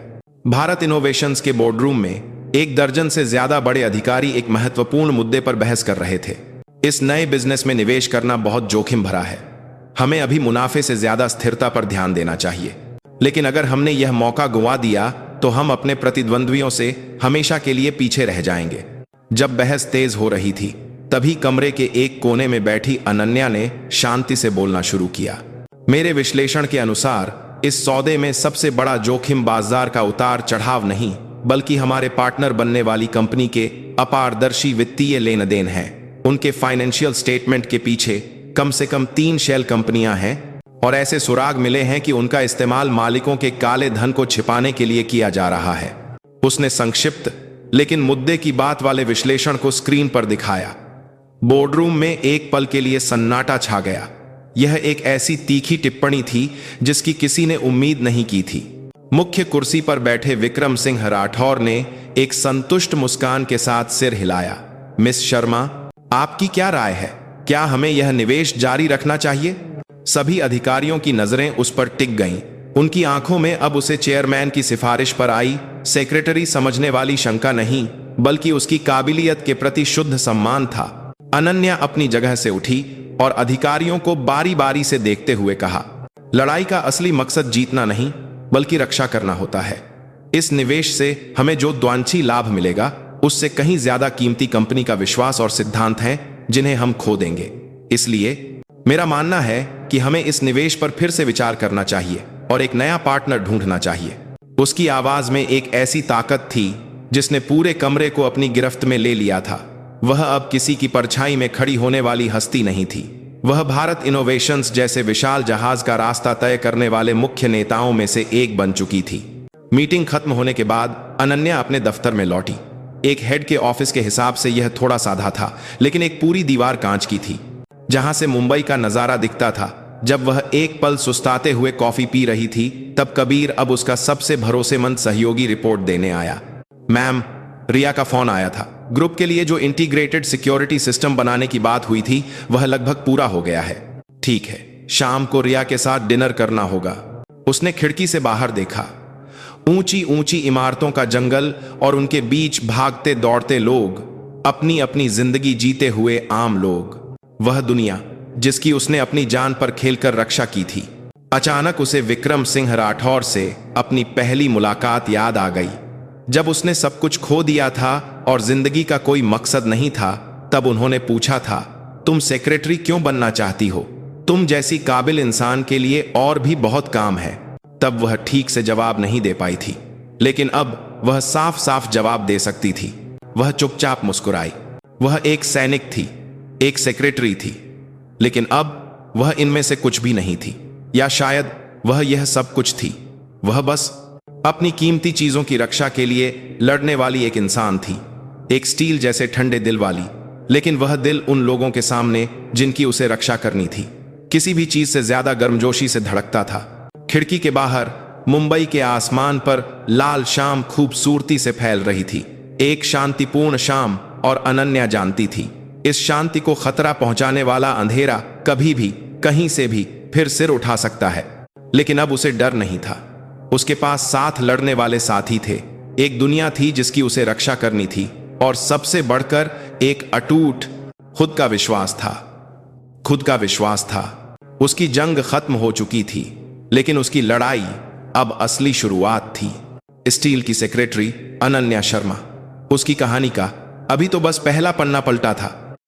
भारत इनोवेशंस के बोर्डरूम में 1 दर्जन से ज्यादा बड़े अधिकारी एक महत्वपूर्ण मुद्दे पर बहस कर रहे थे। इस नए बिजनेस में निवेश करना बहुत जोखिम भरा है। हमें अभी मुनाफे से ज्यादा स्थिरता पर ध्यान देना चाहिए। लेकिन अगर हमने यह मौका गुंवा दिया तो हम अपने प्रतिद्वंद्वियों से हमेशा के लिए पीछे रह जाएंगे। जब बहस तेज हो रही थी, तभी कमरे के एक कोने में बैठी अनन्या ने शांति से बोलना शुरू किया। मेरे विश्लेषण के अनुसार इस सौदे में सबसे बड़ा जोखिम बाजार का उतार चढ़ाव नहीं, बल्कि हमारे पार्टनर बनने वाली कंपनी के अपारदर्शी वित्तीय लेन देन हैं। उनके फाइनेंशियल स्टेटमेंट के पीछे कम से कम 3 शेल कंपनियां हैं और ऐसे सुराग मिले हैं कि उनका इस्तेमाल मालिकों के काले धन को छिपाने के लिए किया जा रहा है। उसने संक्षिप्त लेकिन मुद्दे की बात वाले विश्लेषण को स्क्रीन पर दिखाया। बोर्डरूम में एक पल के लिए सन्नाटा छा गया। यह एक ऐसी तीखी टिप्पणी थी जिसकी किसी ने उम्मीद नहीं की थी। मुख्य कुर्सी पर बैठे विक्रम सिंह राठौर ने एक संतुष्ट मुस्कान के साथ सिर हिलाया। मिस शर्मा, आपकी क्या राय है? क्या हमें यह निवेश जारी रखना चाहिए? सभी अधिकारियों की नजरें उस पर टिक गईं। उनकी आंखों में अब उसे चेयरमैन की सिफारिश पर आई सेक्रेटरी समझने वाली शंका नहीं, बल्कि उसकी काबिलियत के प्रति शुद्ध सम्मान था। अनन्या अपनी जगह से उठी और अधिकारियों को बारी बारी से देखते हुए कहा, लड़ाई का असली मकसद जीतना नहीं, बल्कि रक्षा करना होता है। इस निवेश से हमें जो द्वांची लाभ मिलेगा, उससे कहीं ज्यादा कीमती कंपनी का विश्वास और सिद्धांत हैं जिन्हें हम खो देंगे। इसलिए मेरा मानना है कि हमें इस निवेश पर फिर से विचार करना चाहिए और एक नया पार्टनर ढूंढना चाहिए। उसकी आवाज में एक ऐसी ताकत थी जिसने पूरे कमरे को अपनी गिरफ्त में ले लिया था। वह अब किसी की परछाई में खड़ी होने वाली हस्ती नहीं थी। वह भारत इनोवेशंस जैसे विशाल जहाज का रास्ता तय करने वाले मुख्य नेताओं में से एक बन चुकी थी। मीटिंग खत्म होने के बाद अनन्या अपने दफ्तर में लौटी। एक हेड के ऑफिस के हिसाब से यह थोड़ा सादा था, लेकिन एक पूरी दीवार कांच की थी, जहां से मुंबई का नजारा दिखता था। जब वह एक पल सुस्ताते हुए कॉफी पी रही थी, तब कबीर, अब उसका सबसे भरोसेमंद सहयोगी, रिपोर्ट देने आया। मैम, रिया का फोन आया था। ग्रुप के लिए जो इंटीग्रेटेड सिक्योरिटी सिस्टम बनाने की बात हुई थी, वह लगभग पूरा हो गया है। ठीक है, शाम को रिया के साथ डिनर करना होगा। उसने खिड़की से बाहर देखा। ऊंची ऊंची इमारतों का जंगल और उनके बीच भागते दौड़ते लोग, अपनी अपनी जिंदगी जीते हुए आम लोग। वह दुनिया जिसकी उसने अपनी जान पर खेलकर रक्षा की थी। अचानक उसे विक्रम सिंह राठौर से अपनी पहली मुलाकात याद आ गई। जब उसने सब कुछ खो दिया था और जिंदगी का कोई मकसद नहीं था, तब उन्होंने पूछा था, तुम सेक्रेटरी क्यों बनना चाहती हो? तुम जैसी काबिल इंसान के लिए और भी बहुत काम है। तब वह ठीक से जवाब नहीं दे पाई थी, लेकिन अब वह साफ साफ जवाब दे सकती थी। वह चुपचाप मुस्कुराई। वह एक सैनिक थी, एक सेक्रेटरी थी, लेकिन अब वह इनमें से कुछ भी नहीं थी, या शायद वह यह सब कुछ थी। वह बस अपनी कीमती चीजों की रक्षा के लिए लड़ने वाली एक इंसान थी, एक स्टील जैसे ठंडे दिल वाली। लेकिन वह दिल उन लोगों के सामने जिनकी उसे रक्षा करनी थी, किसी भी चीज से ज्यादा गर्मजोशी से धड़कता था। खिड़की के बाहर मुंबई के आसमान पर लाल शाम खूबसूरती से फैल रही थी, एक शांतिपूर्ण शाम, और अनन्या जानती थी इस शांति को खतरा पहुंचाने वाला अंधेरा कभी भी कहीं से भी फिर सिर उठा सकता है। लेकिन अब उसे डर नहीं था। उसके पास साथ लड़ने वाले साथी थे। एक दुनिया थी जिसकी उसे रक्षा करनी थी, और सबसे बढ़कर एक अटूट खुद का विश्वास था। खुद का विश्वास था। उसकी जंग खत्म हो चुकी थी, लेकिन उसकी लड़ाई अब असली शुरुआत थी। स्टील की सेक्रेटरी अनन्या शर्मा। उसकी कहानी का अभी तो बस पहला पन्ना पलटा था।